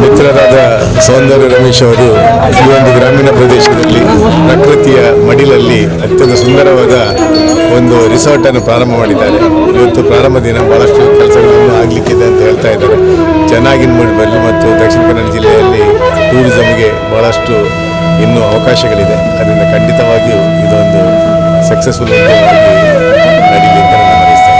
ಮಿತ್ರರಾದ ಸೌಂದರ್ಯ ರಮೇಶ್ ಅವರು ಈ ಒಂದು ಗ್ರಾಮೀಣ ಪ್ರದೇಶದಲ್ಲಿ ಪ್ರಕೃತಿಯ ಮಡಿಲಲ್ಲಿ ಅತ್ಯಂತ ಸುಂದರವಾದ ಒಂದು ರಿಸಾರ್ಟನ್ನು ಪ್ರಾರಂಭ ಮಾಡಿದ್ದಾರೆ. ಇವತ್ತು ಪ್ರಾರಂಭ ದಿನ ಬಹಳಷ್ಟು ಕೆಲಸಗಳನ್ನು ಆಗಲಿಕ್ಕಿದೆ ಅಂತ ಹೇಳ್ತಾ ಇದ್ದಾರೆ. ಚೆನ್ನಾಗಿ ಮೂಡಿಬರಲಿ ಮತ್ತು ದಕ್ಷಿಣ ಕನ್ನಡ ಜಿಲ್ಲೆಯಲ್ಲಿ ಟೂರಿಸಮ್ಗೆ ಬಹಳಷ್ಟು ಇನ್ನೂ ಅವಕಾಶಗಳಿದೆ. ಅದರಿಂದ ಖಂಡಿತವಾಗಿಯೂ ಇದೊಂದು ಸಕ್ಸಸ್ಫುಲ್ ಉದ್ಯಮವಾಗಿ ನಡೀಲಿ ಅಂತ ನಾನು ಹಾರೈಸ್ತಾ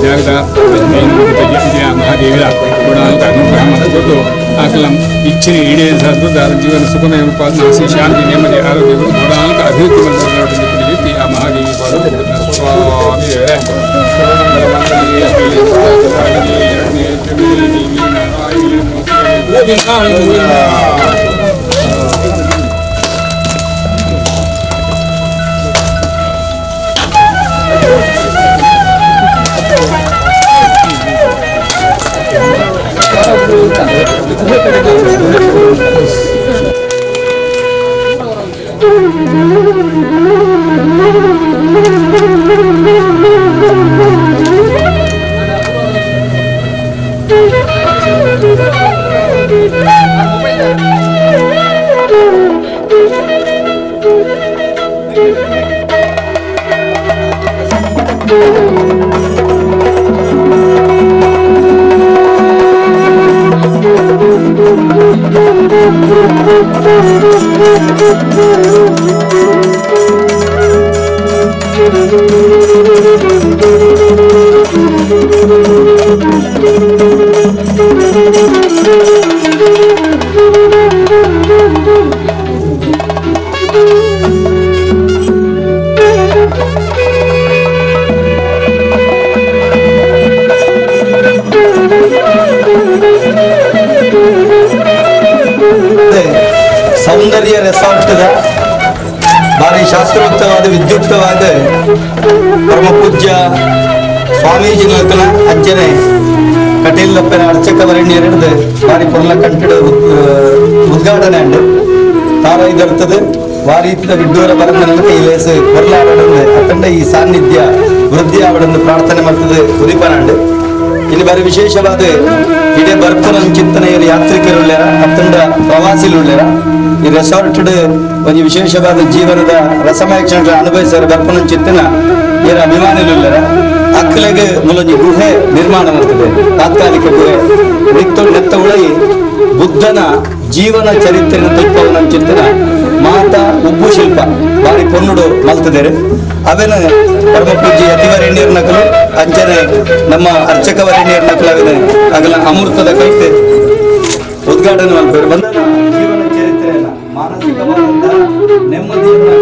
ಜಾಗದ ಮಹಾದೇವಿಯ ಗುಣಾಂಕ ಅನುಗ್ರಹ ಮಾಡಿಕೊಂಡು ಆಕಲಂ ಇಚ್ಛೆ ಈಡೇರಿಸಿದ್ದು ಜೀವನ ಸುಖಮಯ ಉಪಾದನೆ ಶಾಂತಿ ನೆಮ್ಮದಿ ಆರೋಗ್ಯಗಳು ಗುಣಾಂಕ ಅಭಿವೃದ್ಧಿ ಮಾಡಿದ ರೀತಿ ಆ ಮಹಾದೇವಿ ಸೌಂದರ್ಯ ರೆಸಾರ್ಟ್ ಭಾರಿ ಶಾಸ್ತ್ರೋಕ್ತವಾದ ವಿದ್ಯುಕ್ತವಾದ ಪರಮ ಪೂಜ್ಯ ಸ್ವಾಮೀಜಿ ನಕಲ ಅಂಜನೆ ಕಟೀಲಪ್ಪನ ಅರ್ಚಕ ವರಣ್ಯರಿಡ್ದು ಭಾರಿ ಪೊರ್ಲ ಕಂಟಿಡ ಉದ್ಘಾಟನೆ ಉಂಡು ತಾರ ಇದರ್ತದೆ ವಾರಿ ವಿಡ್ಡೂರ ಬರಂದ ಕೈಲೇಸು ಪೊರ್ಲಾವಡಂದು ಅಖಂಡ ಈ ಸಾನ್ನಿಧ್ಯ ವೃದ್ಧಿ ಆವಡಂದು ಪ್ರಾರ್ಥನೆ ಮಾಡ್ತದೆ ಉದಿಪನಾಂಡು ಇಲ್ಲಿ ಬಾರಿ ವಿಶೇಷವಾದ ಇಡೇ ಬರ್ಪನ ಚಿಂತನೆಯ ಯಾತ್ರಿಕರುಳ್ಳ್ಯಾರ ಅತ್ತಂಡ ಪ್ರವಾಸಿಲುಳ್ಳ್ಯಾರ ಈ ರೆಸಾರ್ಟ್ ಒಂದು ವಿಶೇಷವಾದ ಜೀವನದ ರಸಮಯ ಕ್ಷಣ ಅನುಭವಿಸಿದ ಬರ್ಪನ ಚಿಂತನ ಏರ ಅಭಿಮಾನಿಲುಳ್ಳ್ಯಾರ ಅಕ್ಕಲೆಗೆ ಮೂಲೊಂದು ಗುಹೆ ನಿರ್ಮಾಣ ಮಾಡ್ತದೆ ತಾತ್ಕಾಲಿಕ ಗುಹೆ ನೆತ್ತ ಉಳೈ ಬುದ್ಧನ ಜೀವನ ಚರಿತ್ರೆನ ತಲ್ಪವನ ಚಿಂತನ ಮಾತಾ ಉಬ್ಬು ಶಿಲ್ಪ ಬಾರಿ ಪೊನ್ನುಡು ಮಲ್ತದೇರು ಅವೇನ ಪರಮ ಪೂಜ್ಯ ಯತಿವರೆಣ್ಯರ ನಕಲು ಅಂಚನೆ ನಮ್ಮ ಅರ್ಚಕ ವರೆಣ್ಯರ ನಕಲು ಅವೇನ ಅಗಲ ಅಮೃತದ ಕೈತೆ ಉದ್ಘಾಟನೆ ಮಾಡ್ತಾರೆ ಬಂದ ಜೀವನ ಚರಿತ್ರೆಯನ್ನ ಮಾನಸಿಕವಾದಂತ ನೆಮ್ಮದಿಯನ್ನ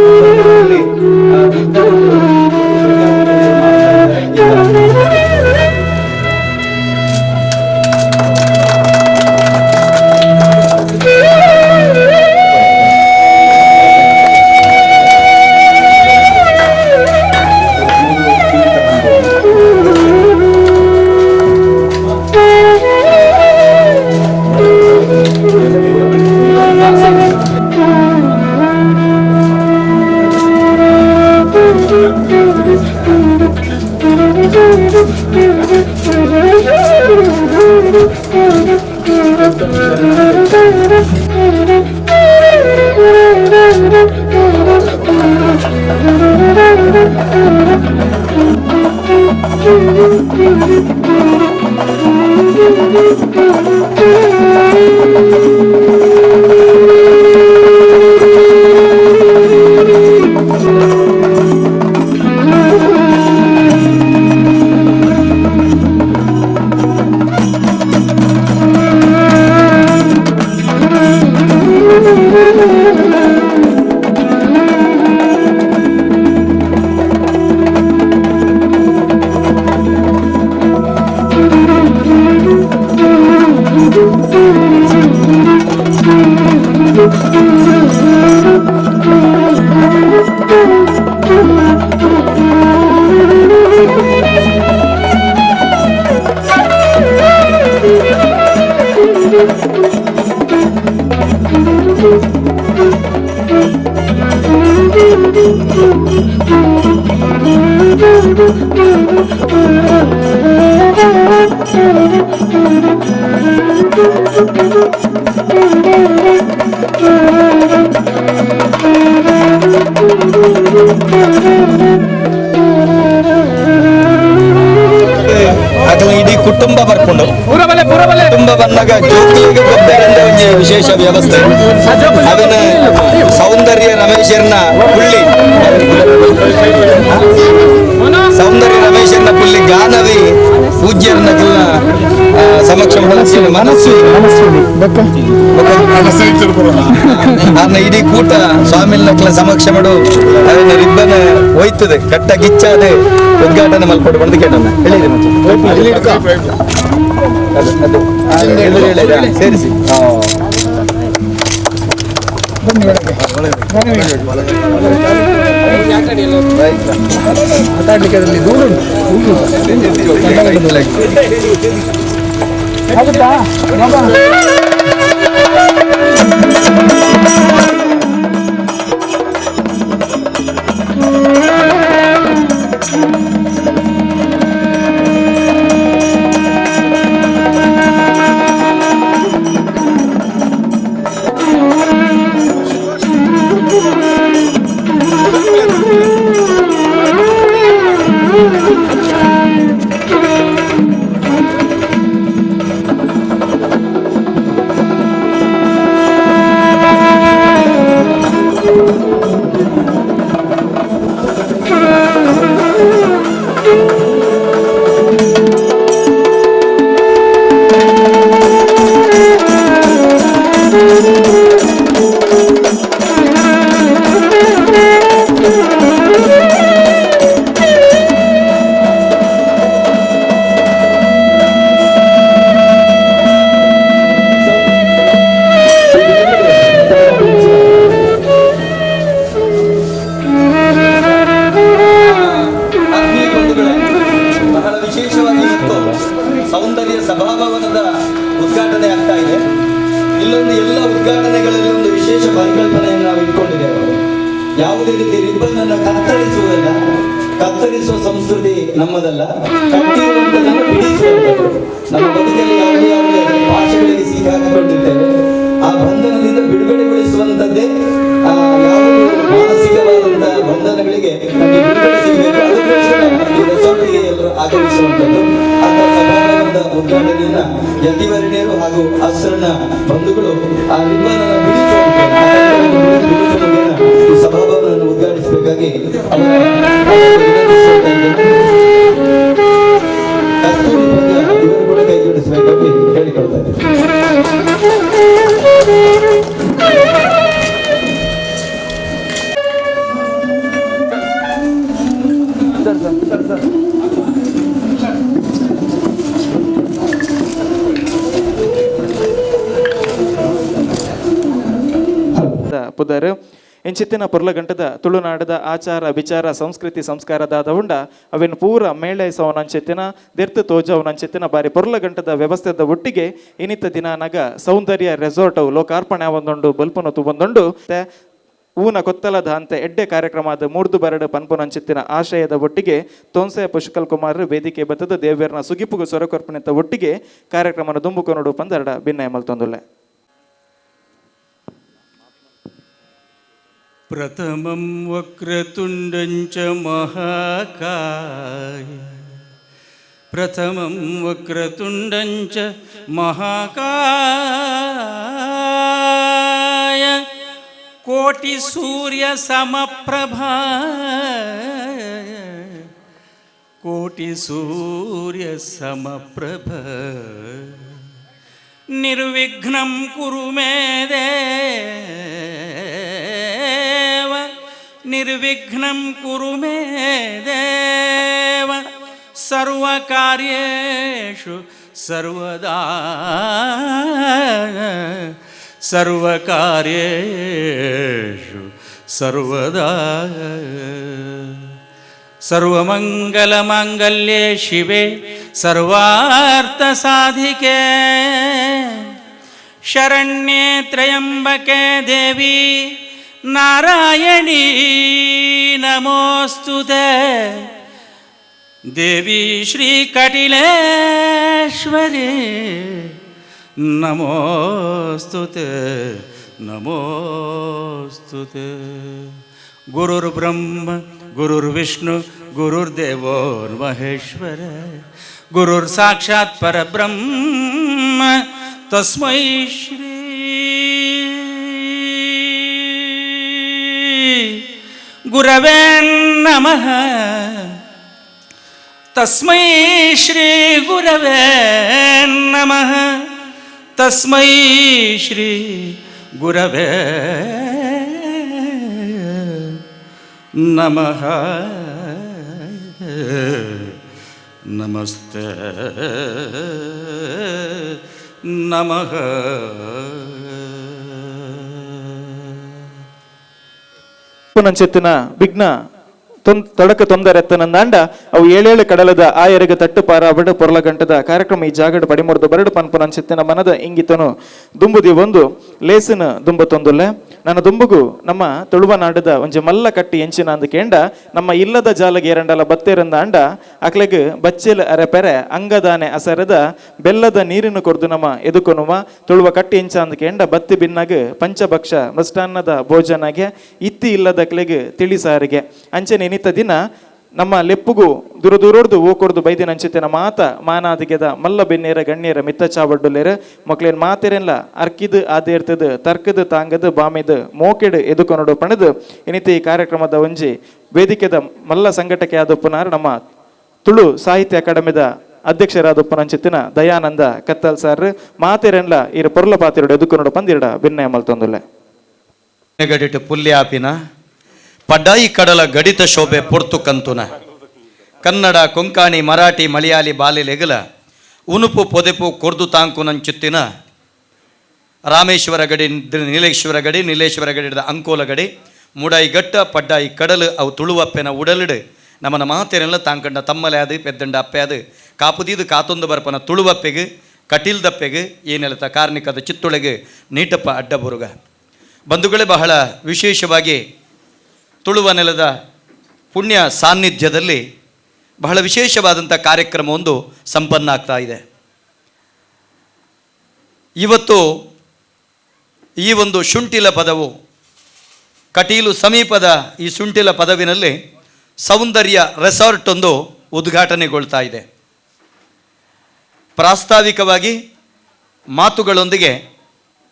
ಅಥವಾ ಇಡೀ ಕುಟುಂಬ ಬರ್ಕೊಂಡು ಕುಟುಂಬ ಬಂದಾಗ ಜೋಕ್ಲಿಗೆ ಗೊಬ್ಬರಿಂದ ಒಂದು ವಿಶೇಷ ವ್ಯವಸ್ಥೆ ಅವನ ಸೌಂದರ್ಯ ರಮೇಶರ್ನ ಪುಳ್ಳಿ ಗಾನವಿ ಪೂಜ್ಯರನ್ನ ಸಮಕ್ಷ ಮನಸ್ಸು ಇಡೀ ಕೂಟ ಸ್ವಾಮಿಲ್ನಕ್ಲ ಸಮಕ್ಷ ಮಾಡು ಅದನ್ನ ರಿಬ್ಬನ್ ಹೋಯ್ತದೆ ಕಟ್ಟ ಗಿಚ್ಚಾದೆ ಉದ್ಘಾಟನೆ ಮಲ್ಪಡು ಬಂದು ಕೇಟನ್ನ ಹೇಳಿದೆ ಮತ್ತೆ ಸೇರಿಸಿ ಮಾತಾಡ್ಲಿಕ್ಕೆ ಅದರಲ್ಲಿ ದೂರ ಆಗುತ್ತಾ ಸೌಂದರ್ಯ ಸಭಾಭವನದ ಉದ್ಘಾಟನೆ ಆಗ್ತಾ ಇದೆ. ಇಲ್ಲೊಂದು ಎಲ್ಲ ಉದ್ಘಾಟನೆಗಳಲ್ಲಿ ಒಂದು ವಿಶೇಷ ಪರಿಕಲ್ಪನೆಯನ್ನು ನಾವು ಇಟ್ಕೊಂಡಿದ್ದೇವೆ. ಯಾವುದೇ ರೀತಿ ರಿಬ್ಬನ್ ಅನ್ನು ಕತ್ತರಿಸುವುದಲ್ಲ, ಕತ್ತರಿಸುವ ಸಂಸ್ಕೃತಿ ನಮ್ಮದಲ್ಲ, ಕಟ್ಟಿರುವಂತದನ್ನು ಬಿಡಿಸುವಂಥದ್ದು. ನಮ್ಮ ಬದುಕಲ್ಲಿ ಯಾವುದೇ ಯಾವುದೇ ಭಾಷೆಗಳಿಗೆ ಸಿಕ್ಕಾಕೊಂಡಿದ್ದೇವೆ, ಆ ಬಂಧನದಿಂದ ಬಿಡುಗಡೆಗೊಳಿಸುವಂಥದ್ದೇ ಯಾವುದು ಮಾನಸಿಕವಾದಂತಹ ಬಂಧನಗಳಿಗೆ ನಮಗೆ ಬಿಡುಗಡೆ ಸಿಗಬೇಕು. ಅದಕ್ಕೋಸ್ಕರ ಈ ರೆಸಾರ್ಟ್ಗೆ ಎಲ್ಲರೂ ಆಗಮಿಸುವಂಥದ್ದು. ಅಂತ ಸಭಾಭವನದ ಉದ್ಘಾಟನೆಯನ್ನ ಯತಿವರ್ಣಿಯರು ಹಾಗೂ ಅಸ್ರನ ಬಂಧುಗಳು ಆ ರಿಬ್ಬನ್ ಅನ್ನು ಬಿಡಿಸುವ ಈ ಸಭಾಭವನವನ್ನು ಉದ್ಘಾಟಿಸಬೇಕಾಗಿ ಕಸ್ತೂರಿ ಪದ್ಯ ಇವರು ಕೂಡ ಕೈ ಜೋಡಿಸಬೇಕಾಗಿ ಹೇಳಿಕೊಳ್ತಾ ಪುದರ್ ಎಂಚಿತ್ತಿನ ಪುರ್ಲಗಂಟದ ತುಳುನಾಡದ ಆಚಾರ ವಿಚಾರ ಸಂಸ್ಕೃತಿ ಸಂಸ್ಕಾರದ ಉಂಡ ಅವೇನು ಪೂರ ಮೇಳೈಸವನಂಚೆತ್ತಿನ ದೆರ್ತು ತೋಜವನಂಚೆತ್ತಿನ ಬಾರಿ ಪುರ್ಲಗಂಟದ ವ್ಯವಸ್ಥೆದ ಒಟ್ಟಿಗೆ ಇನಿತ ದಿನ ನಗ ಸೌಂದರ್ಯ ರೆಸಾರ್ಟ್ ಲೋಕಾರ್ಪಣೆ ಆವೊಂದುಂಡು ಬಲ್ಪುನ ತುಬಂದುಂಡು ಊನ ಕೊತ್ತಲದ ಅಂತೆ ಎಡ್ಡೆ ಕಾರ್ಯಕ್ರಮದ ಮೂರ್ದು ಬರಡು ಪನ್ಪುನಂಚಿತ್ತಿನ ಆಶಯದ ಒಟ್ಟಿಗೆ ತೊನ್ಸೆ ಪುಷ್ಕಲ್ ಕುಮಾರ್ ವೇದಿಕೆ ಬತ್ತದ ದೇವ್ಯರ್ನ ಸುಗಿಪುಗು ಸೊರಕೊರ್ಪಣಿತ ಒಟ್ಟಿಗೆ ಕಾರ್ಯಕ್ರಮನ ದುಂಬುಕೊನೋಡು ಪಂದರಡ ಭಿನ್ನಯ ಮಲ್ತೊಂದುಲ್ಲೆ. ಪ್ರಥಮಂ ವಕ್ರತುಂಡಂಚ ಮಹಾಕಾಯ ಪ್ರಥಮಂ ವಕ್ರತುಂಡಂಚ ಮಹಾಕಾಯ ಕೋಟಿ ಸೂರ್ಯ ಸಮಪ್ರಭಾ ಕೋಟಿ ಸೂರ್ಯ ಸಮಪ್ರಭ ನಿರ್ವಿಘ್ನಂ ಕುರು ಮೇ ದೇವ ನಿರ್ವಿಘ್ನಂ ಕುರು ಮೇ ದೇವ ಸರ್ವಕಾರ್ಯೇಷು ಸರ್ವದಾ ಸರ್ವಕಾರ್ಯೇಷು ಸರ್ವದಾ ಸರ್ವಮಂಗಲಮಾಂಗಲ್ಯೆ ಶಿವೆ ಸರ್ವಾರ್ಥಸಾಧಿಕೆ ಶರಣ್ಯೆ ತ್ರಯಂಬಕೆ ದೇವಿ ನಾರಾಯಣೀ ನಮೋಸ್ತುತೆ ದೇವಿ ಶ್ರೀ ಕಟಿಲೇಶ್ವರಿ ನಮೋಸ್ತುತೆ ನಮೋಸ್ತುತೆ. ಗುರುರ್ಬ್ರಹ್ಮ ಗುರುರ್ವಿಷ್ಣು ಗುರುರ್ದೇವೋ ಮಹೇಶ್ವರ ಗುರುರ್ ಸಾಕ್ಷಾತ್ ಪರಬ್ರಹ್ಮ ತಸ್ಮೈ ಶ್ರೀ ಗುರವೇ ನಮಃ. ತಸ್ಮೈ ಶ್ರೀ ಗುರವೇ ನಮಃ. ತಸ್ಮೈ ಶ್ರೀ ಗುರವೇ ನಮಃ. ನಮಸ್ತೆ ನಮಃ. ಪುನಂಚೆತ್ತಿನ ವಿಘ್ನ ತೊಡಕ ತೊಂದರೆ ಎತ್ತನಂದಾಂಡ ಅವು ಏಳೇಳು ಕಡಲದ ಆಯರಿಗೆ ತಟ್ಟು ಪಾರಾಬಡ ಪೊರ್ಲ ಗಂಟದ ಕಾರ್ಯಕ್ರಮ ಈ ಜಾಗಡ ಪಡಿಮುರ್ದು ಬರಡು ಪನ್ಪುನಂಚೆತ್ತಿನ ಮನದ ಇಂಗಿತನು ದುಂಬುದಿ ಒಂದು ಲೇಸಿನ ದುಂಬತೊಂದುಲ್ಲೆ ನನ್ನ ದುಂಬುಗು ನಮ್ಮ ತುಳುವನಾಡದ ಒಂಜಿ ಮಲ್ಲ ಕಟ್ಟಿ ಎಂಚಿನ ಅಂದ ಕೇಂಡ ನಮ್ಮ ಇಲ್ಲದ ಜಾಲಗೆ ಎರಡಲ ಬತ್ತೇರಂದ ಅಂಡ ಅಕ್ಲೆಗ್ ಬಚ್ಚೆಲ್ ಅರೆಪೆರೆ ಅಂಗದಾನೆ ಅಸರದ ಬೆಲ್ಲದ ನೀರಿನ ಕೊರ್ದು ನಮ್ಮ ಎದುಕೊನುವ ತುಳುವ ಕಟ್ಟಿ ಎಂಚ ಅಂದ ಕೇಂಡ ಬತ್ತಿ ಬಿನ್ನಾಗ ಪಂಚಭಕ್ಷ ಮೃಷ್ಟಾನ್ನದ ಭೋಜನಗೆ ಇತ್ತಿ ಇಲ್ಲದ ಕ್ಲೆಗ್ ತಿಳಿಸಾರಿಗೆ ಅಂಚನೆ ನಿತ್ತ ದಿನ ನಮ್ಮ ಲೆಪ್ಪುಗು ದೂರ ದೂರೋಡ್ದು ಓಕೊಡ್ದು ಬೈದಿನ ಅಂಚಿತಿನ ಮಾತ ಮಾನಾದಿಗೆದ ಮಲ್ಲ ಬೆನ್ನೇರ ಗಣ್ಯರ ಮಿತ್ತ ಚಾವಡ್ಡುಲೇರ ಮಕ್ಳೇನ್ ಮಾತೆರೆಲ್ಲ ಅರ್ಕಿದ್ ಆದೇರ್ತದ ತರ್ಕದ ತಾಂಗದ ಬಾಮೆದ ಮೋಕೆಡ್ ಎದುಕೊನಡು ಪಣದು ಇನಿತಿ ಈ ಕಾರ್ಯಕ್ರಮದ ಒಂಜಿ ವೇದಿಕೆದ ಮಲ್ಲ ಸಂಘಟಕ್ಕೆ ಆದಪ್ಪನಾರ ನಮ್ಮ ತುಳು ಸಾಹಿತ್ಯ ಅಕಾಡೆಮಿದ ಅಧ್ಯಕ್ಷರಾದಪ್ಪನ ಅಂಚಿತ್ತಿನ ದಯಾನಂದ ಕತ್ತಲ್ ಸರ್ ಮಾತೆರೆಲ್ಲ ಇರ ಪೊರ್ಲ ಪಾತಿರೋಡು ಎದುಕೊನಡು ಪಂದಿರಡ ಭಿನ್ನಯ ಮಲ್ತೊಂದುಲ್ಲೆ ಗಡಿಟ್ ಪುಲ್ಯಾಪಿನ ಪಡ್ಡಾಯಿ ಕಡಲ ಗಡಿತ ಶೋಭೆ ಪೊರ್ತು ಕಂತುನ ಕನ್ನಡ ಕೊಂಕಾಣಿ ಮರಾಠಿ ಮಲಯಾಳಿ ಬಾಲೆಲೆಗಲ ಉನುಪು ಪೊದೆಪು ಕೊರ್ದು ತಾಂಕುನಂಚುತ್ತಿನ ರಾಮೇಶ್ವರ ಗಡಿ ನೀಲೇಶ್ವರ ಗಡಿ ನೀಲೇಶ್ವರ ಗಡಿದ ಅಂಕೋಲ ಗಡಿ ಮುಡಾಯಿ ಗಟ್ಟ ಪಡ್ಡಾಯಿ ಕಡಲು ಅವು ತುಳುವಪ್ಪೆನ ಉಡಲಿಡು ನಮ್ಮನ ಮಾತೆರೆಲ್ಲ ತಾಂಕಂಡ ತಮ್ಮಲೆ ಅದು ಪೆದ್ದಂಡ ಅಪ್ಪೆ ಅದು ಕಾಪುದೀದು ಕಾತೊಂದು ಬರ್ಪನ ತುಳುವಪ್ಪೆಗೆ ಕಟೀಲ್ದಪ್ಪೆಗೆ ಏನೆಲ್ಲ ಕಾರ್ಣಿಕದ ಚಿತ್ತೊಳಗೆ ನೀಟಪ್ಪ ಅಡ್ಡಬುರುಗ ಬಂಧುಗಳೇ, ಬಹಳ ವಿಶೇಷವಾಗಿ ತುಳುವ ನೆಲದ ಪುಣ್ಯ ಸಾನ್ನಿಧ್ಯದಲ್ಲಿ ಬಹಳ ವಿಶೇಷವಾದಂಥ ಕಾರ್ಯಕ್ರಮವೊಂದು ಸಂಪನ್ನ ಆಗ್ತಾ ಇದೆ. ಇವತ್ತು ಈ ಒಂದು ಶುಂಠಿಲ ಪದವು ಕಟೀಲು ಸಮೀಪದ ಈ ಶುಂಠಿಲ ಪದವಿನಲ್ಲಿ ಸೌಂದರ್ಯ ರೆಸಾರ್ಟ್ ಒಂದು ಉದ್ಘಾಟನೆಗೊಳ್ತಾ ಇದೆ. ಪ್ರಾಸ್ತಾವಿಕವಾಗಿ ಮಾತುಗಳೊಂದಿಗೆ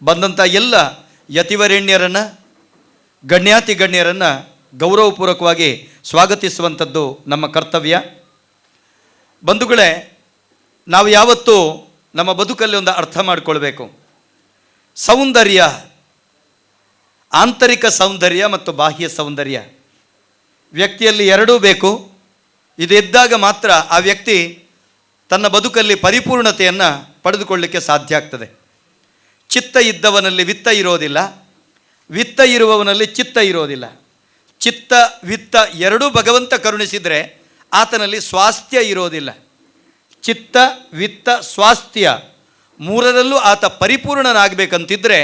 ಬಂದಂಥ ಎಲ್ಲ ಯತಿವರೇಣ್ಯರನ್ನು ಗಣ್ಯಾತಿ ಗಣ್ಯರನ್ನು ಗೌರವಪೂರ್ವಕವಾಗಿ ಸ್ವಾಗತಿಸುವಂಥದ್ದು ನಮ್ಮ ಕರ್ತವ್ಯ. ಬಂಧುಗಳೇ, ನಾವು ಯಾವತ್ತೂ ನಮ್ಮ ಬದುಕಲ್ಲಿ ಒಂದು ಅರ್ಥ ಮಾಡಿಕೊಳ್ಬೇಕು. ಸೌಂದರ್ಯ, ಆಂತರಿಕ ಸೌಂದರ್ಯ ಮತ್ತು ಬಾಹ್ಯ ಸೌಂದರ್ಯ ವ್ಯಕ್ತಿಯಲ್ಲಿ ಎರಡೂ ಬೇಕು. ಇದಿದ್ದಾಗ ಮಾತ್ರ ಆ ವ್ಯಕ್ತಿ ತನ್ನ ಬದುಕಲ್ಲಿ ಪರಿಪೂರ್ಣತೆಯನ್ನು ಪಡೆದುಕೊಳ್ಳಲಿಕ್ಕೆ ಸಾಧ್ಯ ಆಗ್ತದೆ. ಚಿತ್ತ ಇದ್ದವನಲ್ಲಿ ವಿತ್ತ ಇರೋದಿಲ್ಲ, ವಿತ್ತ ಇರುವವನಲ್ಲಿ ಚಿತ್ತ ಇರೋದಿಲ್ಲ. ಚಿತ್ತ ವಿತ್ತ ಎರಡೂ ಭಗವಂತ ಕರುಣಿಸಿದರೆ ಆತನಲ್ಲಿ ಸ್ವಾಸ್ಥ್ಯ ಇರೋದಿಲ್ಲ. ಚಿತ್ತ ವಿತ್ತ ಸ್ವಾಸ್ಥ್ಯ ಮೂರರಲ್ಲೂ ಆತ ಪರಿಪೂರ್ಣನಾಗಬೇಕಂತಿದ್ದರೆ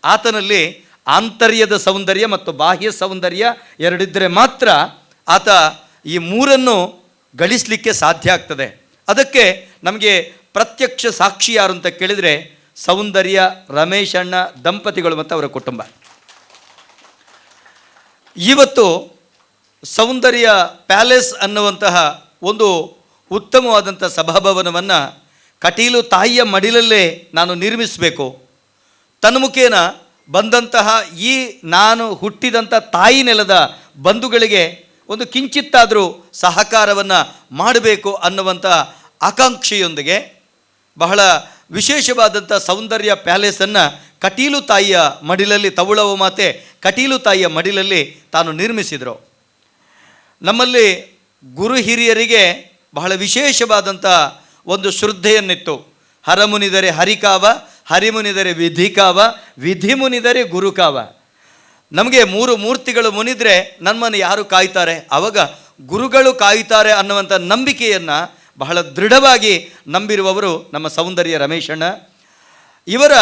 ಆತನಲ್ಲಿ ಆಂತರ್ಯದ ಸೌಂದರ್ಯ ಮತ್ತು ಬಾಹ್ಯ ಸೌಂದರ್ಯ ಎರಡಿದ್ದರೆ ಮಾತ್ರ ಆತ ಈ ಮೂರನ್ನು ಗಳಿಸಲಿಕ್ಕೆ ಸಾಧ್ಯ ಆಗ್ತದೆ. ಅದಕ್ಕೆ ನಮಗೆ ಪ್ರತ್ಯಕ್ಷ ಸಾಕ್ಷಿ ಯಾರು ಅಂತ ಕೇಳಿದರೆ ಸೌಂದರ್ಯ ರಮೇಶ್ ಅಣ್ಣ ದಂಪತಿಗಳು ಮತ್ತು ಅವರ ಕುಟುಂಬ. ಇವತ್ತು ಸೌಂದರ್ಯ ಪ್ಯಾಲೇಸ್ ಅನ್ನುವಂತಹ ಒಂದು ಉತ್ತಮವಾದಂಥ ಸಭಾಭವನವನ್ನು ಕಟೀಲು ತಾಯಿಯ ಮಡಿಲಲ್ಲೇ ನಾನು ನಿರ್ಮಿಸಬೇಕು, ತನ್ಮುಖೇನ ಬಂದಂತಹ ಈ ನಾನು ಹುಟ್ಟಿದಂಥ ತಾಯಿ ನೆಲದ ಬಂಧುಗಳಿಗೆ ಒಂದು ಕಿಂಚಿತ್ತಾದರೂ ಸಹಕಾರವನ್ನು ಮಾಡಬೇಕು ಅನ್ನುವಂಥ ಆಕಾಂಕ್ಷೆಯೊಂದಿಗೆ ಬಹಳ ವಿಶೇಷವಾದಂಥ ಸೌಂದರ್ಯ ಪ್ಯಾಲೇಸನ್ನು ಕಟೀಲು ತಾಯಿಯ ಮಡಿಲಲ್ಲಿ, ತವುಳವ ಮಾತೆ ಕಟೀಲು ತಾಯಿಯ ಮಡಿಲಲ್ಲಿ ತಾನು ನಿರ್ಮಿಸಿದರು. ನಮ್ಮಲ್ಲಿ ಗುರು ಹಿರಿಯರಿಗೆ ಬಹಳ ವಿಶೇಷವಾದಂಥ ಒಂದು ಶ್ರದ್ಧೆಯನ್ನಿತ್ತು. ಹರಮುನಿದರೆ ಹರಿಕಾವ, ಹರಿಮುನಿದರೆ ವಿಧಿಕಾವ, ವಿಧಿ ಮುನಿದರೆ ಗುರುಕಾವ. ನಮಗೆ ಮೂರು ಮೂರ್ತಿಗಳು ಮುನಿದರೆ ನಮ್ಮನ್ನು ಯಾರು ಕಾಯ್ತಾರೆ? ಆವಾಗ ಗುರುಗಳು ಕಾಯ್ತಾರೆ ಅನ್ನುವಂಥ ನಂಬಿಕೆಯನ್ನು ಬಹಳ ದೃಢವಾಗಿ ನಂಬಿರುವವರು ನಮ್ಮ ಸೌಂದರ್ಯ ರಮೇಶಣ್ಣ. ಇವರ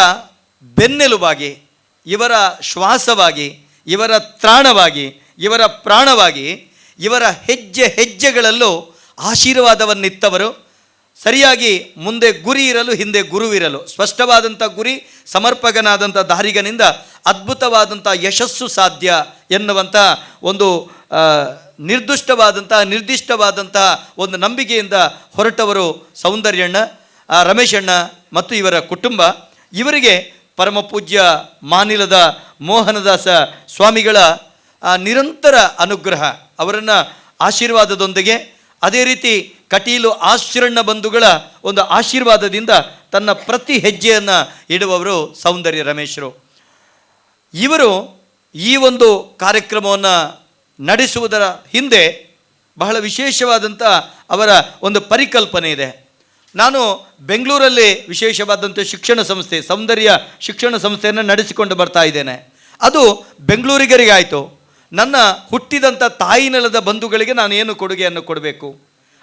ಬೆನ್ನೆಲುಬಾಗಿ, ಇವರ ಶ್ವಾಸವಾಗಿ, ಇವರ ತ್ರಾಣವಾಗಿ, ಇವರ ಪ್ರಾಣವಾಗಿ, ಇವರ ಹೆಜ್ಜೆ ಹೆಜ್ಜೆಗಳಲ್ಲೂ ಆಶೀರ್ವಾದವನ್ನಿತ್ತವರು. ಸರಿಯಾಗಿ ಮುಂದೆ ಗುರಿ ಇರಲು, ಹಿಂದೆ ಗುರುವಿರಲು, ಸ್ಪಷ್ಟವಾದಂಥ ಗುರಿ, ಸಮರ್ಪಕನಾದಂಥ ದಾರಿಗನಿಂದ ಅದ್ಭುತವಾದಂಥ ಯಶಸ್ಸು ಸಾಧ್ಯ ಎನ್ನುವಂಥ ಒಂದು ನಿರ್ದಿಷ್ಟವಾದಂಥ ಒಂದು ನಂಬಿಕೆಯಿಂದ ಹೊರಟವರು ಸೌಂದರ್ಯಣ್ಣ, ರಮೇಶಣ್ಣ ಮತ್ತು ಇವರ ಕುಟುಂಬ. ಇವರಿಗೆ ಪರಮ ಪೂಜ್ಯ ಮಾನಿಲದ ಮೋಹನದಾಸ ಸ್ವಾಮಿಗಳ ನಿರಂತರ ಅನುಗ್ರಹ, ಅವರನ್ನು ಆಶೀರ್ವಾದದೊಂದಿಗೆ, ಅದೇ ರೀತಿ ಕಟೀಲು ಆಶ್ರಣ್ಣ ಬಂಧುಗಳ ಒಂದು ಆಶೀರ್ವಾದದಿಂದ ತನ್ನ ಪ್ರತಿ ಹೆಜ್ಜೆಯನ್ನು ಇಡುವವರು ಸೌಂದರ್ಯ ರಮೇಶರು. ಇವರು ಈ ಒಂದು ಕಾರ್ಯಕ್ರಮವನ್ನು ನಡೆಸುವುದರ ಹಿಂದೆ ಬಹಳ ವಿಶೇಷವಾದಂಥ ಅವರ ಒಂದು ಪರಿಕಲ್ಪನೆ ಇದೆ. ನಾನು ಬೆಂಗಳೂರಲ್ಲಿ ವಿಶೇಷವಾದಂಥ ಶಿಕ್ಷಣ ಸಂಸ್ಥೆ, ಸೌಂದರ್ಯ ಶಿಕ್ಷಣ ಸಂಸ್ಥೆಯನ್ನು ನಡೆಸಿಕೊಂಡು ಬರ್ತಾ ಇದ್ದೇನೆ. ಅದು ಬೆಂಗಳೂರಿಗರಿಗಾಯಿತು. ನನ್ನ ಹುಟ್ಟಿದಂಥ ತಾಯಿ ನೆಲದ ಬಂಧುಗಳಿಗೆ ನಾನು ಏನು ಕೊಡುಗೆಯನ್ನು ಕೊಡಬೇಕು?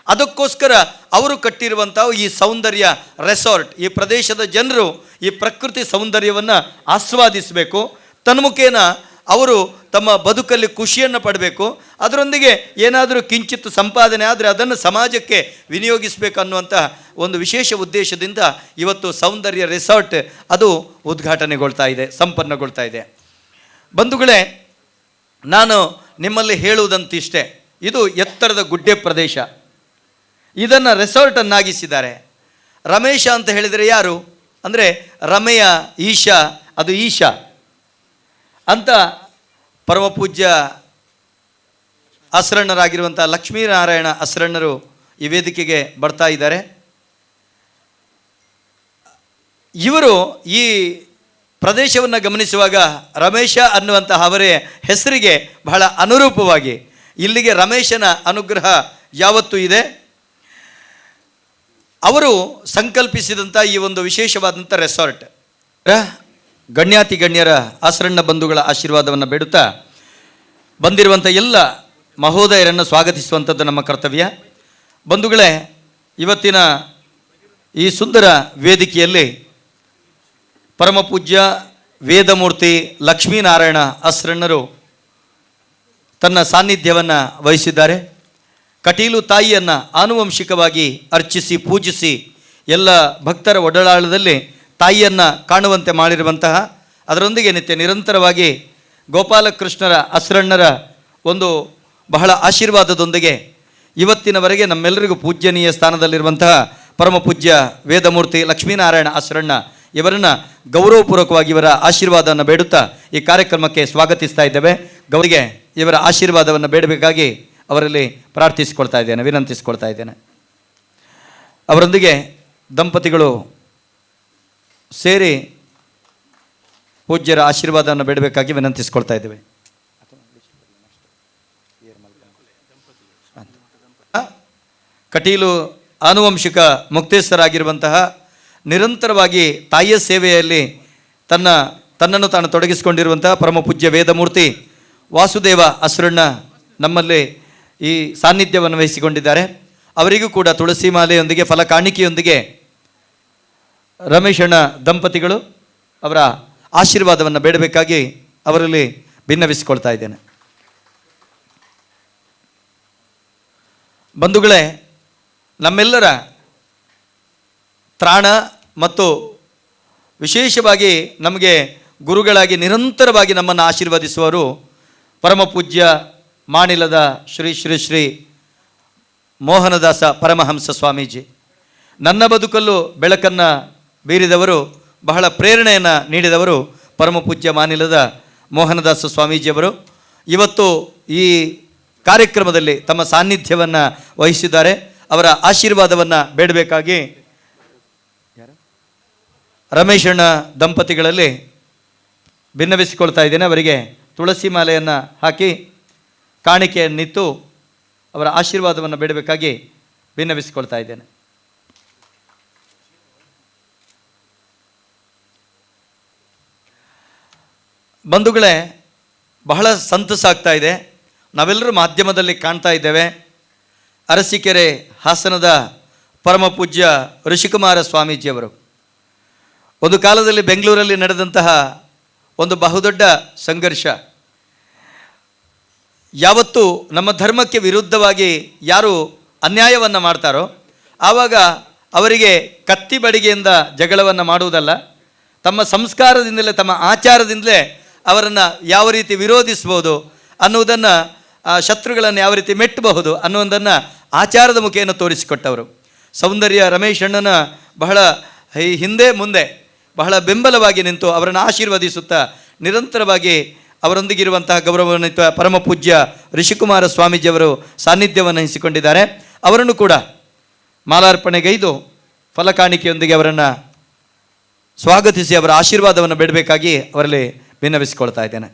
ಅದಕ್ಕೋಸ್ಕರ ಅವರು ಕಟ್ಟಿರುವಂಥ ಈ ಸೌಂದರ್ಯ ರೆಸಾರ್ಟ್, ಈ ಪ್ರದೇಶದ ಜನರು ಈ ಪ್ರಕೃತಿ ಸೌಂದರ್ಯವನ್ನು ಆಸ್ವಾದಿಸಬೇಕು, ತನ್ಮುಖೇನ ಅವರು ತಮ್ಮ ಬದುಕಲ್ಲಿ ಖುಷಿಯನ್ನು ಪಡಬೇಕು, ಅದರೊಂದಿಗೆ ಏನಾದರೂ ಕಿಂಚಿತ್ ಸಂಪಾದನೆ ಆದರೆ ಅದನ್ನು ಸಮಾಜಕ್ಕೆ ವಿನಿಯೋಗಿಸಬೇಕು ಅನ್ನುವಂಥ ಒಂದು ವಿಶೇಷ ಉದ್ದೇಶದಿಂದ ಇವತ್ತು ಸೌಂದರ್ಯ ರೆಸಾರ್ಟ್ ಅದು ಉದ್ಘಾಟನೆಗೊಳ್ತಾ ಇದೆ, ಸಂಪನ್ನಗೊಳ್ತಾ ಇದೆ. ಬಂಧುಗಳೇ, ನಾನು ನಿಮ್ಮಲ್ಲಿ ಹೇಳುವುದಂತಿಷ್ಟೇ, ಇದು ಎತ್ತರದ ಗುಡ್ಡೆ ಪ್ರದೇಶ, ಇದನ್ನು ರೆಸಾರ್ಟನ್ನಾಗಿಸಿದ್ದಾರೆ. ರಮೇಶ ಅಂತ ಹೇಳಿದರೆ ಯಾರು ಅಂದರೆ ರಮೆಯ ಈಶಾ, ಅದು ಈಶಾ ಅಂತ ಪರಮ ಪೂಜ್ಯ ಅಸರಣ್ಣರಾಗಿರುವಂಥ ಲಕ್ಷ್ಮೀನಾರಾಯಣ ಅಸರಣ್ಣರು ಈ ವೇದಿಕೆಗೆ ಬರ್ತಾ ಇದ್ದಾರೆ. ಇವರು ಈ ಪ್ರದೇಶವನ್ನು ಗಮನಿಸುವಾಗ ರಮೇಶ ಅನ್ನುವಂತಹ ಅವರ ಹೆಸರಿಗೆ ಬಹಳ ಅನುರೂಪವಾಗಿ ಇಲ್ಲಿಗೆ ರಮೇಶನ ಅನುಗ್ರಹ ಯಾವತ್ತೂ ಇದೆ. ಅವರು ಸಂಕಲ್ಪಿಸಿದಂಥ ಈ ಒಂದು ವಿಶೇಷವಾದಂಥ ರೆಸಾರ್ಟ್, ಗಣ್ಯಾತಿ ಗಣ್ಯರ ಆಸರಣ್ಣ ಬಂಧುಗಳ ಆಶೀರ್ವಾದವನ್ನು ಬೇಡುತ್ತಾ ಬಂದಿರುವಂಥ ಎಲ್ಲ ಮಹೋದಯರನ್ನು ಸ್ವಾಗತಿಸುವಂಥದ್ದು ನಮ್ಮ ಕರ್ತವ್ಯ. ಬಂಧುಗಳೇ, ಇವತ್ತಿನ ಈ ಸುಂದರ ವೇದಿಕೆಯಲ್ಲಿ ಪರಮ ಪೂಜ್ಯ ವೇದಮೂರ್ತಿ ಲಕ್ಷ್ಮೀನಾರಾಯಣ ಅಸರಣ್ಣರು ತನ್ನ ಸಾನ್ನಿಧ್ಯವನ್ನು ವಹಿಸಿದ್ದಾರೆ. ಕಟೀಲು ತಾಯಿಯನ್ನು ಆನುವಂಶಿಕವಾಗಿ ಅರ್ಚಿಸಿ ಪೂಜಿಸಿ ಎಲ್ಲ ಭಕ್ತರ ಒಡಲಾಳದಲ್ಲಿ ತಾಯಿಯನ್ನು ಕಾಣುವಂತೆ ಮಾಡಿರುವಂತಹ, ಅದರೊಂದಿಗೆ ನಿರಂತರವಾಗಿ ಗೋಪಾಲಕೃಷ್ಣರ ಅಸರಣ್ಣರ ಒಂದು ಬಹಳ ಆಶೀರ್ವಾದದೊಂದಿಗೆ ಇವತ್ತಿನವರೆಗೆ ನಮ್ಮೆಲ್ಲರಿಗೂ ಪೂಜ್ಯನೀಯ ಸ್ಥಾನದಲ್ಲಿರುವಂತಹ ಪರಮ ಪೂಜ್ಯ ವೇದಮೂರ್ತಿ ಲಕ್ಷ್ಮೀನಾರಾಯಣ ಅಸರಣ್ಣ ಇವರನ್ನು ಗೌರವಪೂರ್ವಕವಾಗಿ ಇವರ ಆಶೀರ್ವಾದವನ್ನು ಬೇಡುತ್ತಾ ಈ ಕಾರ್ಯಕ್ರಮಕ್ಕೆ ಸ್ವಾಗತಿಸ್ತಾ ಇದ್ದೇವೆ. ಗೌರಿಗೆ ಇವರ ಆಶೀರ್ವಾದವನ್ನು ಬೇಡಬೇಕಾಗಿ ಅವರಲ್ಲಿ ಪ್ರಾರ್ಥಿಸಿಕೊಳ್ತಾ ಇದ್ದೇನೆ, ವಿನಂತಿಸಿಕೊಳ್ತಾ ಇದ್ದೇನೆ. ಅವರೊಂದಿಗೆ ದಂಪತಿಗಳು ಸೇರಿ ಪೂಜ್ಯರ ಆಶೀರ್ವಾದವನ್ನು ಬೇಡಬೇಕಾಗಿ ವಿನಂತಿಸಿಕೊಳ್ತಾ ಇದ್ದೇವೆ. ಕಟೀಲು ಆನುವಂಶಿಕ ಮುಕ್ತೇಶ್ವರಾಗಿರುವಂತಹ, ನಿರಂತರವಾಗಿ ತಾಯಿಯ ಸೇವೆಯಲ್ಲಿ ತನ್ನನ್ನು ತಾನು ತೊಡಗಿಸಿಕೊಂಡಿರುವಂತಹ ಪರಮ ಪೂಜ್ಯ ವೇದಮೂರ್ತಿ ವಾಸುದೇವ ಅಸರಣ್ಣ ನಮ್ಮಲ್ಲಿ ಈ ಸಾನ್ನಿಧ್ಯವನ್ನು ವಹಿಸಿಕೊಂಡಿದ್ದಾರೆ. ಅವರಿಗೂ ಕೂಡ ತುಳಸಿ ಮಾಲೆಯೊಂದಿಗೆ ಫಲ ಕಾಣಿಕೆಯೊಂದಿಗೆ ರಮೇಶಣ್ಣ ದಂಪತಿಗಳು ಅವರ ಆಶೀರ್ವಾದವನ್ನು ಬೇಡಬೇಕಾಗಿ ಅವರಲ್ಲಿ ಭಿನ್ನವಿಸಿಕೊಳ್ತಾ ಇದ್ದೇನೆ. ಬಂಧುಗಳೇ, ನಮ್ಮೆಲ್ಲರ ತ್ರಾಣ ಮತ್ತು ವಿಶೇಷವಾಗಿ ನಮಗೆ ಗುರುಗಳಾಗಿ ನಿರಂತರವಾಗಿ ನಮ್ಮನ್ನು ಆಶೀರ್ವದಿಸುವರು ಪರಮ ಪೂಜ್ಯ ಮಾಣಿಲದ ಶ್ರೀ ಶ್ರೀ ಶ್ರೀ ಮೋಹನದಾಸ ಪರಮಹಂಸ ಸ್ವಾಮೀಜಿ. ನನ್ನ ಬದುಕಲ್ಲೂ ಬೆಳಕನ್ನು ಬೀರಿದವರು, ಬಹಳ ಪ್ರೇರಣೆಯನ್ನು ನೀಡಿದವರು ಪರಮ ಪೂಜ್ಯ ಮಾನಿಲದ ಮೋಹನದಾಸ ಸ್ವಾಮೀಜಿಯವರು. ಇವತ್ತು ಈ ಕಾರ್ಯಕ್ರಮದಲ್ಲಿ ತಮ್ಮ ಸಾನ್ನಿಧ್ಯವನ್ನು ವಹಿಸಿದ್ದಾರೆ. ಅವರ ಆಶೀರ್ವಾದವನ್ನು ಬೇಡಬೇಕಾಗಿ ರಮೇಶಣ್ಣ ದಂಪತಿಗಳಲ್ಲಿ ಭಿನ್ನವಿಸಿಕೊಳ್ತಾ ಇದ್ದೇನೆ. ಅವರಿಗೆ ತುಳಸಿ ಮಾಲೆಯನ್ನು ಹಾಕಿ ಕಾಣಿಕೆಯನ್ನಿತ್ತು ಅವರ ಆಶೀರ್ವಾದವನ್ನು ಬೇಡಬೇಕಾಗಿ ಭಿನ್ನವಿಸಿಕೊಳ್ತಾ ಇದ್ದೇನೆ. ಬಂಧುಗಳೇ, ಬಹಳ ಸಂತಸ ಆಗ್ತಾ ಇದೆ. ನಾವೆಲ್ಲರೂ ಮಾಧ್ಯಮದಲ್ಲಿ ಕಾಣ್ತಾ ಇದ್ದೇವೆ. ಅರಸೀಕೆರೆ ಹಾಸನದ ಪರಮ ಪೂಜ್ಯ ಋಷಿಕುಮಾರ ಸ್ವಾಮೀಜಿಯವರು ಒಂದು ಕಾಲದಲ್ಲಿ ಬೆಂಗಳೂರಲ್ಲಿ ನಡೆದಂತಹ ಒಂದು ಬಹುದೊಡ್ಡ ಸಂಘರ್ಷ, ಯಾವತ್ತು ನಮ್ಮ ಧರ್ಮಕ್ಕೆ ವಿರುದ್ಧವಾಗಿ ಯಾರು ಅನ್ಯಾಯವನ್ನು ಮಾಡ್ತಾರೋ ಆವಾಗ ಅವರಿಗೆ ಕತ್ತಿ ಬಡಿಗೆಯಿಂದ ಜಗಳವನ್ನು ಮಾಡುವುದಲ್ಲ, ತಮ್ಮ ಸಂಸ್ಕಾರದಿಂದಲೇ ತಮ್ಮ ಆಚಾರದಿಂದಲೇ ಅವರನ್ನು ಯಾವ ರೀತಿ ವಿರೋಧಿಸ್ಬೋದು ಅನ್ನುವುದನ್ನು, ಶತ್ರುಗಳನ್ನು ಯಾವ ರೀತಿ ಮೆಟ್ಟಬಹುದು ಅನ್ನುವುದನ್ನು ಆಚಾರದ ಮುಖೇನ ತೋರಿಸಿಕೊಟ್ಟವರು. ಸೌಂದರ್ಯ ರಮೇಶ್ ಅಣ್ಣನ ಬಹಳ ಹಿಂದೆ ಮುಂದೆ ಬಹಳ ಬೆಂಬಲವಾಗಿ ನಿಂತು ಅವರನ್ನು ಆಶೀರ್ವದಿಸುತ್ತಾ ನಿರಂತರವಾಗಿ ಅವರೊಂದಿಗಿರುವಂತಹ ಗೌರವಾನ್ವಿತ ಪರಮ ಪೂಜ್ಯ ಋಷಿಕುಮಾರ ಸ್ವಾಮೀಜಿಯವರು ಸಾನ್ನಿಧ್ಯವನ್ನು ವಹಿಸಿಕೊಂಡಿದ್ದಾರೆ. ಅವರನ್ನು ಕೂಡ ಮಾಲಾರ್ಪಣೆಗೈದು ಫಲಕಾಣಿಕೆಯೊಂದಿಗೆ ಅವರನ್ನು ಸ್ವಾಗತಿಸಿ ಅವರ ಆಶೀರ್ವಾದವನ್ನು ಬೇಡಬೇಕಾಗಿ ಅವರಲ್ಲಿ ವಿನ್ನವಿಸಿಕೊಳ್ತಾ ಇದ್ದೇನೆ.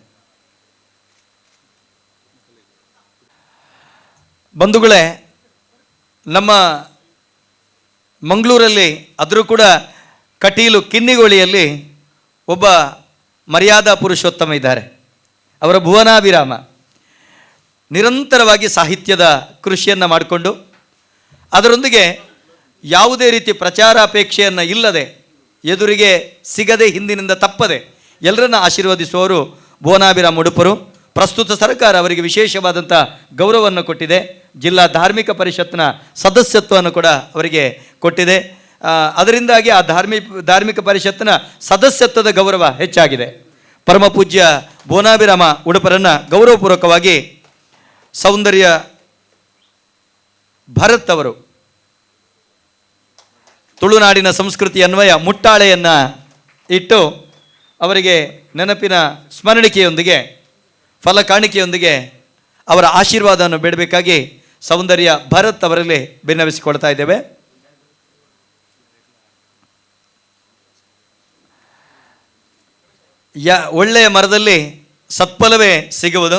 ಬಂಧುಗಳೇ, ನಮ್ಮ ಮಂಗಳೂರಲ್ಲಿ ಆದರೂ ಕೂಡ ಕಟೀಲು ಕಿನ್ನಿಗೋಳಿಯಲ್ಲಿ ಒಬ್ಬ ಮರ್ಯಾದಾ ಪುರುಷೋತ್ತಮ ಇದ್ದಾರೆ. ಅವರ ಭುವನಾಭಿರಾಮ ನಿರಂತರವಾಗಿ ಸಾಹಿತ್ಯದ ಕೃಷಿಯನ್ನು ಮಾಡಿಕೊಂಡು ಅದರೊಂದಿಗೆ ಯಾವುದೇ ರೀತಿ ಪ್ರಚಾರಾಪೇಕ್ಷೆಯನ್ನು ಇಲ್ಲದೆ, ಎದುರಿಗೆ ಸಿಗದೆ, ಹಿಂದಿನಿಂದ ತಪ್ಪದೆ ಎಲ್ಲರನ್ನ ಆಶೀರ್ವದಿಸುವವರು ಭುವನಾಭಿರಾಮ ಉಡುಪರು. ಪ್ರಸ್ತುತ ಸರ್ಕಾರ ಅವರಿಗೆ ವಿಶೇಷವಾದಂಥ ಗೌರವವನ್ನು ಕೊಟ್ಟಿದೆ. ಜಿಲ್ಲಾ ಧಾರ್ಮಿಕ ಪರಿಷತ್ನ ಸದಸ್ಯತ್ವವನ್ನು ಕೂಡ ಅವರಿಗೆ ಕೊಟ್ಟಿದೆ. ಅದರಿಂದಾಗಿ ಆ ಧಾರ್ಮಿಕ ಪರಿಷತ್ತಿನ ಸದಸ್ಯತ್ವದ ಗೌರವ ಹೆಚ್ಚಾಗಿದೆ. ಪರಮ ಪೂಜ್ಯ ಭುವನಾಭಿರಾಮ ಉಡುಪರನ್ನು ಗೌರವಪೂರ್ವಕವಾಗಿ ಸೌಂದರ್ಯ ಭರತ್ ಅವರು ತುಳುನಾಡಿನ ಸಂಸ್ಕೃತಿ ಅನ್ವಯ ಮುಟ್ಟಾಳೆಯನ್ನು ಇಟ್ಟು ಅವರಿಗೆ ನೆನಪಿನ ಸ್ಮರಣಿಕೆಯೊಂದಿಗೆ ಫಲಕಾಣಿಕೆಯೊಂದಿಗೆ ಅವರ ಆಶೀರ್ವಾದವನ್ನು ಬೇಡಬೇಕಾಗಿ ಸೌಂದರ್ಯ ಭರತ್ ಅವರಲ್ಲಿ ಭಿನ್ನವಿಸಿಕೊಳ್ತಾ ಇದ್ದೇವೆ. ಒಳ್ಳೆಯ ಮರದಲ್ಲಿ ಸತ್ಫಲವೇ ಸಿಗುವುದು.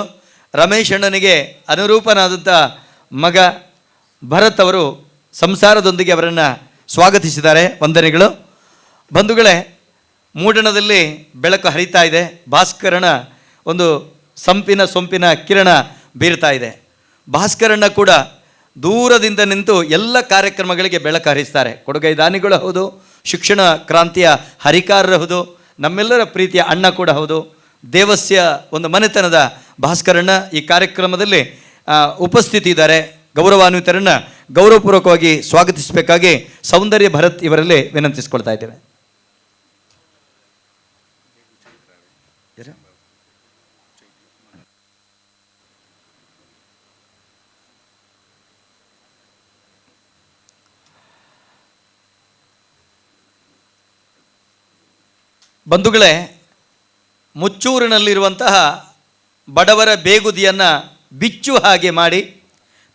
ರಮೇಶ್ ಅಣ್ಣನಿಗೆ ಅನುರೂಪನಾದಂಥ ಮಗ ಭರತ್ ಅವರು ಸಂಸಾರದೊಂದಿಗೆ ಅವರನ್ನು ಸ್ವಾಗತಿಸಿದ್ದಾರೆ. ವಂದನೆಗಳು. ಬಂಧುಗಳೇ, ಮೂಡಣದಲ್ಲಿ ಬೆಳಕು ಹರಿತಾ ಇದೆ. ಭಾಸ್ಕರನ ಒಂದು ಸೊಂಪಿನ ಕಿರಣ ಬೀರ್ತಾ ಇದೆ. ಭಾಸ್ಕರಣ್ಣ ಕೂಡ ದೂರದಿಂದ ನಿಂತು ಎಲ್ಲ ಕಾರ್ಯಕ್ರಮಗಳಿಗೆ ಬೆಳಕು ಹರಿಸ್ತಾರೆ. ಕೊಡುಗೈ ದಾನಿಗಳು ಹೌದು, ಶಿಕ್ಷಣ ಕ್ರಾಂತಿಯ ಹರಿಕಾರರು ಹೌದು, ನಮ್ಮೆಲ್ಲರ ಪ್ರೀತಿಯ ಅಣ್ಣ ಕೂಡ ಹೌದು. ದೇವಸ್ಯ ಒಂದು ಮನೆತನದ ಭಾಸ್ಕರಣ್ಣ ಈ ಕಾರ್ಯಕ್ರಮದಲ್ಲಿ ಉಪಸ್ಥಿತಿ ಇದ್ದಾರೆ. ಗೌರವಾನ್ವಿತರನ್ನು ಗೌರವಪೂರ್ವಕವಾಗಿ ಸ್ವಾಗತಿಸಬೇಕಾಗಿ ಸೌಂದರ್ಯ ಭರತ್ ಇವರಲ್ಲಿ ವಿನಂತಿಸಿಕೊಳ್ತಾ ಇದ್ದೇವೆ. ಬಂಧುಗಳೇ, ಮುಚ್ಚೂರಿನಲ್ಲಿರುವಂತಹ ಬಡವರ ಬೇಗುದಿಯನ್ನು ಬಿಚ್ಚು ಹಾಗೆ ಮಾಡಿ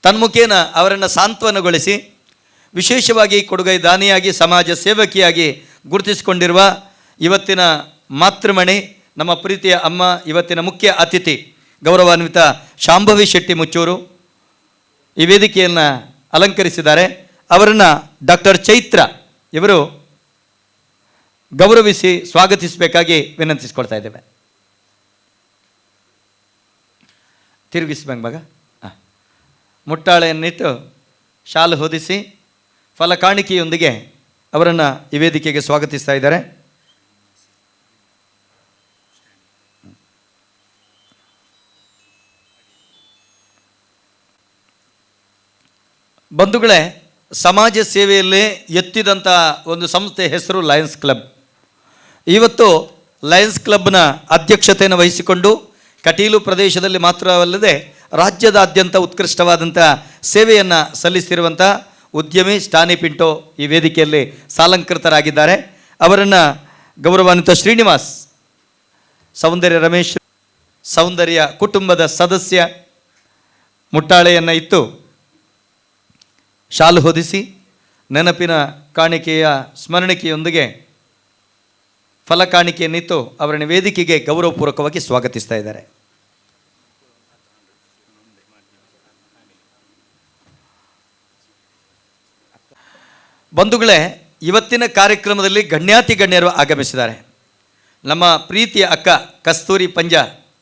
ತನ್ಮುಖೇನ ಅವರನ್ನು ಸಾಂತ್ವನಗೊಳಿಸಿ ವಿಶೇಷವಾಗಿ ಕೊಡುಗೈ ದಾನಿಯಾಗಿ ಸಮಾಜ ಸೇವಕಿಯಾಗಿ ಗುರುತಿಸಿಕೊಂಡಿರುವ ಇವತ್ತಿನ ಮಾತೃಮಣಿ, ನಮ್ಮ ಪ್ರೀತಿಯ ಅಮ್ಮ, ಇವತ್ತಿನ ಮುಖ್ಯ ಅತಿಥಿ ಗೌರವಾನ್ವಿತ ಶಾಂಭವಿ ಶೆಟ್ಟಿ ಮುಚ್ಚೂರು ಈ ವೇದಿಕೆಯನ್ನು ಅಲಂಕರಿಸಿದ್ದಾರೆ. ಅವರನ್ನು ಡಾಕ್ಟರ್ ಚೈತ್ರ ಇವರು ಗೌರವಿಸಿ ಸ್ವಾಗತಿಸಬೇಕಾಗಿ ವಿನಂತಿಸಿಕೊಳ್ತಾ ಇದ್ದೇವೆ. ತಿರುಗಿಸ್ಬೇಕು ಮಗ. ಮುಟ್ಟಾಳೆಯನ್ನಿಟ್ಟು ಶಾಲು ಹೊದಿಸಿ ಫಲಕಾಣಿಕೆಯೊಂದಿಗೆ ಅವರನ್ನು ಈ ವೇದಿಕೆಗೆ ಸ್ವಾಗತಿಸ್ತಾ ಇದ್ದಾರೆ. ಬಂಧುಗಳೇ, ಸಮಾಜ ಸೇವೆಯಲ್ಲೇ ಎತ್ತಿದಂಥ ಒಂದು ಸಂಸ್ಥೆ ಹೆಸರು ಲಯನ್ಸ್ ಕ್ಲಬ್. ಇವತ್ತು ಲಯನ್ಸ್ ಕ್ಲಬ್ನ ಅಧ್ಯಕ್ಷತೆಯನ್ನು ವಹಿಸಿಕೊಂಡು ಕಟೀಲು ಪ್ರದೇಶದಲ್ಲಿ ಮಾತ್ರವಲ್ಲದೆ ರಾಜ್ಯದಾದ್ಯಂತ ಉತ್ಕೃಷ್ಟವಾದಂಥ ಸೇವೆಯನ್ನು ಸಲ್ಲಿಸಿರುವಂಥ ಉದ್ಯಮಿ ಸ್ಟಾನಿ ಪಿಂಟೋ ಈ ವೇದಿಕೆಯಲ್ಲಿ ಸಾಲಂಕೃತರಾಗಿದ್ದಾರೆ. ಅವರನ್ನು ಗೌರವಾನ್ವಿತ ಶ್ರೀನಿವಾಸ್, ಸೌಂದರ್ಯ ರಮೇಶ್, ಸೌಂದರ್ಯ ಕುಟುಂಬದ ಸದಸ್ಯ ಮುಟ್ಟಾಳೆಯನ್ನು ಇತ್ತು ಶಾಲು ಹೊದಿಸಿ ನೆನಪಿನ ಕಾಣಿಕೆಯ ಸ್ಮರಣಿಕೆಯೊಂದಿಗೆ ಫಲಕಾಣಿಕೆಯನ್ನಿತ್ತು ಅವರನ್ನು ವೇದಿಕೆಗೆ ಗೌರವಪೂರ್ವಕವಾಗಿ ಸ್ವಾಗತಿಸ್ತಾ ಇದ್ದಾರೆ. ಬಂಧುಗಳೇ, ಇವತ್ತಿನ ಕಾರ್ಯಕ್ರಮದಲ್ಲಿ ಗಣ್ಯರು ಆಗಮಿಸಿದ್ದಾರೆ. ನಮ್ಮ ಪ್ರೀತಿಯ ಅಕ್ಕ ಕಸ್ತೂರಿ ಪಂಜ,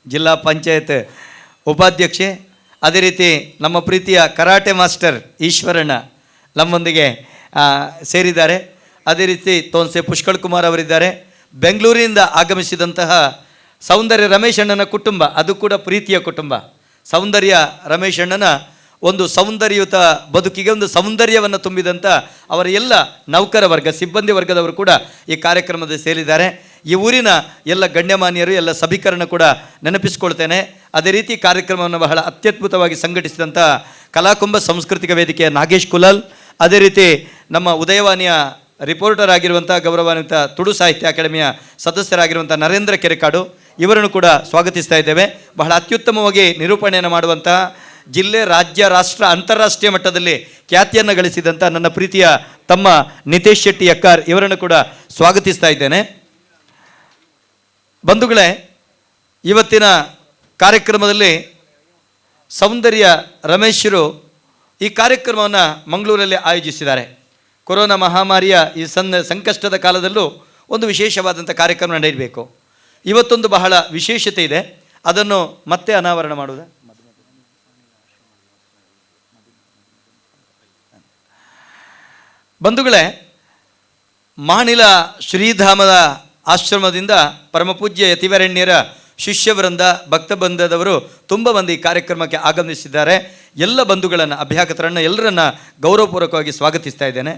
ಜಿಲ್ಲಾ ಪಂಚಾಯತ್ ಉಪಾಧ್ಯಕ್ಷೆ, ಅದೇ ರೀತಿ ನಮ್ಮ ಪ್ರೀತಿಯ ಕರಾಟೆ ಮಾಸ್ಟರ್ ಈಶ್ವರಣ್ಣ ನಮ್ಮೊಂದಿಗೆ ಸೇರಿದ್ದಾರೆ. ಅದೇ ರೀತಿ ತೋನ್ಸೆ ಪುಷ್ಕಳ್ ಕುಮಾರ್ ಅವರಿದ್ದಾರೆ. ಬೆಂಗಳೂರಿನಿಂದ ಆಗಮಿಸಿದಂತಹ ಸೌಂದರ್ಯ ರಮೇಶ್ ಅಣ್ಣನ ಕುಟುಂಬ, ಅದು ಕೂಡ ಪ್ರೀತಿಯ ಕುಟುಂಬ, ಸೌಂದರ್ಯ ರಮೇಶ್ ಅಣ್ಣನ ಒಂದು ಸೌಂದರ್ಯಯುತ ಬದುಕಿಗೆ ಒಂದು ಸೌಂದರ್ಯವನ್ನು ತುಂಬಿದಂಥ ಅವರ ಎಲ್ಲ ನೌಕರ ವರ್ಗ, ಸಿಬ್ಬಂದಿ ವರ್ಗದವರು ಕೂಡ ಈ ಕಾರ್ಯಕ್ರಮದಲ್ಲಿ ಸೇರಿದ್ದಾರೆ. ಈ ಊರಿನ ಎಲ್ಲ ಗಣ್ಯಮಾನ್ಯರು, ಎಲ್ಲ ಸಭೀಕರಣ ಕೂಡ ನೆನಪಿಸ್ಕೊಳ್ತೇನೆ. ಅದೇ ರೀತಿ ಕಾರ್ಯಕ್ರಮವನ್ನು ಬಹಳ ಅತ್ಯದ್ಭುತವಾಗಿ ಸಂಘಟಿಸಿದಂಥ ಕಲಾಕುಂಭ ಸಾಂಸ್ಕೃತಿಕ ವೇದಿಕೆಯ ನಾಗೇಶ್ ಕುಲಾಲ್, ಅದೇ ರೀತಿ ನಮ್ಮ ಉದಯವಾಣಿಯ ರಿಪೋರ್ಟರ್ ಆಗಿರುವಂಥ ಗೌರವಾನ್ವಿತ ತುಳು ಸಾಹಿತ್ಯ ಅಕಾಡೆಮಿಯ ಸದಸ್ಯರಾಗಿರುವಂಥ ನರೇಂದ್ರ ಕೆರೆಕಾಡು, ಇವರನ್ನು ಕೂಡ ಸ್ವಾಗತಿಸ್ತಾ ಇದ್ದೇವೆ. ಬಹಳ ಅತ್ಯುತ್ತಮವಾಗಿ ನಿರೂಪಣೆಯನ್ನು ಮಾಡುವಂತಹ, ಜಿಲ್ಲೆ, ರಾಜ್ಯ, ರಾಷ್ಟ್ರ, ಅಂತಾರಾಷ್ಟ್ರೀಯ ಮಟ್ಟದಲ್ಲಿ ಖ್ಯಾತಿಯನ್ನು ಗಳಿಸಿದಂಥ ನನ್ನ ಪ್ರೀತಿಯ ತಮ್ಮ ನಿತೇಶ್ ಶೆಟ್ಟಿ ಅಕ್ಕಾರ್, ಇವರನ್ನು ಕೂಡ ಸ್ವಾಗತಿಸ್ತಾ ಇದ್ದೇನೆ. ಬಂಧುಗಳೇ, ಇವತ್ತಿನ ಕಾರ್ಯಕ್ರಮದಲ್ಲಿ ಸೌಂದರ್ಯ ರಮೇಶರು ಈ ಕಾರ್ಯಕ್ರಮವನ್ನು ಮಂಗಳೂರಲ್ಲಿ ಆಯೋಜಿಸಿದ್ದಾರೆ. ಕೊರೋನಾ ಮಹಾಮಾರಿಯ ಈ ಸಂಕಷ್ಟದ ಕಾಲದಲ್ಲೂ ಒಂದು ವಿಶೇಷವಾದಂಥ ಕಾರ್ಯಕ್ರಮ ನಡೆಯಬೇಕು. ಇವತ್ತೊಂದು ಬಹಳ ವಿಶೇಷತೆ ಇದೆ, ಅದನ್ನು ಮತ್ತೆ ಅನಾವರಣ ಮಾಡುವುದಾ? ಬಂಧುಗಳೇ, ಮಾಣಿಲ ಶ್ರೀಧಾಮದ ಆಶ್ರಮದಿಂದ ಪರಮಪೂಜ್ಯ ಯತಿವರಣ್ಯರ ಶಿಷ್ಯವೃಂದ, ಭಕ್ತಬಂಧದವರು ತುಂಬ ಮಂದಿ ಕಾರ್ಯಕ್ರಮಕ್ಕೆ ಆಗಮಿಸಿದ್ದಾರೆ. ಎಲ್ಲ ಬಂಧುಗಳನ್ನು, ಅಭ್ಯಾಗತರನ್ನು ಎಲ್ಲರನ್ನ ಗೌರವಪೂರ್ವಕವಾಗಿ ಸ್ವಾಗತಿಸ್ತಾ ಇದ್ದೇನೆ.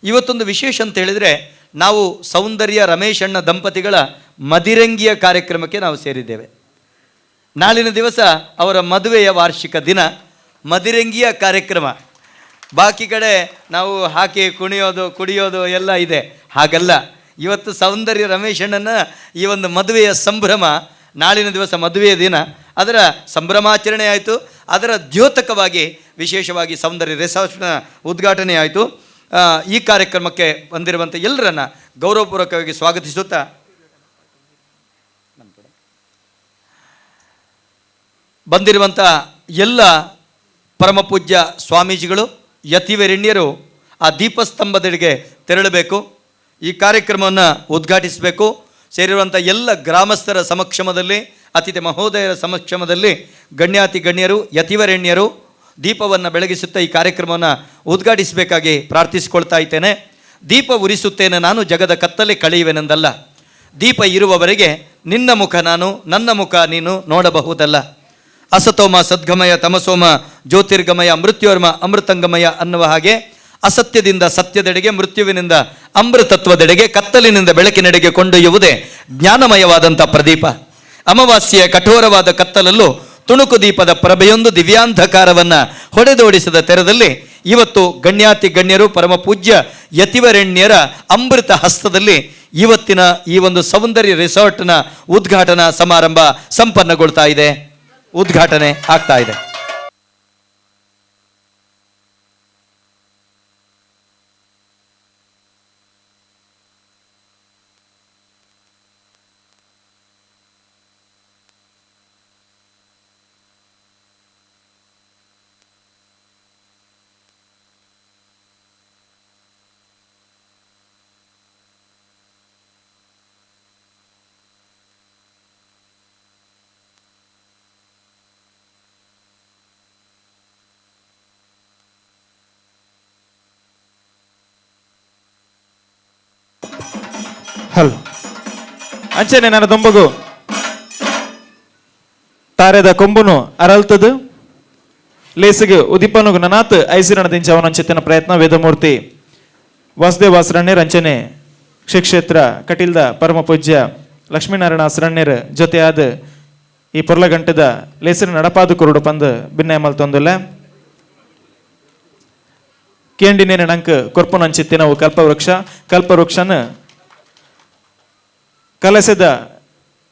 ಇವತ್ತೊಂದು ವಿಶೇಷ ಅಂತ ಹೇಳಿದರೆ, ನಾವು ಸೌಂದರ್ಯ ರಮೇಶ್ ಅಣ್ಣ ದಂಪತಿಗಳ ಮದಿರಂಗಿಯ ಕಾರ್ಯಕ್ರಮಕ್ಕೆ ನಾವು ಸೇರಿದ್ದೇವೆ. ನಾಳಿನ ದಿವಸ ಅವರ ಮದುವೆಯ ವಾರ್ಷಿಕ ದಿನ, ಮದಿರಂಗಿಯ ಕಾರ್ಯಕ್ರಮ. ಬಾಕಿ ಕಡೆ ನಾವು ಹಾಕಿ ಕುಡಿಯೋದು ಎಲ್ಲ ಇದೆ, ಹಾಗಲ್ಲ. ಇವತ್ತು ಸೌಂದರ್ಯ ರಮೇಶ್ ಅಣ್ಣನ ಈ ಒಂದು ಮದುವೆಯ ಸಂಭ್ರಮ, ನಾಳಿನ ದಿವಸ ಮದುವೆಯ ದಿನ, ಅದರ ಸಂಭ್ರಮಾಚರಣೆ ಆಯಿತು. ಅದರ ದ್ಯೋತಕವಾಗಿ ವಿಶೇಷವಾಗಿ ಸೌಂದರ್ಯ ರೆಸಾರ್ಟ್ನ ಉದ್ಘಾಟನೆ ಆಯಿತು. ಈ ಕಾರ್ಯಕ್ರಮಕ್ಕೆ ಬಂದಿರುವಂಥ ಎಲ್ಲರನ್ನ ಗೌರವಪೂರ್ವಕವಾಗಿ ಸ್ವಾಗತಿಸುತ್ತಾ, ಬಂದಿರುವಂಥ ಎಲ್ಲ ಪರಮಪೂಜ್ಯ ಸ್ವಾಮೀಜಿಗಳು, ಯತಿವರೆಣ್ಯರು ಆ ದೀಪಸ್ತಂಭದೆಡೆಗೆ ತೆರಳಬೇಕು, ಈ ಕಾರ್ಯಕ್ರಮವನ್ನು ಉದ್ಘಾಟಿಸಬೇಕು. ಸೇರಿರುವಂಥ ಎಲ್ಲ ಗ್ರಾಮಸ್ಥರ ಸಮಕ್ಷಮದಲ್ಲಿ, ಅತಿಥಿ ಮಹೋದಯರ ಸಮಕ್ಷಮದಲ್ಲಿ ಗಣ್ಯಾತಿ ಗಣ್ಯರು, ಯತಿವರೆಣ್ಯರು ದೀಪವನ್ನು ಬೆಳಗಿಸುತ್ತಾ ಈ ಕಾರ್ಯಕ್ರಮವನ್ನು ಉದ್ಘಾಟಿಸಬೇಕಾಗಿ ಪ್ರಾರ್ಥಿಸಿಕೊಳ್ತಾ ಇದ್ದೇನೆ. ದೀಪ ಉರಿಸುತ್ತೇನೆ ನಾನು, ಜಗದ ಕತ್ತಲೆ ಕಳೆಯುವೆನೆಂದಲ್ಲ. ದೀಪ ಇರುವವರೆಗೆ ನಿನ್ನ ಮುಖ ನಾನು, ನನ್ನ ಮುಖ ನೀನು ನೋಡಬಹುದಲ್ಲ. ಅಸತೋಮ ಸದ್ಗಮಯ, ತಮಸೋಮ ಜ್ಯೋತಿರ್ಗಮಯ, ಮೃತ್ಯೋರ್ಮ ಅಮೃತಂಗಮಯ ಅನ್ನುವ ಹಾಗೆ ಅಸತ್ಯದಿಂದ ಸತ್ಯದೆಡೆಗೆ, ಮೃತ್ಯುವಿನಿಂದ ಅಮೃತತ್ವದೆಡೆಗೆ, ಕತ್ತಲಿನಿಂದ ಬೆಳಕಿನೆಡೆಗೆ ಕೊಂಡೊಯ್ಯುವುದೇ ಜ್ಞಾನಮಯವಾದಂಥ ಪ್ರದೀಪ. ಅಮಾವಾಸ್ಯೆಯ ಕಠೋರವಾದ ಕತ್ತಲಲ್ಲೂ ತುಣುಕು ದೀಪದ ಪ್ರಭೆಯೊಂದು ದಿವ್ಯಾಂಧಕಾರವನ್ನು ಹೊಡೆದೋಡಿಸಿದ ತೆರದಲ್ಲಿ ಇವತ್ತು ಗಣ್ಯಾತಿ ಗಣ್ಯರು, ಪರಮ ಪೂಜ್ಯ ಯತಿವರೆಣ್ಯರ ಅಮೃತ ಹಸ್ತದಲ್ಲಿ ಇವತ್ತಿನ ಈ ಒಂದು ಸೌಂದರ್ಯ ರೆಸಾರ್ಟ್ನ ಉದ್ಘಾಟನಾ ಸಮಾರಂಭ ಸಂಪನ್ನಗೊಳ್ತಾ ಇದೆ, ಉದ್ಘಾಟನೆ ಆಗ್ತಾ ಇದೆ. ಹಲ್ ಅಂಚನೆ ನನ್ನ ದೊಂಬಗು ತಾರೆದ ಕೊಂಬುನು ಅರಲ್ತದು ಲೇಸಿಗೆ ಉದಿಪನುಗು ನನಾತ್ ಐಸಿರಣ ದಿಂಚವನಂಚಿತ್ತಿನ ಪ್ರಯತ್ನ ವೇದಮೂರ್ತಿ ವಾಸುದೇವ ಅಸರಣ್ಯರ್ ಅಂಚನೆ ಶ್ರೀ ಕ್ಷೇತ್ರ ಕಟೀಲ್ದ ಪರಮ ಪೂಜ್ಯ ಲಕ್ಷ್ಮೀನಾರಾಯಣ ಅಸರಣ್ಯರ್ ಜೊತೆಯಾದ ಈ ಪೊರ್ಲಗಂಟದ ಲೇಸಿನ ನಡಪಾದು ಕುರುಡು ಪಂದು ಭಿನ್ನ ಮಲ್ತೊಂದುಲ್ಲ ಕೇಂಡಿನೇನ ನಂಕ್ ಕೊರ್ಪುನಂಚಿತ್ತಿನವು ಕಲ್ಪವೃಕ್ಷನ ಕಲಸದ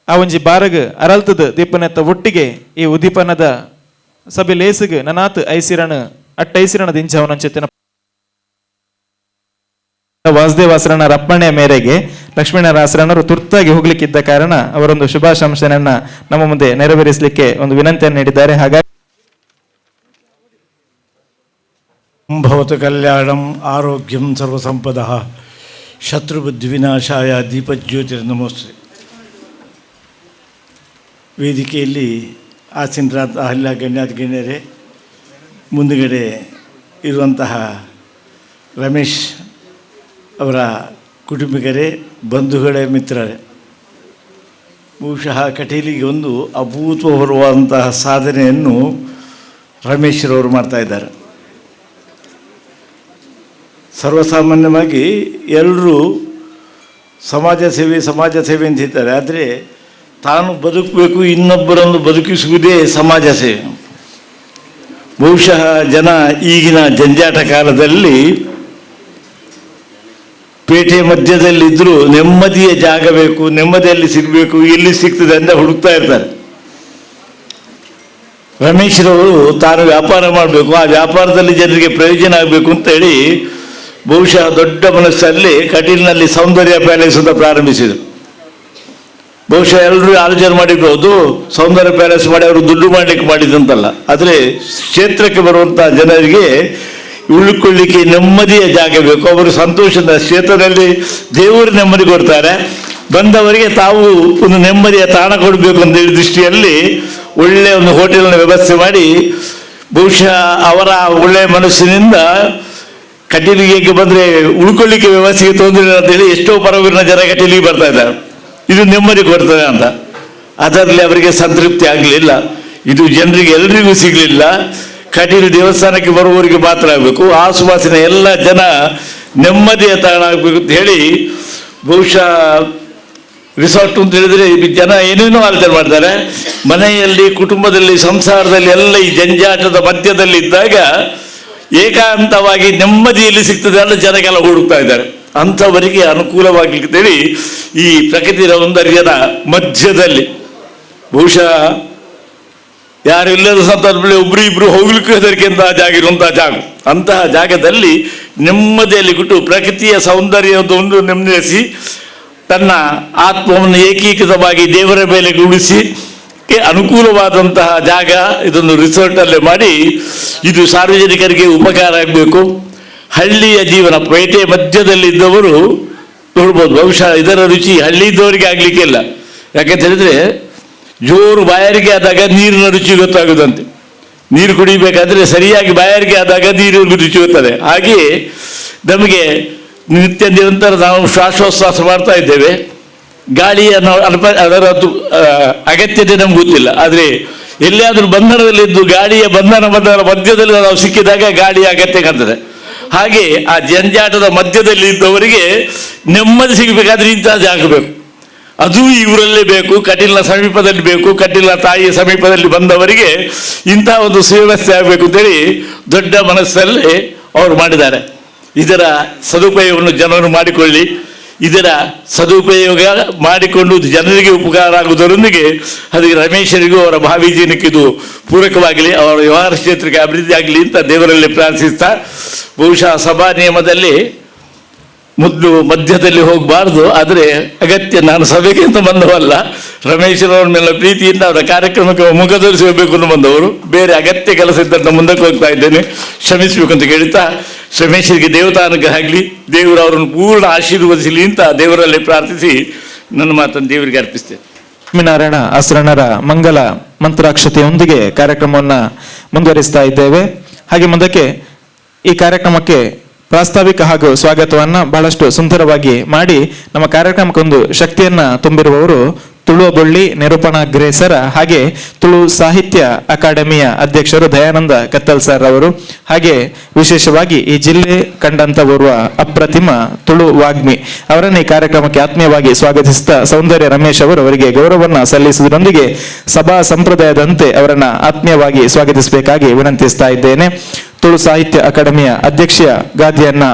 ಆ ಒಂಜಿ ಬಾರಗ್ ಅರಲ್ತದ ದೀಪನೆತ್ತ ಒಟ್ಟಿಗೆ ಈ ಉದೀಪನದ ಸಭೆ ಲೇಸಿಗ್ ನನಾತ್ ಐಸಿರಣ ಅಟ್ಟೈಸಿರಣ ದಿಂಚವನಂಚಿತ್ತಿನ ವಾಸುದೇವಾಸರಣ ಅಪ್ಪಣೆಯ ಮೇರೆಗೆ ಲಕ್ಷ್ಮೀನಾರಾಯಣರು ತುರ್ತಾಗಿ ಹೋಗ್ಲಿಕ್ಕಿದ್ದ ಕಾರಣ ಅವರೊಂದು ಶುಭಾಶಂಸೆಯನ್ನ ನಮ್ಮ ಮುಂದೆ ನೆರವೇರಿಸಲಿಕ್ಕೆ ಒಂದು ವಿನಂತಿಯನ್ನು ನೀಡಿದ್ದಾರೆ. ಹಾಗಾಗಿ ಭವತು ಕಲ್ಯಾಣಂ ಆರೋಗ್ಯಂ ಸರ್ವಸಂಪದಃ ಶತ್ರುಬುದ್ಧಿ ವಿನಾಶಾಯ ದೀಪಜ್ಯೋತಿರ್ನಮೋಸ್ತೆ. ವೇದಿಕೆಯಲ್ಲಿ ಆಸೀನರಾದ ಎಲ್ಲ ಗಣ್ಯಾತಿ ಗಣ್ಯರೇ, ಮುಂದುಗಡೆ ಇರುವಂತಹ ರಮೇಶ್ ಅವರ ಕುಟುಂಬಿಕರೇ, ಬಂಧುಗಳೇ, ಮಿತ್ರರೇ, ಬಹುಶಃ ಕಟೀಲಿಗೆ ಒಂದು ಅಭೂತಪೂರ್ವವಾದಂತಹ ಸಾಧನೆಯನ್ನು ರಮೇಶ್ರವರು ಮಾಡ್ತಾ ಇದ್ದಾರೆ. ಸರ್ವಸಾಮಾನ್ಯವಾಗಿ ಎಲ್ಲರೂ ಸಮಾಜ ಸೇವೆ ಅಂತ ಹೇಳ್ತಾರೆ, ಆದರೆ ತಾನು ಬದುಕಬೇಕು, ಇನ್ನೊಬ್ಬರನ್ನು ಬದುಕಿಸುವುದೇ ಸಮಾಜ ಸೇವೆ. ಬಹುಶಃ ಜನ ಈಗಿನ ಜಂಜಾಟ ಕಾಲದಲ್ಲಿ ಪೇಟೆ ಮಧ್ಯದಲ್ಲಿದ್ದರೂ ನೆಮ್ಮದಿಯ ಜಾಗ ಬೇಕು, ನೆಮ್ಮದಿಯಲ್ಲಿ ಸಿಗಬೇಕು, ಎಲ್ಲಿ ಸಿಗ್ತದೆ ಅಂತ ಹುಡುಕ್ತಾ ಇರ್ತಾರೆ. ರಮೇಶ್ರವರು ತಾನು ವ್ಯಾಪಾರ ಮಾಡಬೇಕು, ಆ ವ್ಯಾಪಾರದಲ್ಲಿ ಜನರಿಗೆ ಪ್ರಯೋಜನ ಆಗಬೇಕು ಅಂತೇಳಿ ಬಹುಶಃ ದೊಡ್ಡ ಮನಸ್ಸಲ್ಲಿ ಕಟೀಲಿನಲ್ಲಿ ಸೌಂದರ್ಯ ಪ್ಯಾಲೇಸ್ ಅಂತ ಪ್ರಾರಂಭಿಸಿದರು. ಬಹುಶಃ ಎಲ್ಲರೂ ಆಲೋಚನೆ ಮಾಡಿರ್ಬೋದು, ಸೌಂದರ್ಯ ಪ್ಯಾಲೇಸ್ ಮಾಡಿ ಅವರು ದುಡ್ಡು ಮಾಡಲಿಕ್ಕೆ ಮಾಡಿದಂತಲ್ಲ, ಆದರೆ ಕ್ಷೇತ್ರಕ್ಕೆ ಬರುವಂಥ ಜನರಿಗೆ ಉಳ್ಕೊಳ್ಳಿಕ್ಕೆ ನೆಮ್ಮದಿಯ ಜಾಗ ಬೇಕು. ಅವರು ಸಂತೋಷದ ಕ್ಷೇತ್ರದಲ್ಲಿ ದೇವರು ನೆಮ್ಮದಿ ಕೊಡ್ತಾರೆ, ಬಂದವರಿಗೆ ತಾವು ಒಂದು ನೆಮ್ಮದಿಯ ತಾಣ ಕೊಡಬೇಕು ಅಂತ ಹೇಳಿ ದೃಷ್ಟಿಯಲ್ಲಿ ಒಳ್ಳೆಯ ಒಂದು ಹೋಟೆಲ್ನ ವ್ಯವಸ್ಥೆ ಮಾಡಿ, ಬಹುಶಃ ಅವರ ಒಳ್ಳೆಯ ಮನಸ್ಸಿನಿಂದ ಕಟೀಲಿಗೆ ಬಂದರೆ ಉಳ್ಕೊಳ್ಳಿಕ್ಕೆ ವ್ಯವಸ್ಥೆಗೆ ತೊಂದರೆ ಅಂತೇಳಿ ಎಷ್ಟೋ ಪರವೂರಿನ ಜನ ಕಟೀಲಿಗೆ ಬರ್ತಾ ಇದ್ದಾರೆ, ಇದು ನೆಮ್ಮದಿ ಕೊಡ್ತದೆ ಅಂತ. ಅದರಲ್ಲಿ ಅವರಿಗೆ ಸಂತೃಪ್ತಿ ಆಗಲಿಲ್ಲ, ಇದು ಜನರಿಗೆ ಎಲ್ರಿಗೂ ಸಿಗಲಿಲ್ಲ, ಕಟೀಲು ದೇವಸ್ಥಾನಕ್ಕೆ ಬರುವವರಿಗೆ ಮಾತ್ರ ಆಗಬೇಕು, ಆಸುಪಾಸಿನ ಎಲ್ಲ ಜನ ನೆಮ್ಮದಿಯ ತಾಣ ಆಗಬೇಕು ಅಂತ ಹೇಳಿ ಬಹುಶಃ ರಿಸಾರ್ಟ್ ಅಂತ ಹೇಳಿದ್ರೆ ಜನ ಏನೇನೋ ಆಲೋಚನೆ ಮಾಡ್ತಾರೆ. ಮನೆಯಲ್ಲಿ, ಕುಟುಂಬದಲ್ಲಿ, ಸಂಸಾರದಲ್ಲಿ ಎಲ್ಲ ಈ ಜಂಜಾಟದ ಮಧ್ಯದಲ್ಲಿ ಇದ್ದಾಗ ಏಕಾಂತವಾಗಿ ನೆಮ್ಮದಿಯಲ್ಲಿ ಸಿಗ್ತದೆ ಅಂತ ಜನಕ್ಕೆಲ್ಲ ಹುಡುಕ್ತಾ ಇದ್ದಾರೆ. ಅಂಥವರಿಗೆ ಅನುಕೂಲವಾಗಲಿಕ್ಕೇಳಿ ಈ ಪ್ರಕೃತಿ ಸೌಂದರ್ಯದ ಮಧ್ಯದಲ್ಲಿ ಬಹುಶಃ ಯಾರು ಇಲ್ಲದ ಸಂದರ್ಭದಲ್ಲಿ ಒಬ್ರು ಇಬ್ರು ಹೋಗ್ಲಿಕ್ಕೆ ಹೆದರಿಕೆ ಅಂತ ಜಾಗ ಇರುವಂತಹ ಜಾಗ, ಅಂತಹ ಜಾಗದಲ್ಲಿ ನೆಮ್ಮದಿಯಲ್ಲಿ ಕೊಟ್ಟು ಪ್ರಕೃತಿಯ ಸೌಂದರ್ಯವನ್ನು ನೆಮ್ಮದಿಸಿ ತನ್ನ ಆತ್ಮವನ್ನು ಏಕೀಕೃತವಾಗಿ ದೇವರ ಮೇಲೆ ಉಳಿಸಿ ಅನುಕೂಲವಾದಂತಹ ಜಾಗ ಇದನ್ನು ರಿಸಾರ್ಟಲ್ಲೇ ಮಾಡಿ ಇದು ಸಾರ್ವಜನಿಕರಿಗೆ ಉಪಕಾರ ಆಗಬೇಕು. ಹಳ್ಳಿಯ ಜೀವನ, ಪೇಟೆ ಮಧ್ಯದಲ್ಲಿದ್ದವರು ನೋಡ್ಬೋದು, ಬಹುಶಃ ಇದರ ರುಚಿ ಹಳ್ಳಿದ್ದವರಿಗೆ ಆಗಲಿಕ್ಕೆ ಇಲ್ಲ. ಯಾಕೆಂತ ಹೇಳಿದ್ರೆ ಜೋರು ಬಾಯಾರಿಕೆ ಆದಾಗ ನೀರಿನ ರುಚಿ ಗೊತ್ತಾಗುದಂತೆ, ನೀರು ಕುಡಿಬೇಕಾದ್ರೆ ಸರಿಯಾಗಿ ಬಾಯಾರಿಕೆ ಆದಾಗ ನೀರು ರುಚಿ ಗೊತ್ತದೆ. ಹಾಗೆಯೇ ನಮಗೆ ನಿತ್ಯ ನಿರಂತರ ನಾವು ಶ್ವಾಸೋಚ್ಛ್ವಾಸ ಮಾಡ್ತಾ ಇದ್ದೇವೆ, ಗಾಳಿಯ ಅದರ ಅಗತ್ಯತೆ ನಮ್ಗೆ ಗೊತ್ತಿಲ್ಲ, ಆದರೆ ಎಲ್ಲಿಯಾದರೂ ಬಂಧನದಲ್ಲಿದ್ದು ಗಾಳಿಯ ಬಂಧನ ಮಧ್ಯದಲ್ಲಿ ನಾವು ಸಿಕ್ಕಿದಾಗ ಗಾಳಿಯ ಅಗತ್ಯ ಕಾಣ್ತದೆ. ಹಾಗೆ ಆ ಜಂಜಾಟದ ಮಧ್ಯದಲ್ಲಿ ಇದ್ದವರಿಗೆ ನೆಮ್ಮದಿ ಸಿಗಬೇಕಾದ್ರೆ ಇಂತಹ ಜಾಗ ಬೇಕು, ಅದು ಈ ಊರಲ್ಲೇ ಬೇಕು, ಕಟೀಲಿನ ಸಮೀಪದಲ್ಲಿ ಬೇಕು. ಕಟೀಲಿನ ತಾಯಿಯ ಸಮೀಪದಲ್ಲಿ ಬಂದವರಿಗೆ ಇಂತಹ ಒಂದು ಸುವ್ಯವಸ್ಥೆ ಆಗಬೇಕು ಅಂತೇಳಿ ದೊಡ್ಡ ಮನಸ್ಸಲ್ಲಿ ಅವರು ಮಾಡಿದ್ದಾರೆ. ಇದರ ಸದುಪಯೋಗವನ್ನು ಜನರು ಮಾಡಿಕೊಳ್ಳಿ, ಇದರ ಸದುಪಯೋಗ ಮಾಡಿಕೊಂಡು ಜನರಿಗೆ ಉಪಕಾರ ಆಗುವುದರೊಂದಿಗೆ ಅದಕ್ಕೆ ರಮೇಶರಿಗೂ ಅವರ ಭಾವಿ ಜೀವನಕ್ಕೆ ಇದು ಪೂರಕವಾಗಲಿ, ಅವರ ವ್ಯವಹಾರ ಕ್ಷೇತ್ರಕ್ಕೆ ಅಭಿವೃದ್ಧಿ ಆಗಲಿ ಅಂತ ದೇವರಲ್ಲಿ ಪ್ರಾರ್ಥಿಸ್ತಾ, ಬಹುಶಃ ಸಭಾ ನಿಯಮದಲ್ಲಿ ಮೊದಲು ಮಧ್ಯದಲ್ಲಿ ಹೋಗಬಾರ್ದು, ಆದರೆ ಅಗತ್ಯ ನಾನು ಸಭೆಗೆ ಅಂತ ಬಂದವಲ್ಲ, ರಮೇಶ್ರವ್ರ ಮೇಲೆ ಪ್ರೀತಿಯಿಂದ ಅವರ ಕಾರ್ಯಕ್ರಮಕ್ಕೆ ಮುಖ ತೋರಿಸಿ ಹೋಗಬೇಕು ಅಂತ ಬಂದವರು, ಬೇರೆ ಅಗತ್ಯ ಕೆಲಸ ಇದ್ದಂತ ಮುಂದಕ್ಕೆ ಹೋಗ್ತಾ ಇದ್ದೇನೆ, ಕ್ಷಮಿಸಬೇಕು ಅಂತ ಕೇಳ್ತಾ ರಮೇಶರಿಗೆ ದೇವತಾನುಗ್ರಹ ಆಗಲಿ, ದೇವರು ಅವರನ್ನು ಪೂರ್ಣ ಆಶೀರ್ವದಿಸಲಿ ಅಂತ ದೇವರಲ್ಲಿ ಪ್ರಾರ್ಥಿಸಿ ನನ್ನ ಮಾತನ್ನು ದೇವರಿಗೆ ಅರ್ಪಿಸ್ತೇನೆ. ಲಕ್ಷ್ಮೀನಾರಾಯಣ ಆಸರಣರ ಮಂಗಲ ಮಂತ್ರಾಕ್ಷತೆಯೊಂದಿಗೆ ಕಾರ್ಯಕ್ರಮವನ್ನು ಮುಂದುವರಿಸ್ತಾ ಇದ್ದೇವೆ. ಹಾಗೆ ಮುಂದಕ್ಕೆ ಈ ಕಾರ್ಯಕ್ರಮಕ್ಕೆ ಪ್ರಾಸ್ತಾವಿಕ ಹಾಗೂ ಸ್ವಾಗತವನ್ನ ಬಹಳಷ್ಟು ಸುಂದರವಾಗಿ ಮಾಡಿ ನಮ್ಮ ಕಾರ್ಯಕ್ರಮಕ್ಕೊಂದು ಶಕ್ತಿಯನ್ನ ತುಂಬಿರುವವರು ತುಳುವಬೊಳ್ಳಿ ನಿರೂಪಣಾಗ್ರೇಸರ ಹಾಗೆ ತುಳು ಸಾಹಿತ್ಯ ಅಕಾಡೆಮಿಯ ಅಧ್ಯಕ್ಷರು ದಯಾನಂದ ಕತ್ತಲ್ ಸರ್ ಅವರು, ಹಾಗೆ ವಿಶೇಷವಾಗಿ ಈ ಜಿಲ್ಲೆ ಕಂಡಂತ ಓರ್ವ ಅಪ್ರತಿಮ ತುಳು ವಾಗ್ಮಿ ಅವರನ್ನು ಈ ಕಾರ್ಯಕ್ರಮಕ್ಕೆ ಆತ್ಮೀಯವಾಗಿ ಸ್ವಾಗತಿಸಿದ ಸೌಂದರ್ಯ ರಮೇಶ್ ಅವರು ಅವರಿಗೆ ಗೌರವವನ್ನು ಸಲ್ಲಿಸುವುದರೊಂದಿಗೆ ಸಭಾ ಸಂಪ್ರದಾಯದಂತೆ ಅವರನ್ನ ಆತ್ಮೀಯವಾಗಿ ಸ್ವಾಗತಿಸಬೇಕಾಗಿ ವಿನಂತಿಸ್ತಾ ಇದ್ದೇನೆ. ತುಳು ಸಾಹಿತ್ಯ ಅಕಾಡೆಮಿಯ ಅಧ್ಯಕ್ಷೀಯ ಗಾದಿಯನ್ನ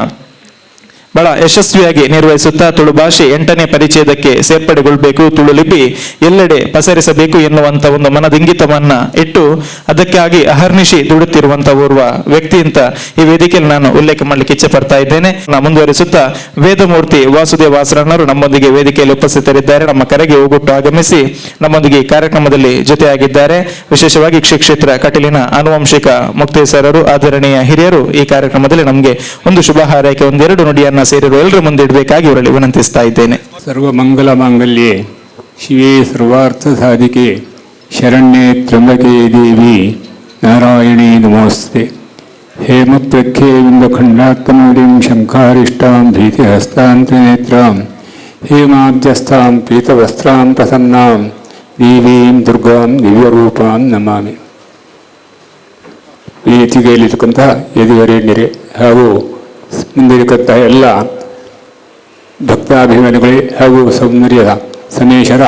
ಬಹಳ ಯಶಸ್ವಿಯಾಗಿ ನಿರ್ವಹಿಸುತ್ತಾ ತುಳು ಭಾಷೆ 8ನೇ ಪರಿಚಯದಕ್ಕೆ ಸೇರ್ಪಡೆಗೊಳ್ಳಬೇಕು, ತುಳು ಲಿಪಿ ಎಲ್ಲೆಡೆ ಪಸರಿಸಬೇಕು ಎನ್ನುವಂತ ಒಂದು ಮನದಿಂಗಿತವನ್ನ ಇಟ್ಟು ಅದಕ್ಕಾಗಿ ಅಹರ್ನಿಶಿ ದುಡುತ್ತಿರುವಂತಹ ಓರ್ವ ವ್ಯಕ್ತಿ ಅಂತ ಈ ವೇದಿಕೆಯಲ್ಲಿ ನಾನು ಉಲ್ಲೇಖ ಮಾಡಲಿಕ್ಕೆ ಇಚ್ಛೆ ಪಡ್ತಾ ಇದ್ದೇನೆ. ಮುಂದುವರಿಸುತ್ತಾ ವೇದಮೂರ್ತಿ ವಾಸುದೇವ ಆಸರಣರು ನಮ್ಮೊಂದಿಗೆ ವೇದಿಕೆಯಲ್ಲಿ ಉಪಸ್ಥಿತರಿದ್ದಾರೆ. ನಮ್ಮ ಕರೆಗೆ ಹೋಗೊಟ್ಟು ಆಗಮಿಸಿ ನಮ್ಮೊಂದಿಗೆ ಈ ಕಾರ್ಯಕ್ರಮದಲ್ಲಿ ಜೊತೆಯಾಗಿದ್ದಾರೆ. ವಿಶೇಷವಾಗಿ ಕ್ಷೇತ್ರ ಕಟೀಲಿನ ಆನುವಂಶಿಕ ಮುಕ್ತೇಸರರು, ಆದರಣೀಯ ಹಿರಿಯರು ಈ ಕಾರ್ಯಕ್ರಮದಲ್ಲಿ ನಮಗೆ ಒಂದು ಶುಭ ಹಾರೈಕೆ ಒಂದೆರಡು ನುಡಿಯನ್ನ ಸೇರಿರುವ ಎಲ್ಲರ ಮುಂದೆ ಇಡಬೇಕಾಗಿ ಇವರಲ್ಲಿ ವಿನಂತಿಸ್ತಾ ಇದ್ದೇನೆ. ಸರ್ವ ಮಂಗಲ ಮಾಂಗಲ್ಯೆ ಶಿವೇ ಸರ್ವಾರ್ಥ ಸಾಧಿಕೆ ಶರಣ್ಯೇ ತ್ರ್ಯಂಬಕೆ ದೇವಿ ನಾರಾಯಣೇ ನಮೋಸ್ತೆ. ಹೇಮಪ್ರಖ್ಯೆ ವಿಂದಖಂಡಾತ್ಮೂಲಿಂ ಶಂಖಾರಿಷ್ಟಾಂ ಧೀತಿ ಹಸ್ತಾಂತನೇತ್ರಾಂ ಹೇಮಾದ್ಯಸ್ಥಾಂ ಪೀತವಸ್ತ್ರಾಂ ಪ್ರಸನ್ನಾಂ ದೇವೀಂ ದುರ್ಗಾಂ ದಿವ್ಯರೂಪಾಂ ನಮಾಮಿ. ವೇದಿಕೆಯಲ್ಲಿರ್ತಕ್ಕಂತಹ ಯದುವರೇಣ್ಯರೇ ಹಾಗೂ ಮುಂದಿರತಕ್ಕಂತಹ ಎಲ್ಲ ಭಕ್ತಾಭಿಮಾನಿಗಳೇ ಹಾಗೂ ಸೌಂದರ್ಯದ ಸಮೇಶರ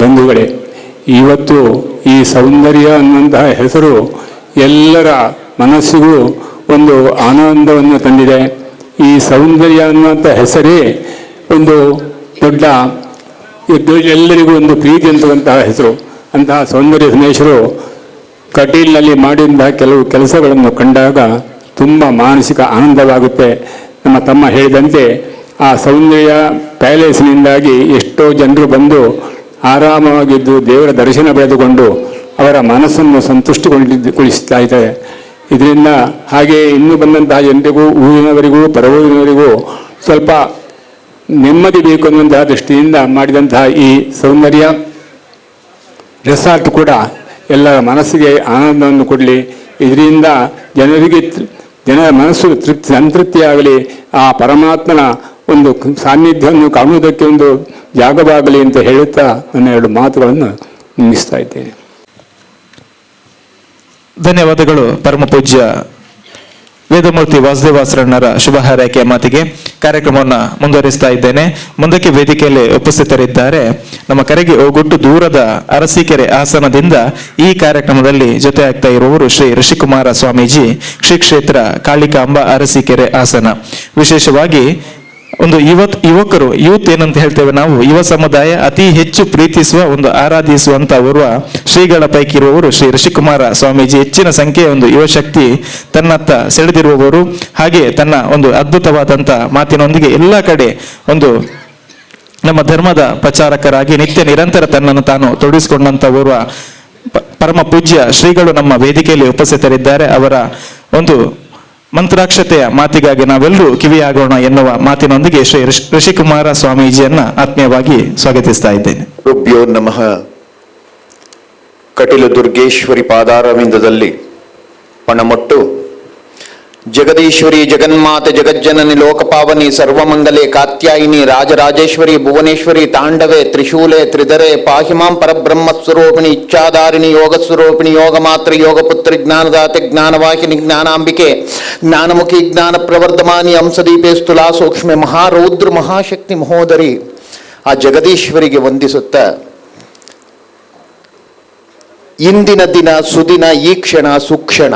ಬಂಧುಗಳೇ, ಇವತ್ತು ಈ ಸೌಂದರ್ಯ ಅನ್ನುವಂತಹ ಹೆಸರು ಎಲ್ಲರ ಮನಸ್ಸಿಗೂ ಒಂದು ಆನಂದವನ್ನು ತಂದಿದೆ. ಈ ಸೌಂದರ್ಯ ಅನ್ನುವಂಥ ಹೆಸರೇ ಒಂದು ದೊಡ್ಡ ಎಲ್ಲರಿಗೂ ಒಂದು ಪ್ರೀತಿ ಅಂತಕ್ಕಂತಹ ಹೆಸರು. ಅಂತಹ ಸೌಂದರ್ಯ ಸಮೇಶರು ಕಟೀಲ್ನಲ್ಲಿ ಮಾಡಿದಂತಹ ಕೆಲವು ಕೆಲಸಗಳನ್ನು ಕಂಡಾಗ ತುಂಬ ಮಾನಸಿಕ ಆನಂದವಾಗುತ್ತೆ. ನಮ್ಮ ತಮ್ಮ ಹೇಳಿದಂತೆ ಆ ಸೌಂದರ್ಯ ಪ್ಯಾಲೇಸ್ನಿಂದಾಗಿ ಎಷ್ಟೋ ಜನರು ಬಂದು ಆರಾಮವಾಗಿದ್ದು ದೇವರ ದರ್ಶನ ಪಡೆದುಕೊಂಡು ಅವರ ಮನಸ್ಸನ್ನು ಸಂತುಷ್ಟಗೊಳಿಸ್ತಾ ಇದ್ದಾರೆ. ಇದರಿಂದ ಹಾಗೆ ಇನ್ನೂ ಬಂದಂತಹ ಜನರಿಗೂ ಊರಿನವರಿಗೂ ಪರವೂರಿನವರಿಗೂ ಸ್ವಲ್ಪ ನೆಮ್ಮದಿ ಬೇಕು ಅನ್ನುವಂತಹ ದೃಷ್ಟಿಯಿಂದ ಮಾಡಿದಂತಹ ಈ ಸೌಂದರ್ಯ ರೆಸಾರ್ಟ್ ಕೂಡ ಎಲ್ಲರ ಮನಸ್ಸಿಗೆ ಆನಂದವನ್ನು ಕೊಡಲಿ. ಇದರಿಂದ ಜನರ ಮನಸ್ಸು ಸಂತೃಪ್ತಿಯಾಗಲಿ, ಆ ಪರಮಾತ್ಮನ ಒಂದು ಸಾನ್ನಿಧ್ಯವನ್ನು ಕಾಣುವುದಕ್ಕೆ ಒಂದು ಜಾಗವಾಗಲಿ ಅಂತ ಹೇಳುತ್ತಾ ನನ್ನ ಎರಡು ಮಾತುಗಳನ್ನು ಮುಗಿಸ್ತಾ ಇದ್ದೇನೆ. ಧನ್ಯವಾದಗಳು ಪರಮ ಪೂಜ್ಯ ವೇದಮೂರ್ತಿ ವಾಸುದೇವಾಸರಣ್ಣರ ಶುಭ ಹಾರೈಕೆಯ ಮಾತಿಗೆ. ಕಾರ್ಯಕ್ರಮವನ್ನು ಮುಂದುವರಿಸ್ತಾ ಇದ್ದೇನೆ. ಮುಂದಕ್ಕೆ ವೇದಿಕೆಯಲ್ಲಿ ಉಪಸ್ಥಿತರಿದ್ದಾರೆ ನಮ್ಮ ಕರೆಗೆ ಹೋಗೊಟ್ಟು ದೂರದ ಅರಸೀಕೆರೆ ಆಸನದಿಂದ ಈ ಕಾರ್ಯಕ್ರಮದಲ್ಲಿ ಜೊತೆ ಆಗ್ತಾ ಇರುವವರು ಶ್ರೀ ಋಷಿಕುಮಾರ ಸ್ವಾಮೀಜಿ, ಶ್ರೀ ಕ್ಷೇತ್ರ ಕಾಳಿಕಾಂಬ ಅರಸೀಕೆರೆ ಹಾಸನ. ವಿಶೇಷವಾಗಿ ಒಂದು ಯುವಕರು, ಯೂತ್ ಏನಂತ ಹೇಳ್ತೇವೆ ನಾವು, ಯುವ ಸಮುದಾಯ ಅತಿ ಹೆಚ್ಚು ಪ್ರೀತಿಸುವ ಒಂದು ಆರಾಧಿಸುವಂತ ಓರ್ವ ಶ್ರೀಗಳ ಪೈಕಿ ಇರುವವರು ಶ್ರೀ ಋಷಿಕುಮಾರ ಸ್ವಾಮೀಜಿ. ಹೆಚ್ಚಿನ ಸಂಖ್ಯೆಯ ಒಂದು ಯುವಶಕ್ತಿ ತನ್ನತ್ತ ಸೆಳೆದಿರುವವರು, ಹಾಗೆ ತನ್ನ ಒಂದು ಅದ್ಭುತವಾದಂತ ಮಾತಿನೊಂದಿಗೆ ಎಲ್ಲ ಕಡೆ ಒಂದು ನಮ್ಮ ಧರ್ಮದ ಪ್ರಚಾರಕರಾಗಿ ನಿತ್ಯ ನಿರಂತರ ತನ್ನನ್ನು ತಾನು ತೊಡಗಿಸಿಕೊಂಡಂತ ಓರ್ವ ಪರಮ ಪೂಜ್ಯ ಶ್ರೀಗಳು ನಮ್ಮ ವೇದಿಕೆಯಲ್ಲಿ ಉಪಸ್ಥಿತರಿದ್ದಾರೆ. ಅವರ ಒಂದು ಮಂತ್ರಾಕ್ಷತೆಯ ಮಾತಿಗಾಗಿ ನಾವೆಲ್ಲರೂ ಕಿವಿಯಾಗೋಣ ಎನ್ನುವ ಮಾತಿನೊಂದಿಗೆ ಶ್ರೀ ಋಷಿಕುಮಾರ ಸ್ವಾಮೀಜಿಯನ್ನ ಆತ್ಮೀಯವಾಗಿ ಸ್ವಾಗತಿಸ್ತಾ ಇದ್ದೇನೆ. ರುಭ್ಯೋ ನಮಃ. ಕಟೀಲು ದುರ್ಗೇಶ್ವರಿ ಪಾದಾರವಿಂದದಲ್ಲಿ ಪಣಮೊಟ್ಟು ಜಗದೀಶ್ವರಿ ಜಗನ್ಮಾತೆ ಜಗಜ್ಜನನಿ ಲೋಕಪಾವನಿ ಸರ್ವಮಂಗಲೆ ಕಾತ್ಯಾಯಿನಿ ರಾಜರಾಜೇಶ್ವರಿ ಭುವನೇಶ್ವರಿ ತಾಂಡವೆ ತ್ರಿಶೂಲೆ ತ್ರಿಧರೆ ಪಾಹಿಮಾಂ ಪರಬ್ರಹ್ಮಸ್ವರೂಪಿಣಿ ಇಚ್ಛಾಧಾರಿಣಿ ಯೋಗಸ್ವರೂಪಿಣಿ ಯೋಗಮಾತ್ರಿ ಯೋಗಪುತ್ರಿ ಜ್ಞಾನದಾತೆ ಜ್ಞಾನವಾಹಿನಿ ಜ್ಞಾನಾಂಬಿಕೆ ಜ್ಞಾನಮುಖಿ ಜ್ಞಾನ ಪ್ರವರ್ಧಮಾನಿ ಹಂಸದೀಪೆ ಸ್ಥುಲಾ ಸೂಕ್ಷ್ಮೆ ಮಹಾರೌದ್ರ ಮಹಾಶಕ್ತಿ ಮಹೋದರಿ ಆ ಜಗದೀಶ್ವರಿಗೆ ವಂದಿಸುತ್ತ ಇಂದಿನ ದಿನ ಸುದಿನ ಈ ಕ್ಷಣ ಸುಕ್ಷಣ.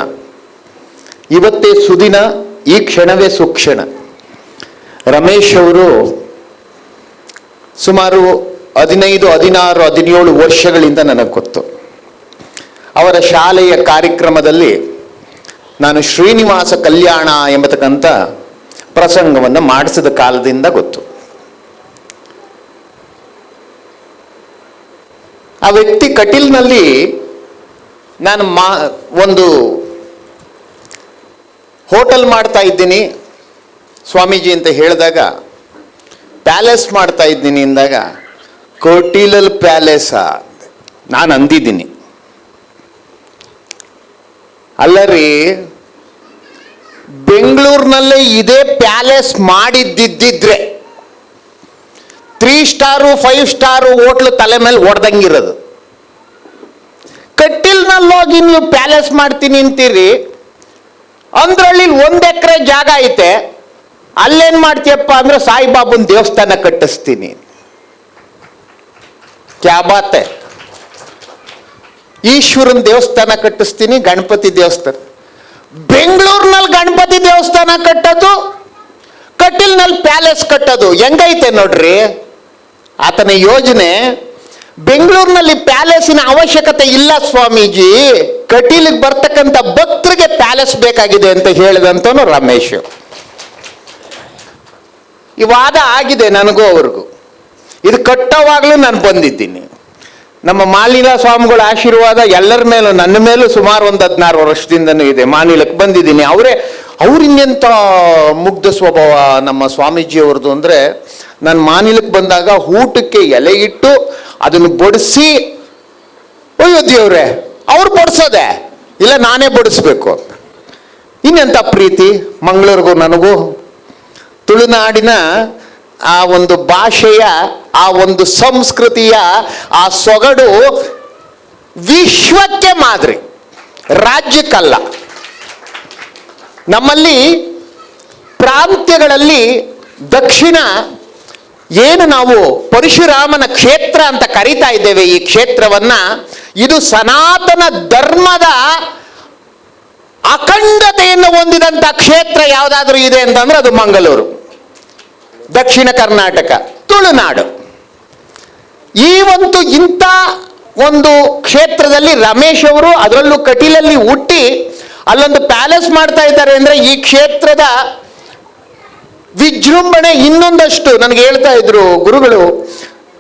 ಇವತ್ತೇ ಸುದಿನ, ಈ ಕ್ಷಣವೇ ಸುಕ್ಷಣ. ರಮೇಶ್ ಅವರು ಸುಮಾರು 15, 16, 17 ವರ್ಷಗಳಿಂದ ನನಗೆ ಗೊತ್ತು. ಅವರ ಶಾಲೆಯ ಕಾರ್ಯಕ್ರಮದಲ್ಲಿ ನಾನು ಶ್ರೀನಿವಾಸ ಕಲ್ಯಾಣ ಎಂಬತಕ್ಕಂಥ ಪ್ರಸಂಗವನ್ನು ಮಾಡಿಸಿದ ಕಾಲದಿಂದ ಗೊತ್ತು. ಆ ವ್ಯಕ್ತಿ ಕಟೀಲ್ನಲ್ಲಿ ನಾನು ಒಂದು ಹೋಟೆಲ್ ಮಾಡ್ತಾ ಇದ್ದೀನಿ ಸ್ವಾಮೀಜಿ ಅಂತ ಹೇಳಿದಾಗ, ಪ್ಯಾಲೇಸ್ ಮಾಡ್ತಾ ಇದ್ದೀನಿ ಅಂದಾಗ, ಕಟೀಲಲ್ಲಿ ಪ್ಯಾಲೇಸ ನಾನು ಅಂದಿದ್ದೀನಿ. ಅಲ್ಲರಿ, ಬೆಂಗಳೂರಿನಲ್ಲೇ ಇದೇ ಪ್ಯಾಲೇಸ್ ಮಾಡಿದ್ದಿದ್ರೆ 3 ಸ್ಟಾರು 5 ಸ್ಟಾರು ಹೋಟ್ಲು ತಲೆ ಮೇಲೆ ಹೊಡೆದಂಗಿರೋದು. ಕಟೀಲ್ನಲ್ಲಿ ಹೋಗಿ ನೀವು ಪ್ಯಾಲೇಸ್ ಮಾಡ್ತೀನಿ ಅಂತೀರಿ, ಅಂದ್ರಲ್ಲಿ 1 ಎಕರೆ ಜಾಗ ಐತೆ, ಅಲ್ಲೇನ್ ಮಾಡ್ತೀಯಪ್ಪ ಅಂದ್ರೆ ಸಾಯಿಬಾಬನ್ ದೇವಸ್ಥಾನ ಕಟ್ಟಿಸ್ತೀನಿ. ಕ್ಯಾ ಬಾತ್ ಹೈ. ಈಶ್ವರನ್ ದೇವಸ್ಥಾನ ಕಟ್ಟಿಸ್ತೀನಿ, ಗಣಪತಿ ದೇವಸ್ಥಾನ. ಬೆಂಗಳೂರಿನಲ್ಲಿ ಗಣಪತಿ ದೇವಸ್ಥಾನ ಕಟ್ಟೋದು, ಕಟೀಲ್ನಲ್ಲಿ ಪ್ಯಾಲೇಸ್ ಕಟ್ಟೋದು ಹೆಂಗೈತೆ ನೋಡ್ರಿ ಆತನ ಯೋಜನೆ. ಬೆಂಗಳೂರಿನಲ್ಲಿ ಪ್ಯಾಲೇಸಿನ ಅವಶ್ಯಕತೆ ಇಲ್ಲ ಸ್ವಾಮೀಜಿ, ಕಟೀಲಿಗೆ ಬರ್ತಕ್ಕಂಥ ಭಕ್ತರಿಗೆ ಪ್ಯಾಲೇಸ್ ಬೇಕಾಗಿದೆ ಅಂತ ಹೇಳಿದಂತವನು ರಮೇಶ್. ಈ ವಾದ ಆಗಿದೆ ನನಗೂ ಅವ್ರಿಗೂ. ಇದು ಕಟ್ಟೋವಾಗ್ಲೂ ನಾನು ಬಂದಿದ್ದೀನಿ. ನಮ್ಮ ಮಾಲಿನ ಸ್ವಾಮಿಗಳ ಆಶೀರ್ವಾದ ಎಲ್ಲರ ಮೇಲೂ, ನನ್ನ ಮೇಲೂ ಸುಮಾರು ಒಂದು 16 ವರ್ಷದಿಂದನೂ ಇದೆ. ಮಾನಿಲಕ್ಕೆ ಬಂದಿದ್ದೀನಿ. ಅವ್ರಿನ್ನೆಂಥ ಮುಗ್ಧ ಸ್ವಭಾವ ನಮ್ಮ ಸ್ವಾಮೀಜಿಯವ್ರದ್ದು ಅಂದರೆ, ನಾನು ಮಾನಿಲಕ್ಕೆ ಬಂದಾಗ ಊಟಕ್ಕೆ ಎಲೆ ಇಟ್ಟು ಅದನ್ನು ಬಡಿಸಿ, ಅಯ್ಯೋ ದೇವ್ರೆ ಅವ್ರು ಬಡಿಸೋದೆ ಇಲ್ಲ ನಾನೇ ಬಡಿಸ್ಬೇಕು. ಇನ್ನೆಂಥ ಪ್ರೀತಿ ಮಂಗಳೂರಿಗೂ ನನಗೂ. ತುಳುನಾಡಿನ ಆ ಒಂದು ಭಾಷೆಯ, ಆ ಒಂದು ಸಂಸ್ಕೃತಿಯ ಆ ಸೊಗಡು ವಿಶ್ವಕ್ಕೆ ಮಾದರಿ, ರಾಜ್ಯಕ್ಕಲ್ಲ. ನಮ್ಮಲ್ಲಿ ಪ್ರಾಂತ್ಯಗಳಲ್ಲಿ ದಕ್ಷಿಣ ಏನು ನಾವು ಪರಶುರಾಮನ ಕ್ಷೇತ್ರ ಅಂತ ಕರೀತಾ ಇದ್ದೇವೆ, ಈ ಕ್ಷೇತ್ರವನ್ನ, ಇದು ಸನಾತನ ಧರ್ಮದ ಅಖಂಡತೆಯನ್ನು ಹೊಂದಿದಂತ ಕ್ಷೇತ್ರ ಯಾವುದಾದ್ರೂ ಇದೆ ಅಂತಂದ್ರೆ ಅದು ಮಂಗಳೂರು, ದಕ್ಷಿಣ ಕರ್ನಾಟಕ, ತುಳುನಾಡು. ಈ ಒಂದು ಇಂಥ ಒಂದು ಕ್ಷೇತ್ರದಲ್ಲಿ ರಮೇಶ್ ಅವರು, ಅದರಲ್ಲೂ ಕಟೀಲಲ್ಲಿ ಹುಟ್ಟಿ ಅಲ್ಲೊಂದು ಪ್ಯಾಲೇಸ್ ಮಾಡ್ತಾ ಇದ್ದಾರೆ ಅಂದ್ರೆ ಈ ಕ್ಷೇತ್ರದ ವಿಜೃಂಭಣೆ ಇನ್ನೊಂದಷ್ಟು. ನನಗೆ ಹೇಳ್ತಾ ಇದ್ರು ಗುರುಗಳು,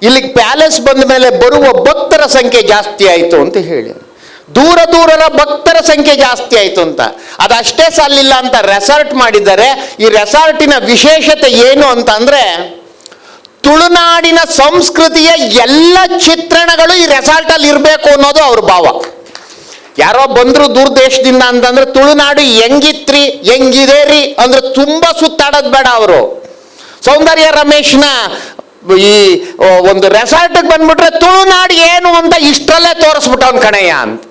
ಇಲ್ಲಿಗೆ ಪ್ಯಾಲೇಸ್ ಬಂದ ಮೇಲೆ ಬರುವ ಭಕ್ತರ ಸಂಖ್ಯೆ ಜಾಸ್ತಿ ಆಯಿತು ಅಂತ ಹೇಳಿ, ದೂರ ದೂರರ ಭಕ್ತರ ಸಂಖ್ಯೆ ಜಾಸ್ತಿ ಆಯಿತು ಅಂತ. ಅದಷ್ಟೇ ಸಾಲಿಲ್ಲ ಅಂತ ರೆಸಾರ್ಟ್ ಮಾಡಿದ್ದಾರೆ. ಈ ರೆಸಾರ್ಟಿನ ವಿಶೇಷತೆ ಏನು ಅಂತ ಅಂದ್ರೆ, ತುಳುನಾಡಿನ ಸಂಸ್ಕೃತಿಯ ಎಲ್ಲ ಚಿತ್ರಣಗಳು ಈ ರೆಸಾರ್ಟಲ್ಲಿ ಇರಬೇಕು ಅನ್ನೋದು ಅವ್ರ ಭಾವ. ಯಾರೋ ಬಂದ್ರು ದೂರ ದೇಶದಿಂದ ಅಂತಂದ್ರೆ ತುಳುನಾಡು ಹೆಂಗಿತ್ರಿ ಹೆಂಗಿದೆ ರೀ ಅಂದ್ರೆ ತುಂಬಾ ಸುತ್ತಾಡೋದು ಬೇಡ. ಅವರು ಸೌಂದರ್ಯ ರಮೇಶ್ನ ಈ ಒಂದು ರೆಸಾರ್ಟ್ಗೆ ಬಂದ್ಬಿಟ್ರೆ ತುಳುನಾಡು ಏನು ಅಂತ ಇಷ್ಟರಲ್ಲೇ ತೋರಿಸ್ಬಿಟ್ಟವನ್ ಕಣಯ್ಯ ಅಂತ.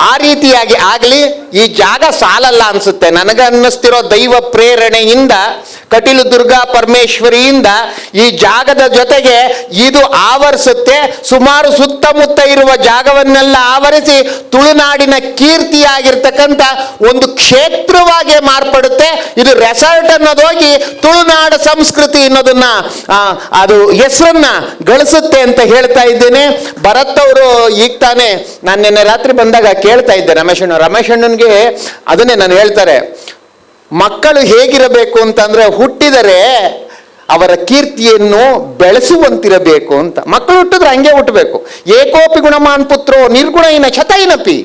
ಆ ರೀತಿಯಾಗಿ ಆಗಲಿ. ಈ ಜಾಗ ಸಾಲಲ್ಲ ಅನ್ಸುತ್ತೆ ನನಗೆ ಅನ್ನಿಸ್ತಿರೋ ದೈವ ಪ್ರೇರಣೆಯಿಂದ, ಕಟೀಲು ದುರ್ಗಾ ಪರಮೇಶ್ವರಿಯಿಂದ ಈ ಜಾಗದ ಜೊತೆಗೆ ಇದು ಆವರಿಸುತ್ತೆ. ಸುಮಾರು ಸುತ್ತಮುತ್ತ ಇರುವ ಜಾಗವನ್ನೆಲ್ಲ ಆವರಿಸಿ ತುಳುನಾಡಿನ ಕೀರ್ತಿಯಾಗಿರ್ತಕ್ಕಂಥ ಒಂದು ಕ್ಷೇತ್ರವಾಗಿ ಮಾರ್ಪಡುತ್ತೆ. ಇದು ರೆಸಾರ್ಟ್ ಅನ್ನೋದೋಗಿ ತುಳುನಾಡು ಸಂಸ್ಕೃತಿ ಅನ್ನೋದನ್ನ ಅದು ಹೆಸರನ್ನ ಗಳಿಸುತ್ತೆ ಅಂತ ಹೇಳ್ತಾ ಇದ್ದೇನೆ. ಭರತ್ ಅವರು ಈಗ ತಾನೇ, ನಾನು ನಿನ್ನೆ ರಾತ್ರಿ ಬಂದಾಗ ಕೇಳ್ತಾ ಇದ್ದೆ ರಮೇಶ್ ಅಣ್ಣನ್ಗೆ ಅದನ್ನೇ ನಾನು ಹೇಳ್ತಾರೆ, ಮಕ್ಕಳು ಹೇಗಿರಬೇಕು ಅಂತಂದ್ರೆ ಹುಟ್ಟಿದರೆ ಅವರ ಕೀರ್ತಿಯನ್ನು ಬೆಳೆಸುವಂತಿರಬೇಕು ಅಂತ. ಮಕ್ಕಳು ಹುಟ್ಟಿದ್ರೆ ಹಂಗೆ ಹುಟ್ಟಬೇಕು. ಏಕೋಪಿ ಗುಣಮಾನ್ ಪುತ್ರೋ ನಿರ್ಗುಣೈನ ಶತೈನಪಿ.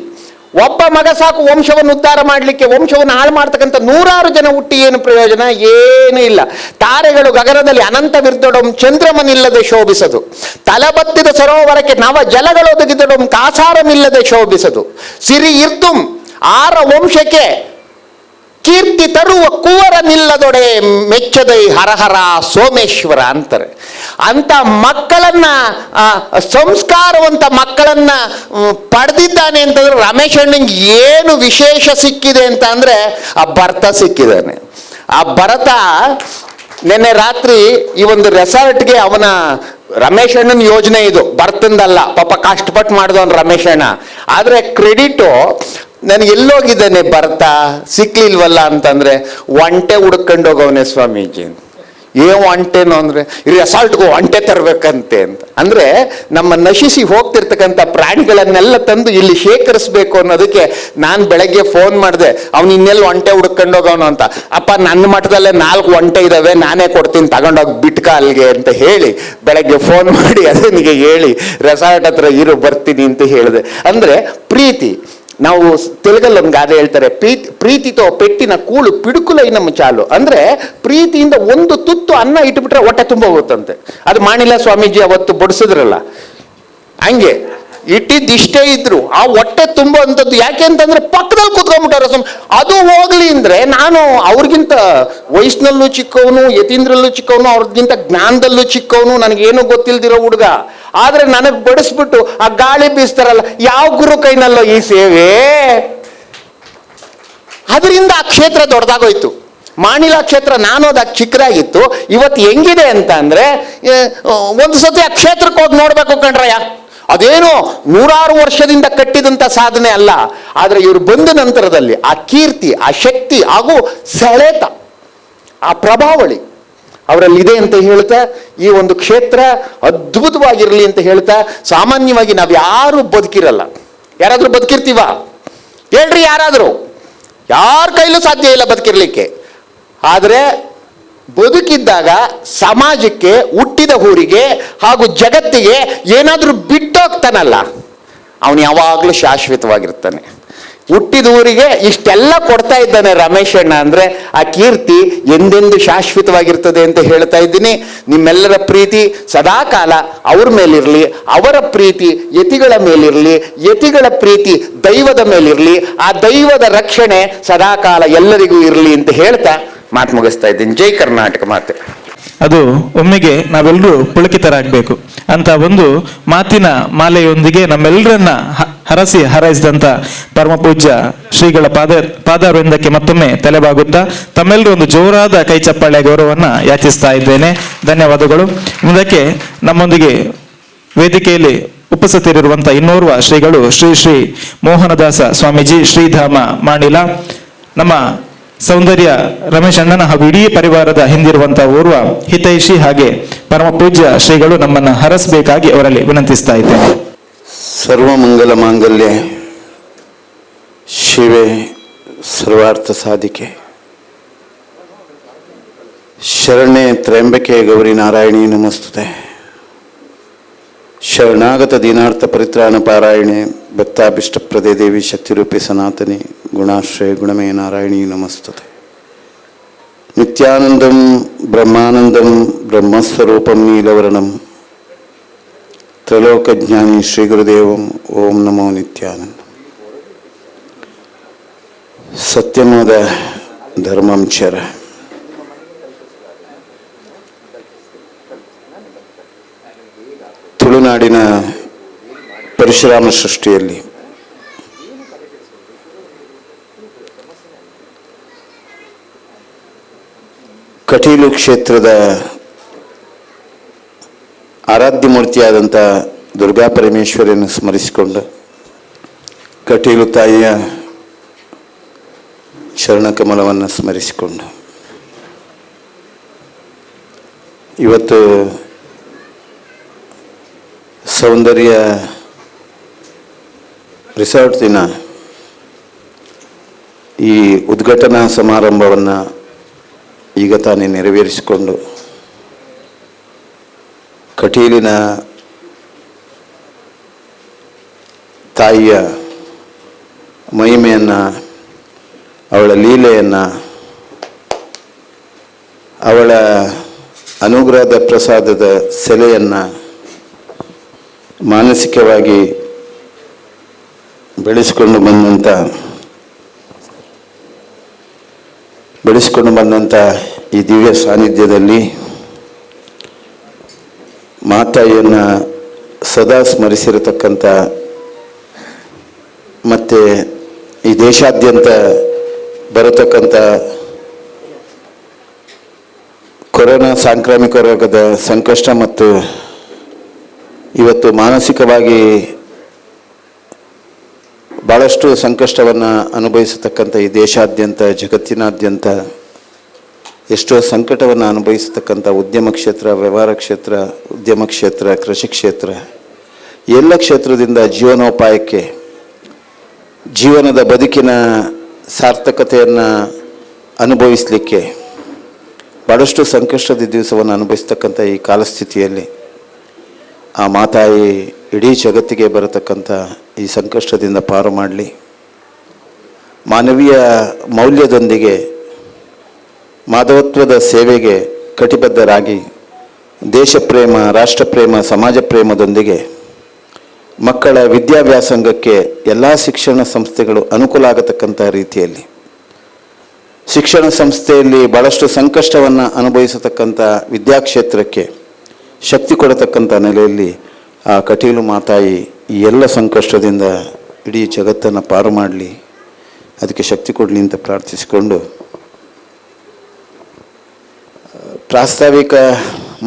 ಒಬ್ಬ ಮಗ ಸಾಕು ವಂಶವನ್ನು ಉದ್ಧಾರ ಮಾಡಲಿಕ್ಕೆ. ವಂಶವನ್ನು ಹಾಳು ಮಾಡ್ತಕ್ಕಂಥ 100 ಜನ ಹುಟ್ಟಿ ಏನು ಪ್ರಯೋಜನ? ಏನೂ ಇಲ್ಲ. ತಾರೆಗಳು ಗಗನದಲ್ಲಿ ಅನಂತವಿರ್ದೊಡಂ ಚಂದ್ರಮನಿಲ್ಲದೆ ಶೋಭಿಸದು. ತಲೆಬತ್ತಿದ ಸರೋವರಕ್ಕೆ ನವ ಜಲಗಳೊದಗಿದೊಡಂ ಕಾಸಾರಮಿಲ್ಲದೆ ಶೋಭಿಸದು. ಸಿರಿ ಇರ್ದುಂ ಆರ ವಂಶಕ್ಕೆ ಕೀರ್ತಿ ತರುವ ಕುವರ ನಿಲ್ಲದೊಡೆ ಮೆಚ್ಚದೈ ಹರಹರ ಸೋಮೇಶ್ವರ ಅಂತಾರೆ. ಅಂತ ಮಕ್ಕಳನ್ನ, ಸಂಸ್ಕಾರವಂತ ಮಕ್ಕಳನ್ನ ಪಡೆದಿದ್ದಾನೆ ಅಂತಂದ್ರೆ ರಮೇಶ್ ಅಣ್ಣಂಗೆ ಏನು ವಿಶೇಷ ಸಿಕ್ಕಿದೆ ಅಂತ ಅಂದ್ರೆ ಆ ಭರತ ಸಿಕ್ಕಿದ್ದಾನೆ. ಆ ಭರತ ನಿನ್ನೆ ರಾತ್ರಿ ಈ ಒಂದು ರೆಸಾರ್ಟ್ಗೆ ಅವನ ರಮೇಶ್ ಅಣ್ಣನ ಯೋಜನೆ ಇದು, ಭರತಂದಲ್ಲ. ಪಾಪ ಕಷ್ಟಪಟ್ಟು ಮಾಡಿದವನು ರಮೇಶ್ ಅಣ್ಣ. ಆದ್ರೆ ಕ್ರೆಡಿಟು ನನಗೆ ಎಲ್ಲೋಗಿದ್ದಾನೆ ಭರತ ಸಿಕ್ಲಿಲ್ವಲ್ಲ ಅಂತಂದ್ರೆ, ಒಂಟೆ ಹುಡ್ಕೊಂಡು ಹೋಗವನೆ ಸ್ವಾಮೀಜಿ. ಏನು ಒಂಟೆನೋ ಅಂದ್ರೆ ರೆಸಾರ್ಟ್ಗೂ ಒಂಟೆ ತರಬೇಕಂತೆ ಅಂತ. ಅಂದ್ರೆ ನಮ್ಮ ನಶಿಸಿ ಹೋಗ್ತಿರ್ತಕ್ಕಂಥ ಪ್ರಾಣಿಗಳನ್ನೆಲ್ಲ ತಂದು ಇಲ್ಲಿ ಶೇಖರಿಸ್ಬೇಕು ಅನ್ನೋದಕ್ಕೆ ನಾನು ಬೆಳಗ್ಗೆ ಫೋನ್ ಮಾಡಿದೆ, ಅವ್ನು ಇನ್ನೆಲ್ಲಿ ಒಂಟೆ ಹುಡ್ಕೊಂಡು ಹೋಗೋನು ಅಂತ. ಅಪ್ಪ ನನ್ನ ಮಠದಲ್ಲೇ 4 ಒಂಟೆ ಇದಾವೆ, ನಾನೇ ಕೊಡ್ತೀನಿ ತಗೊಂಡೋಗಿ ಬಿಟ್ಕ ಅಲ್ಲಿಗೆ ಅಂತ ಹೇಳಿ ಬೆಳಗ್ಗೆ ಫೋನ್ ಮಾಡಿ ಅದನಿಗೆ ಹೇಳಿ ರೆಸಾರ್ಟ್ ಹತ್ರ ಇರು ಬರ್ತೀನಿ ಅಂತ ಹೇಳಿದೆ. ಅಂದ್ರೆ ಪ್ರೀತಿ. ನಾವು ತೆಲುಗಲ್ಲಿ ಒಂದು ಗಾದೆ ಹೇಳ್ತಾರೆ, ಪ್ರೀತಿತೋ ಪೆಟ್ಟಿನ ಕೂಳು ಪಿಡುಕುಲೈನ ಚಾಲು. ಅಂದ್ರೆ ಪ್ರೀತಿಯಿಂದ ಒಂದು ತುತ್ತು ಅನ್ನ ಇಟ್ಬಿಟ್ರೆ ಹೊಟ್ಟೆ ತುಂಬ ಹೋಗುತ್ತಂತೆ. ಅದು ಮಾಣಿಲ ಸ್ವಾಮೀಜಿ ಅವತ್ತು ಬಡಿಸಿದ್ರಲ್ಲ, ಹಂಗೆ ಇಟ್ಟಿದ್ದಿಷ್ಟೇ ಇದ್ರು ಆ ಹೊಟ್ಟೆ ತುಂಬ ಅಂತದ್ದು. ಯಾಕೆ ಅಂತಂದ್ರೆ ಪಕ್ಕದಲ್ಲಿ ಕೂತ್ಕೊಂಡ್ಬಿಟ್ಟಾರ. ಅದು ಹೋಗ್ಲಿ ಅಂದ್ರೆ ನಾನು ಅವ್ರಿಗಿಂತ ವಯಸ್ಸಿನಲ್ಲೂ ಚಿಕ್ಕವನು, ಯತೀಂದ್ರಲ್ಲೂ ಚಿಕ್ಕವನು, ಅವ್ರಿಗಿಂತ ಜ್ಞಾನದಲ್ಲೂ ಚಿಕ್ಕವನು, ನನಗೇನು ಗೊತ್ತಿಲ್ದಿರೋ ಹುಡುಗ. ಆದ್ರೆ ನನಗೆ ಬಡಿಸ್ಬಿಟ್ಟು ಆ ಗಾಳಿ ಬೀಸ್ತಾರಲ್ಲ, ಯಾವ ಗುರು ಕೈನಲ್ಲೋ ಈ ಸೇವೆ. ಅದರಿಂದ ಆ ಕ್ಷೇತ್ರ ದೊಡ್ಡದಾಗೋಯ್ತು. ಮಾಣಿಲ ಕ್ಷೇತ್ರ ನಾನು ಅದು ಚಿಕ್ಕದಾಗಿತ್ತು. ಇವತ್ತು ಹೆಂಗಿದೆ ಅಂತ ಅಂದ್ರೆ, ಒಂದು ಸತಿ ಆ ಕ್ಷೇತ್ರಕ್ಕೆ ಹೋಗಿ ನೋಡ್ಬೇಕು ಕಣ್ರಯ್ಯ. ಅದೇನೋ 100 ವರ್ಷದಿಂದ ಕಟ್ಟಿದಂತ ಸಾಧನೆ ಅಲ್ಲ. ಆದ್ರೆ ಇವರು ಬಂದ ನಂತರದಲ್ಲಿ ಆ ಕೀರ್ತಿ, ಆ ಶಕ್ತಿ ಹಾಗೂ ಸೆಳೆತ, ಆ ಪ್ರಭಾವಳಿ ಅವರಲ್ಲಿ ಇದೆ ಅಂತ ಹೇಳ್ತಾ, ಈ ಒಂದು ಕ್ಷೇತ್ರ ಅದ್ಭುತವಾಗಿರಲಿ ಅಂತ ಹೇಳ್ತಾ, ಸಾಮಾನ್ಯವಾಗಿ ನಾವು ಯಾರು ಬದುಕಿರಲ್ಲ. ಯಾರಾದ್ರೂ ಬದುಕಿರ್ತೀವ ಹೇಳ್ರಿ? ಯಾರ ಕೈಲೂ ಸಾಧ್ಯ ಇಲ್ಲ ಬದುಕಿರ್ಲಿಕ್ಕೆ. ಆದ್ರೆ ಬದುಕಿದ್ದಾಗ ಸಮಾಜಕ್ಕೆ, ಹುಟ್ಟಿದ ಊರಿಗೆ ಹಾಗೂ ಜಗತ್ತಿಗೆ ಏನಾದ್ರೂ ಬಿಟ್ಟೋಗ್ತಾನಲ್ಲ, ಅವನು ಯಾವಾಗಲೂ ಶಾಶ್ವತವಾಗಿರ್ತಾನೆ. ಹುಟ್ಟಿದ ಊರಿಗೆ ಇಷ್ಟೆಲ್ಲ ಕೊಡ್ತಾ ಇದ್ದಾನೆ ರಮೇಶ್ ಅಣ್ಣ ಅಂದ್ರೆ ಆ ಕೀರ್ತಿ ಎಂದೆಂದು ಶಾಶ್ವತವಾಗಿರ್ತದೆ ಅಂತ ಹೇಳ್ತಾ ಇದ್ದೀನಿ. ನಿಮ್ಮೆಲ್ಲರ ಪ್ರೀತಿ ಸದಾಕಾಲ ಅವ್ರ ಮೇಲಿರಲಿ, ಅವರ ಪ್ರೀತಿ ಯತಿಗಳ ಮೇಲಿರಲಿ, ಯತಿಗಳ ಪ್ರೀತಿ ದೈವದ ಮೇಲಿರಲಿ, ಆ ದೈವದ ರಕ್ಷಣೆ ಸದಾಕಾಲ ಎಲ್ಲರಿಗೂ ಇರಲಿ ಅಂತ ಹೇಳ್ತಾ ಮಾತು ಮುಗಿಸ್ತಾ ಇದ್ದೀನಿ. ಜೈ ಕರ್ನಾಟಕ ಮಾತೆ. ಅದು ಒಮ್ಮೆಗೆ ನಾವೆಲ್ಲರೂ ಪುಳಕಿತರಾಗಬೇಕು ಅಂತ ಒಂದು ಮಾತಿನ ಮಾಲೆಯೊಂದಿಗೆ ನಮ್ಮೆಲ್ಲರನ್ನ ಹರಸಿ ಹಾರೈಸಿದಂಥ ಪರಮ ಪೂಜ್ಯ ಶ್ರೀಗಳ ಪಾದಾರವಿಂದಕ್ಕೆ ಮತ್ತೊಮ್ಮೆ ತಲೆಬಾಗುತ್ತಾ ತಮ್ಮೆಲ್ಲರೂ ಒಂದು ಜೋರಾದ ಕೈ ಚಪ್ಪಾಳೆ ಗೌರವವನ್ನು ಯಾಚಿಸ್ತಾ ಇದ್ದೇನೆ. ಧನ್ಯವಾದಗಳು. ಮುಂದಕ್ಕೆ ನಮ್ಮೊಂದಿಗೆ ವೇದಿಕೆಯಲ್ಲಿ ಉಪಸ್ಥಿತರಿರುವಂತಹ ಇನ್ನೋರ್ವ ಶ್ರೀಗಳು ಶ್ರೀ ಮೋಹನದಾಸ ಸ್ವಾಮೀಜಿ, ಶ್ರೀಧಾಮ ಮಾಣಿಲ, ನಮ್ಮ ಸೌಂದರ್ಯ ರಮೇಶ್ ಅಣ್ಣನ ಹಾಗೂ ಇಡೀ ಪರಿವಾರದ ಹಿಂದಿರುವಂತಹ ಓರ್ವ ಹಿತೈಷಿ ಹಾಗೆ ಪರಮ ಪೂಜ್ಯ ಶ್ರೀಗಳು ನಮ್ಮನ್ನು ಹರಸಬೇಕಾಗಿ ಅವರಲ್ಲಿ ವಿನಂತಿಸ್ತಾ ಇದ್ದೇನೆ. ಸರ್ವಮಂಗಲ ಮಾಂಗಲ್ಯ ಶಿವೆ ಸರ್ವಾರ್ಥ ಸಾಧಿಕೆ ಶರಣೆ ತ್ರ್ಯಂಬಕೆ ಗೌರಿ ನಾರಾಯಣಿ ನಮಸ್ತುತೆ. ಶರಣಾಗತ ದೀನಾರ್ಥ ಪರಿತ್ರಾಣ ಪಾರಾಯಣೆ ಭಕ್ತಾಭಿಷ್ಟಪ್ರದೇ ದೇವಿ ಶಕ್ತಿರೂಪಿ ಸನಾತನಿ ಗುಣಾಶ್ರಯ ಗುಣಮೇ ನಾರಾಯಣಿ ನಮಸ್ತುತೆ. ನಿತ್ಯಾನಂದಂ ಬ್ರಹ್ಮಾನಂದಂ ಬ್ರಹ್ಮಸ್ವರೂಪಂ ನೀಲವರ್ಣಂ ತ್ರೈಲೋಕಜ್ಞಾನಿ ಶ್ರೀ ಗುರುದೇವಂ ಓಂ ನಮೋ ನಿತ್ಯಾನಂದ. ಸತ್ಯಮೋದ ಧರ್ಮಂ ಚರ. ತುಳುನಾಡಿನ ಪರಶುರಾಮ ಸೃಷ್ಟಿಯಲ್ಲಿ ಕಟೀಲು ಕ್ಷೇತ್ರದ ಆರಾಧ್ಯ ಮೂರ್ತಿಯಾದಂಥ ದುರ್ಗಾ ಪರಮೇಶ್ವರಿಯನ್ನು ಸ್ಮರಿಸಿಕೊಂಡು ಕಟೀಲು ತಾಯಿಯ ಶರಣಕಮಲವನ್ನು ಸ್ಮರಿಸಿಕೊಂಡು ಇವತ್ತು ಸೌಂದರ್ಯ ರಿಸಾರ್ಟ್ ದಿನ ಈ ಉದ್ಘಾಟನಾ ಸಮಾರಂಭವನ್ನು ಈಗ ತಾನೇ ನೆರವೇರಿಸಿಕೊಂಡು ಕಟೀಲಿನ ತಾಯಿಯ ಮಹಿಮೆಯನ್ನು, ಅವಳ ಲೀಲೆಯನ್ನು, ಅವಳ ಅನುಗ್ರಹದ ಪ್ರಸಾದದ ಸೆಲೆಯನ್ನು ಮಾನಸಿಕವಾಗಿ ಬೆಳೆಸಿಕೊಂಡು ಬಂದಂಥ ಈ ದಿವ್ಯ ಸಾನ್ನಿಧ್ಯದಲ್ಲಿ ಮಾತಾಯಿಯನ್ನು ಸದಾ ಸ್ಮರಿಸಿರತಕ್ಕಂಥ ಮತ್ತು ಈ ದೇಶಾದ್ಯಂತ ಬರತಕ್ಕಂಥ ಕೊರೋನಾ ಸಾಂಕ್ರಾಮಿಕ ರೋಗದ ಸಂಕಷ್ಟ ಮತ್ತು ಇವತ್ತು ಮಾನಸಿಕವಾಗಿ ಭಾಳಷ್ಟು ಸಂಕಷ್ಟವನ್ನು ಅನುಭವಿಸತಕ್ಕಂಥ ಈ ದೇಶಾದ್ಯಂತ ಜಗತ್ತಿನಾದ್ಯಂತ ಎಷ್ಟೋ ಸಂಕಟವನ್ನು ಅನುಭವಿಸತಕ್ಕಂಥ ಉದ್ಯಮ ಕ್ಷೇತ್ರ, ವ್ಯವಹಾರ ಕ್ಷೇತ್ರ, ಉದ್ಯಮ ಕ್ಷೇತ್ರ, ಕೃಷಿ ಕ್ಷೇತ್ರ, ಎಲ್ಲ ಕ್ಷೇತ್ರದಿಂದ ಜೀವನೋಪಾಯಕ್ಕೆ, ಜೀವನದ ಬದುಕಿನ ಸಾರ್ಥಕತೆಯನ್ನು ಅನುಭವಿಸಲಿಕ್ಕೆ ಭಾಳಷ್ಟು ಸಂಕಷ್ಟದ ದಿವಸವನ್ನು ಅನುಭವಿಸ್ತಕ್ಕಂಥ ಈ ಕಾಲಸ್ಥಿತಿಯಲ್ಲಿ ಆ ಮಾತಾಯಿ ಇಡೀ ಜಗತ್ತಿಗೆ ಬರತಕ್ಕಂಥ ಈ ಸಂಕಷ್ಟದಿಂದ ಪಾರು ಮಾಡಲಿ, ಮಾನವೀಯ ಮೌಲ್ಯದೊಂದಿಗೆ ಮಾಧವತ್ವದ ಸೇವೆಗೆ ಕಟಿಬದ್ಧರಾಗಿ ದೇಶ ಪ್ರೇಮ, ರಾಷ್ಟ್ರ ಪ್ರೇಮ, ಸಮಾಜ ಪ್ರೇಮದೊಂದಿಗೆ ಮಕ್ಕಳ ವಿದ್ಯಾಭ್ಯಾಸಂಗಕ್ಕೆ ಎಲ್ಲ ಶಿಕ್ಷಣ ಸಂಸ್ಥೆಗಳು ಅನುಕೂಲ ಆಗತಕ್ಕಂಥ ರೀತಿಯಲ್ಲಿ ಶಿಕ್ಷಣ ಸಂಸ್ಥೆಯಲ್ಲಿ ಭಾಳಷ್ಟು ಸಂಕಷ್ಟವನ್ನು ಅನುಭವಿಸತಕ್ಕಂಥ ವಿದ್ಯಾಕ್ಷೇತ್ರಕ್ಕೆ ಶಕ್ತಿ ಕೊಡತಕ್ಕಂಥ ನೆಲೆಯಲ್ಲಿ ಆ ಕಟೀಲು ಮಾತಾಯಿ ಈ ಎಲ್ಲ ಸಂಕಷ್ಟದಿಂದ ಇಡೀ ಜಗತ್ತನ್ನು ಪಾರು ಮಾಡಲಿ, ಅದಕ್ಕೆ ಶಕ್ತಿ ಕೊಡಲಿ ಅಂತ ಪ್ರಾರ್ಥಿಸಿಕೊಂಡು ಪ್ರಾಸ್ತಾವಿಕ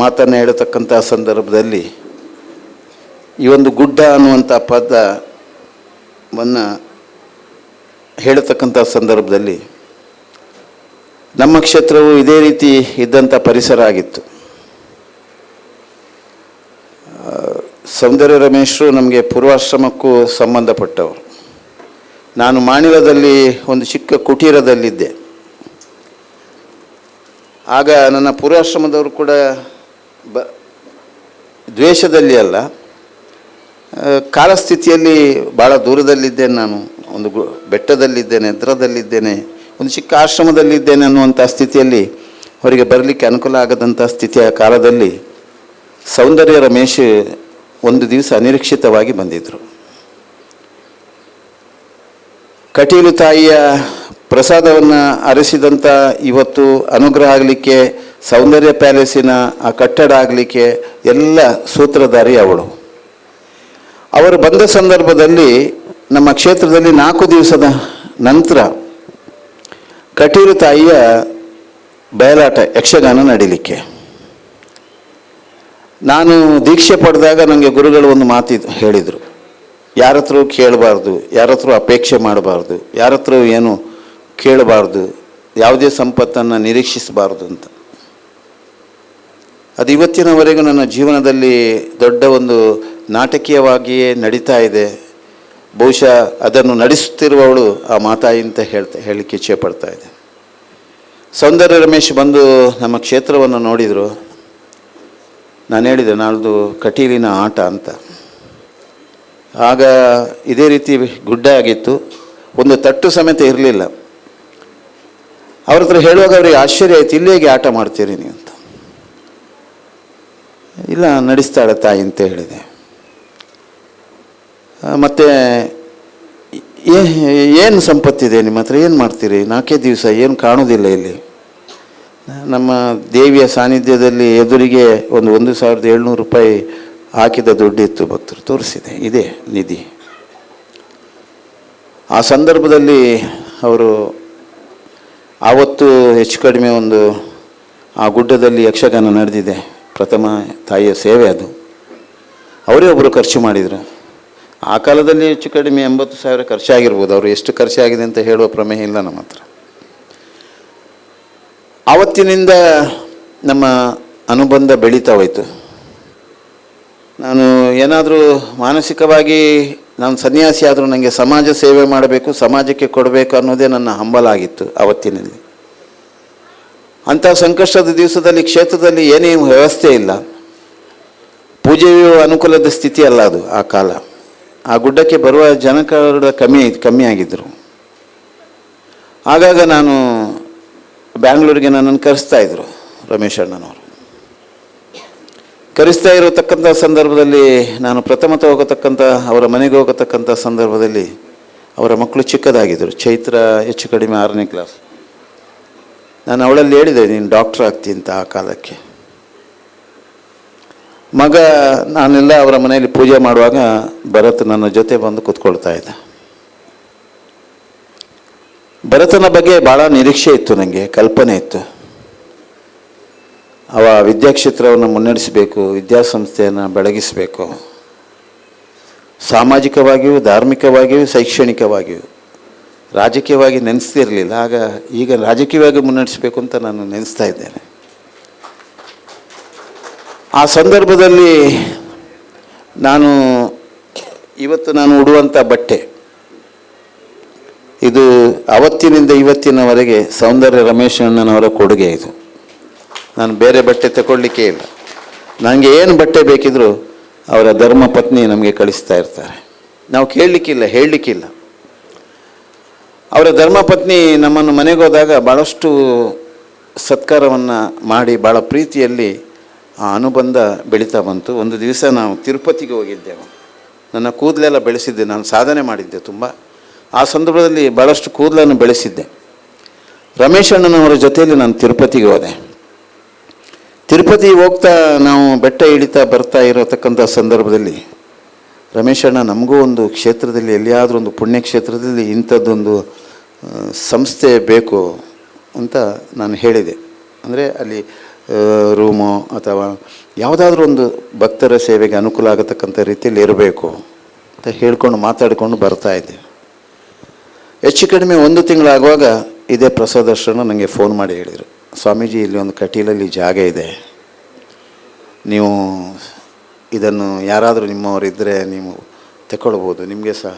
ಮಾತನ್ನು ಹೇಳತಕ್ಕಂಥ ಸಂದರ್ಭದಲ್ಲಿ ಈ ಒಂದು ಗುಡ್ಡ ಅನ್ನುವಂಥ ಪದವನ್ನು ಹೇಳತಕ್ಕಂಥ ಸಂದರ್ಭದಲ್ಲಿ ನಮ್ಮ ಕ್ಷೇತ್ರವು ಇದೇ ರೀತಿ ಇದ್ದಂಥ ಪರಿಸರ ಆಗಿತ್ತು. ಸೌಂದರ್ಯ ರಮೇಶರು ನಮಗೆ ಪೂರ್ವಾಶ್ರಮಕ್ಕೂ ಸಂಬಂಧಪಟ್ಟವರು. ನಾನು ಮಾಣಿಲದಲ್ಲಿ ಒಂದು ಚಿಕ್ಕ ಕುಟೀರದಲ್ಲಿದ್ದೆ. ಆಗ ನನ್ನ ಪೂರ್ವಾಶ್ರಮದವರು ಕೂಡ ದ್ವೇಷದಲ್ಲಿ ಅಲ್ಲ, ಕಾಲಸ್ಥಿತಿಯಲ್ಲಿ ಭಾಳ ದೂರದಲ್ಲಿದ್ದೇನೆ. ನಾನು ಒಂದು ಬೆಟ್ಟದಲ್ಲಿದ್ದೇನೆ, ಎತ್ತರದಲ್ಲಿದ್ದೇನೆ, ಒಂದು ಚಿಕ್ಕ ಆಶ್ರಮದಲ್ಲಿದ್ದೇನೆ ಅನ್ನುವಂಥ ಸ್ಥಿತಿಯಲ್ಲಿ ಅವರಿಗೆ ಬರಲಿಕ್ಕೆ ಅನುಕೂಲ ಆಗದಂಥ ಸ್ಥಿತಿಯ ಕಾಲದಲ್ಲಿ ಸೌಂದರ್ಯ ರಮೇಶ್ ಒಂದು ದಿವಸ ಅನಿರೀಕ್ಷಿತವಾಗಿ ಬಂದಿದ್ದರು. ಕಟೀಲು ತಾಯಿಯ ಪ್ರಸಾದವನ್ನು ಅರಸಿದಂಥ ಇವತ್ತು ಅನುಗ್ರಹ ಆಗಲಿಕ್ಕೆ ಸೌಂದರ್ಯ ಪ್ಯಾಲೇಸಿನ ಆ ಕಟ್ಟಡ ಆಗಲಿಕ್ಕೆ ಎಲ್ಲ ಸೂತ್ರಧಾರಿ ಅವಳು. ಅವರು ಬಂದ ಸಂದರ್ಭದಲ್ಲಿ ನಮ್ಮ ಕ್ಷೇತ್ರದಲ್ಲಿ 4 ದಿವಸದ ನಂತರ ಕಟೀಲು ತಾಯಿಯ ಬಯಲಾಟ ಯಕ್ಷಗಾನ ನಡೀಲಿಕ್ಕೆ. ನಾನು ದೀಕ್ಷೆ ಪಡೆದಾಗ ನನಗೆ ಗುರುಗಳು ಒಂದು ಮಾತು ಹೇಳಿದರು, ಯಾರ ಹತ್ರ ಕೇಳಬಾರ್ದು, ಯಾರ ಹತ್ರ ಅಪೇಕ್ಷೆ ಮಾಡಬಾರ್ದು, ಯಾರ ಹತ್ರ ಏನು ಕೇಳಬಾರ್ದು, ಯಾವುದೇ ಸಂಪತ್ತನ್ನು ನಿರೀಕ್ಷಿಸಬಾರ್ದು ಅಂತ. ಅದು ಇವತ್ತಿನವರೆಗೂ ನನ್ನ ಜೀವನದಲ್ಲಿ ದೊಡ್ಡ ಒಂದು ನಾಟಕೀಯವಾಗಿಯೇ ನಡೀತಾ ಇದೆ. ಬಹುಶಃ ಅದನ್ನು ನಡೆಸುತ್ತಿರುವವಳು ಆ ಮಾತಾಯಿ ಅಂತ ಹೇಳಲಿಕ್ಕೆ ಇಚ್ಛೆ ಪಡ್ತಾ ಇದೆ. ಸೌಂದರ್ಯ ರಮೇಶ್ ಬಂದು ನಮ್ಮ ಕ್ಷೇತ್ರವನ್ನು ನೋಡಿದರು. ನಾನು ಹೇಳಿದೆ, ನಾಳ್ದು ಕಟೀಲಿನ ಆಟ ಅಂತ. ಆಗ ಇದೇ ರೀತಿ ಗುಡ್ಡ ಆಗಿತ್ತು, ಒಂದು ತಟ್ಟು ಸಮೇತ ಇರಲಿಲ್ಲ. ಅವ್ರ ಹತ್ರ ಹೇಳುವಾಗ ಅವ್ರಿಗೆ ಆಶ್ಚರ್ಯ ಆಯಿತು, ಇಲ್ಲಿ ಹೇಗೆ ಆಟ ಮಾಡ್ತೀರಿ ನೀವು ಅಂತ. ಇಲ್ಲ, ನಡೆಸ್ತಾಳೆ ತಾಯಿ ಅಂತ ಹೇಳಿದೆ. ಮತ್ತು ಏನು ಸಂಪತ್ತಿದೆ ನಿಮ್ಮ ಹತ್ರ, ಏನು ಮಾಡ್ತೀರಿ, 4 ದಿವಸ ಏನು ಕಾಣೋದಿಲ್ಲ ಇಲ್ಲಿ. ನಮ್ಮ ದೇವಿಯ ಸಾನ್ನಿಧ್ಯದಲ್ಲಿ ಎದುರಿಗೆ ಒಂದು 1,700 ರೂಪಾಯಿ ಹಾಕಿದ ದುಡ್ಡಿತ್ತು, ಭಕ್ತರು ತೋರಿಸಿದೆ, ಇದೆ ನಿಧಿ. ಆ ಸಂದರ್ಭದಲ್ಲಿ ಅವರು ಆವತ್ತು ಹೆಚ್ಚು ಕಡಿಮೆ ಒಂದು ಆ ಗುಡ್ಡದಲ್ಲಿ ಯಕ್ಷಗಾನ ನಡೆದಿದೆ, ಪ್ರಥಮ ತಾಯಿಯ ಸೇವೆ ಅದು. ಅವರೇ ಒಬ್ಬರು ಖರ್ಚು ಮಾಡಿದರು. ಆ ಕಾಲದಲ್ಲಿ ಹೆಚ್ಚು ಕಡಿಮೆ 80,000 ಖರ್ಚಾಗಿರ್ಬೋದು. ಅವರು ಎಷ್ಟು ಖರ್ಚಾಗಿದೆ ಅಂತ ಹೇಳುವ ಪ್ರಮೇಯ ಇಲ್ಲ ನಮ್ಮ ಹತ್ರ. ಆವತ್ತಿನಿಂದ ನಮ್ಮ ಅನುಬಂಧ ಬೆಳೀತಾ ಹೋಯಿತು. ನಾನು ಏನಾದರೂ ಮಾನಸಿಕವಾಗಿ ನಾನು ಸನ್ಯಾಸಿ ಆದರೂ ನನಗೆ ಸಮಾಜ ಸೇವೆ ಮಾಡಬೇಕು, ಸಮಾಜಕ್ಕೆ ಕೊಡಬೇಕು ಅನ್ನೋದೇ ನನ್ನ ಹಂಬಲ ಆಗಿತ್ತು ಆವತ್ತಿನಲ್ಲಿ. ಅಂಥ ಸಂಕಷ್ಟದ ದಿವಸದಲ್ಲಿ ಕ್ಷೇತ್ರದಲ್ಲಿ ಏನೇನು ವ್ಯವಸ್ಥೆ ಇಲ್ಲ, ಪೂಜೆಯು ಅನುಕೂಲದ ಸ್ಥಿತಿ ಅಲ್ಲ ಅದು ಆ ಕಾಲ. ಆ ಗುಡ್ಡಕ್ಕೆ ಬರುವ ಜನಕರು ಕಮ್ಮಿ ಆಗಿದ್ದರು. ಆಗಾಗ ನಾನು ಬ್ಯಾಂಗ್ಳೂರಿಗೆ ನನ್ನನ್ನು ಕರೆಸ್ತಾ ಇದ್ದರು ರಮೇಶ್ ಅಣ್ಣನವರು. ಕರೆಸ್ತಾ ಇರತಕ್ಕಂಥ ಸಂದರ್ಭದಲ್ಲಿ ನಾನು ಪ್ರಥಮತ ಹೋಗತಕ್ಕಂಥ ಅವರ ಮನೆಗೆ ಹೋಗತಕ್ಕಂಥ ಸಂದರ್ಭದಲ್ಲಿ ಅವರ ಮಕ್ಕಳು ಚಿಕ್ಕದಾಗಿದ್ದರು. ಚೈತ್ರ ಹೆಚ್ಚು ಕಡಿಮೆ 6ನೇ ಕ್ಲಾಸ್. ನಾನು ಅವಳಲ್ಲಿ ಹೇಳಿದೆ, ನೀನು ಡಾಕ್ಟ್ರ್ ಆಗ್ತೀನಿ ಅಂತ. ಆ ಕಾಲಕ್ಕೆ ಮಗ ನಾನೆಲ್ಲ ಅವರ ಮನೆಯಲ್ಲಿ ಪೂಜೆ ಮಾಡುವಾಗ ಭರತ್ ನನ್ನ ಜೊತೆ ಬಂದು ಕೂತ್ಕೊಳ್ತಾ ಇದ್ದ. ಭರತನ ಬಗ್ಗೆ ಭಾಳ ನಿರೀಕ್ಷೆ ಇತ್ತು, ನನಗೆ ಕಲ್ಪನೆ ಇತ್ತು. ಅವ ವಿದ್ಯಾಕ್ಷೇತ್ರವನ್ನು ಮುನ್ನಡೆಸಬೇಕು, ವಿದ್ಯಾಸಂಸ್ಥೆಯನ್ನು ಬೆಳಗಿಸಬೇಕು, ಸಾಮಾಜಿಕವಾಗಿಯೂ ಧಾರ್ಮಿಕವಾಗಿಯೂ ಶೈಕ್ಷಣಿಕವಾಗಿಯೂ. ರಾಜಕೀಯವಾಗಿ ನೆನೆಸ್ತಿರಲಿಲ್ಲ, ಆಗ ಈಗ ರಾಜಕೀಯವಾಗಿ ಮುನ್ನಡೆಸಬೇಕು ಅಂತ ನಾನು ನೆನೆಸ್ತಾ ಇದ್ದೇನೆ. ಆ ಸಂದರ್ಭದಲ್ಲಿ ಇವತ್ತು ನಾನು ಉಡುವಂಥ ಬಟ್ಟೆ ಇದು ಅವತ್ತಿನಿಂದ ಇವತ್ತಿನವರೆಗೆ ಸೌಂದರ್ಯ ರಮೇಶ್ ಅಣ್ಣನವರ ಕೊಡುಗೆ ಇದು. ನಾನು ಬೇರೆ ಬಟ್ಟೆ ತಗೊಳ್ಳಿಕ್ಕೆ ಇಲ್ಲ. ನನಗೆ ಏನು ಬಟ್ಟೆ ಬೇಕಿದ್ರೂ ಅವರ ಧರ್ಮ ಪತ್ನಿ ನಮಗೆ ಕಳಿಸ್ತಾ ಇರ್ತಾರೆ. ನಾವು ಕೇಳಲಿಕ್ಕಿಲ್ಲ, ಹೇಳಲಿಕ್ಕಿಲ್ಲ. ಅವರ ಧರ್ಮಪತ್ನಿ ನಮ್ಮನ್ನು ಮನೆಗೆ ಹೋದಾಗ ಭಾಳಷ್ಟು ಸತ್ಕಾರವನ್ನು ಮಾಡಿ ಭಾಳ ಪ್ರೀತಿಯಲ್ಲಿ ಆ ಅನುಬಂಧ ಬೆಳೀತಾ ಬಂತು. ಒಂದು ದಿವಸ ನಾವು ತಿರುಪತಿಗೆ ಹೋಗಿದ್ದೆವು. ನನ್ನ ಕೂದಲೆಲ್ಲ ಬೆಳೆಸಿದ್ದೆ, ನಾನು ಸಾಧನೆ ಮಾಡಿದ್ದೆ ತುಂಬ. ಆ ಸಂದರ್ಭದಲ್ಲಿ ಭಾಳಷ್ಟು ಕೂದಲನ್ನು ಬೆಳೆಸಿದ್ದೆ. ರಮೇಶ್ ಅಣ್ಣನವರ ಜೊತೆಯಲ್ಲಿ ನಾನು ತಿರುಪತಿಗೆ ಹೋದೆ. ತಿರುಪತಿ ಹೋಗ್ತಾ ನಾವು ಬೆಟ್ಟ ಇಳಿತಾ ಬರ್ತಾ ಇರತಕ್ಕಂಥ ಸಂದರ್ಭದಲ್ಲಿ ರಮೇಶ್ ಅಣ್ಣ, ನಮಗೂ ಒಂದು ಕ್ಷೇತ್ರದಲ್ಲಿ ಎಲ್ಲಿಯಾದರೂ ಒಂದು ಪುಣ್ಯಕ್ಷೇತ್ರದಲ್ಲಿ ಇಂಥದ್ದೊಂದು ಸಂಸ್ಥೆ ಬೇಕು ಅಂತ ನಾನು ಹೇಳಿದೆ. ಅಂದರೆ ಅಲ್ಲಿ ರೂಮು ಅಥವಾ ಯಾವುದಾದ್ರೂ ಒಂದು ಭಕ್ತರ ಸೇವೆಗೆ ಅನುಕೂಲ ಆಗತಕ್ಕಂಥ ರೀತಿಯಲ್ಲಿ ಇರಬೇಕು ಅಂತ ಹೇಳ್ಕೊಂಡು ಮಾತಾಡಿಕೊಂಡು ಬರ್ತಾಯಿದ್ದೆ. ಹೆಚ್ಚು ಕಡಿಮೆ 1 ತಿಂಗಳಾಗುವಾಗ ಇದೇ ಪ್ರಸಾದರ್ಶನ ನನಗೆ ಫೋನ್ ಮಾಡಿ ಹೇಳಿದರು, ಸ್ವಾಮೀಜಿ ಇಲ್ಲಿ ಒಂದು ಕಟೀಲಲ್ಲಿ ಜಾಗ ಇದೆ, ನೀವು ಇದನ್ನು ಯಾರಾದರೂ ನಿಮ್ಮವರಿದ್ದರೆ ನೀವು ತಗೊಳ್ಬೋದು, ನಿಮಗೆ ಸಹ.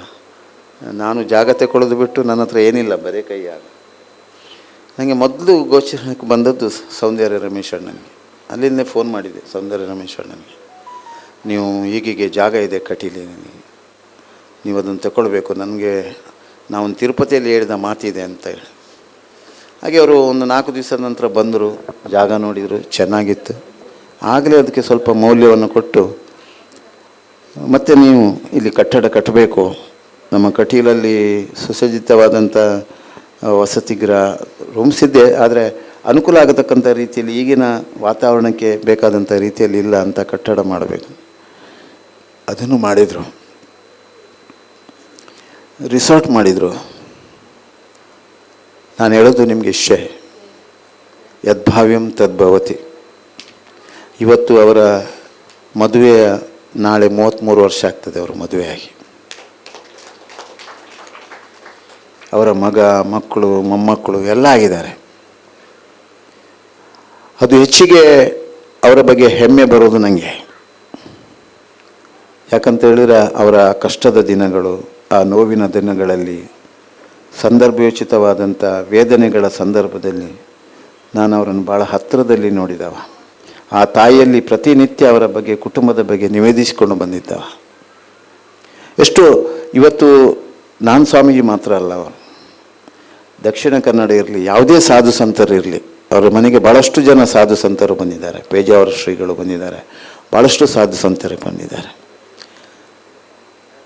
ನಾನು ಜಾಗ ತಗೊಳ್ಳೋದು ಬಿಟ್ಟು ನನ್ನ ಹತ್ರ ಏನಿಲ್ಲ, ಬರೀ ಕೈಯಾಗ. ನನಗೆ ಮೊದಲು ಗೋಚರಕ್ಕೆ ಬಂದದ್ದು ಸೌಂದರ್ಯ ರಮೇಶ್ ಅಣ್ಣನಿಗೆ. ಅಲ್ಲಿಂದೇ ಫೋನ್ ಮಾಡಿದೆ ಸೌಂದರ್ಯ ರಮೇಶ್ ಅಣ್ಣನಿಗೆ, ನೀವು ಹೀಗೀಗೆ ಜಾಗ ಇದೆ ಕಟೀಲಿನಲ್ಲಿ, ನೀವು ಅದನ್ನು ತಗೊಳ್ಬೇಕು, ನನಗೆ ನಾವೊಂದು ತಿರುಪತಿಯಲ್ಲಿ ಹೇಳಿದ ಮಾತಿದೆ ಅಂತ ಹೇಳಿ. ಹಾಗೆ ಅವರು ಒಂದು 4 ದಿವಸದ ನಂತರ ಬಂದರು, ಜಾಗ ನೋಡಿದರು, ಚೆನ್ನಾಗಿತ್ತು. ಆಗಲೇ ಅದಕ್ಕೆ ಸ್ವಲ್ಪ ಮೌಲ್ಯವನ್ನು ಕೊಟ್ಟು, ಮತ್ತು ನೀವು ಇಲ್ಲಿ ಕಟ್ಟಡ ಕಟ್ಟಬೇಕು, ನಮ್ಮ ಕಟೀಲಲ್ಲಿ ಸುಸಜ್ಜಿತವಾದಂಥ ವಸತಿ ಗೃಹ ರೂಮ್ಸ್ ಇದೆ, ಆದರೆ ಅನುಕೂಲ ಆಗತಕ್ಕಂಥ ರೀತಿಯಲ್ಲಿ ಈಗಿನ ವಾತಾವರಣಕ್ಕೆ ಬೇಕಾದಂಥ ರೀತಿಯಲ್ಲಿ ಇಲ್ಲ ಅಂತ ಕಟ್ಟಡ ಮಾಡಬೇಕು. ಅದನ್ನು ಮಾಡಿದರು. ರಿಸಾರ್ಟ್ ಮಾಡಿದರು. ನಾನು ಹೇಳೋದು ನಿಮಗೆ ಇಷ್ಟೇ, ಯದ್ಭಾವ್ಯಂ ತದ್ಭವತಿ. ಇವತ್ತು ಅವರ ಮದುವೆಯ ನಾಳೆ 33 ವರ್ಷ ಆಗ್ತದೆ ಅವರು ಮದುವೆಯಾಗಿ. ಅವರ ಮಗ, ಮಕ್ಕಳು, ಮೊಮ್ಮಕ್ಕಳು ಎಲ್ಲ ಆಗಿದ್ದಾರೆ. ಅದು ಹೆಚ್ಚಿಗೆ ಅವರ ಬಗ್ಗೆ ಹೆಮ್ಮೆ ಬರೋದು ನನಗೆ. ಯಾಕಂತ ಹೇಳಿದ್ರೆ ಅವರ ಕಷ್ಟದ ದಿನಗಳು, ಆ ನೋವಿನ ದಿನಗಳಲ್ಲಿ, ಸಂದರ್ಭೋಚಿತವಾದಂಥ ವೇದನೆಗಳ ಸಂದರ್ಭದಲ್ಲಿ ನಾನು ಅವರನ್ನು ಭಾಳ ಹತ್ತಿರದಲ್ಲಿ ನೋಡಿದವ. ಆ ತಾಯಿಯಲ್ಲಿ ಪ್ರತಿನಿತ್ಯ ಅವರ ಬಗ್ಗೆ, ಕುಟುಂಬದ ಬಗ್ಗೆ ನಿವೇದಿಸಿಕೊಂಡು ಬಂದಿದ್ದವ. ಎಷ್ಟು ಇವತ್ತು ನಾನು ಸ್ವಾಮೀಜಿ ಮಾತ್ರ ಅಲ್ಲ, ಅವರು ದಕ್ಷಿಣ ಕನ್ನಡ ಇರಲಿ, ಯಾವುದೇ ಸಾಧು ಸಂತರು ಇರಲಿ, ಅವರ ಮನೆಗೆ ಭಾಳಷ್ಟು ಜನ ಸಾಧು ಸಂತರು ಬಂದಿದ್ದಾರೆ. ಪೇಜಾವರ ಶ್ರೀಗಳು ಬಂದಿದ್ದಾರೆ, ಭಾಳಷ್ಟು ಸಾಧು ಸಂತರು ಬಂದಿದ್ದಾರೆ.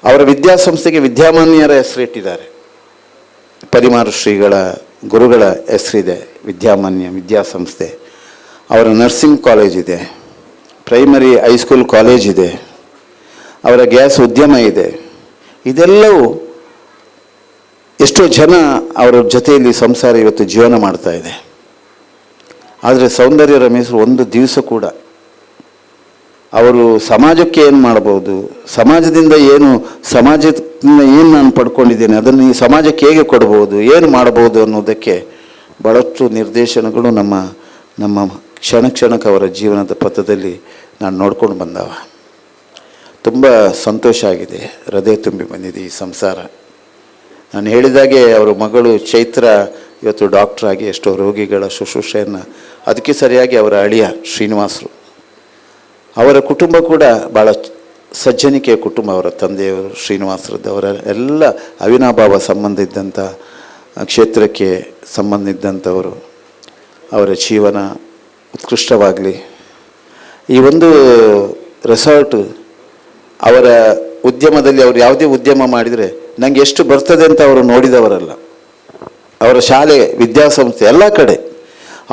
ಅವರ ವಿದ್ಯಾಸಂಸ್ಥೆಗೆ ವಿದ್ಯಾಮಾನ್ಯರ ಹೆಸರಿಟ್ಟಿದ್ದಾರೆ. ಪರಿಮಾರು ಶ್ರೀಗಳ ಗುರುಗಳ ಹೆಸರಿದೆ ವಿದ್ಯಾಮಾನ್ಯ ವಿದ್ಯಾಸಂಸ್ಥೆ. ಅವರ ನರ್ಸಿಂಗ್ ಕಾಲೇಜ್ ಇದೆ, ಪ್ರೈಮರಿ ಹೈಸ್ಕೂಲ್ ಕಾಲೇಜ್ ಇದೆ, ಅವರ ಗ್ಯಾಸ್ ಉದ್ಯಮ ಇದೆ. ಇದೆಲ್ಲವೂ ಎಷ್ಟೋ ಜನ ಅವರ ಜೊತೆಯಲ್ಲಿ ಸಂಸಾರ ಇವತ್ತು ಜೀವನ ಮಾಡ್ತಾ ಇದೆ. ಆದರೆ ಸೌಂದರ್ಯ ರಮೇಶ್ ಒಂದು ದಿವಸ ಕೂಡ ಅವರು ಸಮಾಜಕ್ಕೆ ಏನು ಮಾಡ್ಬೋದು, ಸಮಾಜದಿಂದ ಏನು ನಾನು ಪಡ್ಕೊಂಡಿದ್ದೇನೆ ಅದನ್ನು ಈ ಸಮಾಜಕ್ಕೆ ಹೇಗೆ ಕೊಡ್ಬೋದು, ಏನು ಮಾಡ್ಬೋದು ಅನ್ನೋದಕ್ಕೆ ಭಾಳಷ್ಟು ನಿರ್ದೇಶನಗಳು ನಮ್ಮ ಕ್ಷಣಕ್ಕೆ ಅವರ ಜೀವನದ ಪಥದಲ್ಲಿ ನಾನು ನೋಡ್ಕೊಂಡು ಬಂದವ. ತುಂಬ ಸಂತೋಷ ಆಗಿದೆ, ಹೃದಯ ತುಂಬಿ ಬಂದಿದೆ ಈ ಸಂಸಾರ. ನಾನು ಹೇಳಿದಾಗೆ ಅವರ ಮಗಳು ಚೈತ್ರ ಇವತ್ತು ಡಾಕ್ಟ್ರಾಗಿ ಎಷ್ಟೋ ರೋಗಿಗಳ ಶುಶ್ರೂಷೆಯನ್ನು, ಅದಕ್ಕೆ ಸರಿಯಾಗಿ ಅವರ ಅಳಿಯ ಶ್ರೀನಿವಾಸರು, ಅವರ ಕುಟುಂಬ ಕೂಡ ಭಾಳ ಸಜ್ಜನಿಕೆಯ ಕುಟುಂಬ. ಅವರ ತಂದೆಯವರು ಶ್ರೀನಿವಾಸರದ್ದು, ಅವರ ಎಲ್ಲ ಅವಿನಾಭಾವ ಸಂಬಂಧ ಇದ್ದಂಥ ಕ್ಷೇತ್ರಕ್ಕೆ ಸಂಬಂಧ ಇದ್ದಂಥವರು. ಅವರ ಜೀವನ ಉತ್ಕೃಷ್ಟವಾಗಲಿ. ಈ ಒಂದು ರೆಸಾರ್ಟ್ ಅವರ ಉದ್ಯಮದಲ್ಲಿ ಅವರು ಯಾವುದೇ ಉದ್ಯಮ ಮಾಡಿದರೆ ನನಗೆ ಎಷ್ಟು ಬರ್ತದೆ ಅಂತ ಅವರು ನೋಡಿದವರಲ್ಲ. ಅವರ ಶಾಲೆ, ವಿದ್ಯಾಸಂಸ್ಥೆ ಎಲ್ಲ ಕಡೆ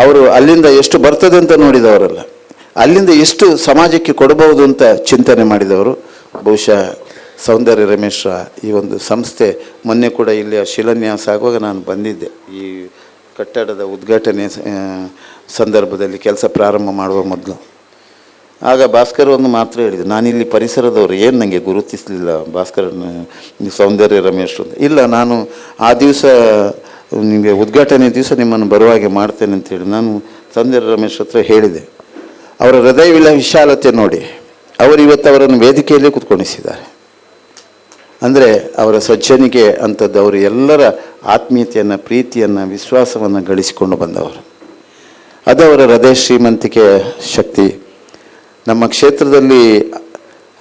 ಅವರು ಅಲ್ಲಿಂದ ಎಷ್ಟು ಬರ್ತದೆ ಅಂತ ನೋಡಿದವರಲ್ಲ, ಅಲ್ಲಿಂದ ಎಷ್ಟು ಸಮಾಜಕ್ಕೆ ಕೊಡಬಹುದು ಅಂತ ಚಿಂತನೆ ಮಾಡಿದವರು. ಬಹುಶಃ ಸೌಂದರ್ಯ ರಮೇಶ್ ಈ ಒಂದು ಸಂಸ್ಥೆ ಮೊನ್ನೆ ಕೂಡ ಇಲ್ಲಿ ಶಿಲಾನ್ಯಾಸ ಆಗುವಾಗ ನಾನು ಬಂದಿದ್ದೆ. ಈ ಕಟ್ಟಡದ ಉದ್ಘಾಟನೆ ಸಂದರ್ಭದಲ್ಲಿ ಕೆಲಸ ಪ್ರಾರಂಭ ಮಾಡುವ ಮೊದಲು. ಆಗ ಭಾಸ್ಕರ್ ಒಂದು ಮಾತ್ರ ಹೇಳಿದೆ, ನಾನಿಲ್ಲಿ ಪರಿಸರದವರು, ಏನು ನನಗೆ ಗುರುತಿಸಲಿಲ್ಲ ಭಾಸ್ಕರ್ ಸೌಂದರ್ಯ ರಮೇಶ್ ಅಂತ. ಇಲ್ಲ, ನಾನು ಆ ದಿವಸ ನಿಮಗೆ ಉದ್ಘಾಟನೆ ದಿವಸ ನಿಮ್ಮನ್ನು ಬರುವಾಗೆ ಮಾಡ್ತೇನೆ ಅಂತೇಳಿ ನಾನು ಸೌಂದರ್ಯ ರಮೇಶ್ ಹತ್ರ ಹೇಳಿದೆ. ಅವರ ಹೃದಯವಿಲ್ಲ ವಿಶಾಲತೆ ನೋಡಿ ಅವರು ಇವತ್ತು ಅವರನ್ನು ವೇದಿಕೆಯಲ್ಲೇ ಕೂತ್ಕೊಂಡಿಸಿದ್ದಾರೆ. ಅಂದರೆ ಅವರ ಸಜ್ಜನಿಕೆ ಅಂಥದ್ದು, ಅವರು ಎಲ್ಲರ ಆತ್ಮೀಯತೆಯನ್ನು, ಪ್ರೀತಿಯನ್ನು, ವಿಶ್ವಾಸವನ್ನು ಗಳಿಸಿಕೊಂಡು ಬಂದವರು. ಅದು ಅವರ ಹೃದಯ ಶ್ರೀಮಂತಿಕೆಯ ಶಕ್ತಿ. ನಮ್ಮ ಕ್ಷೇತ್ರದಲ್ಲಿ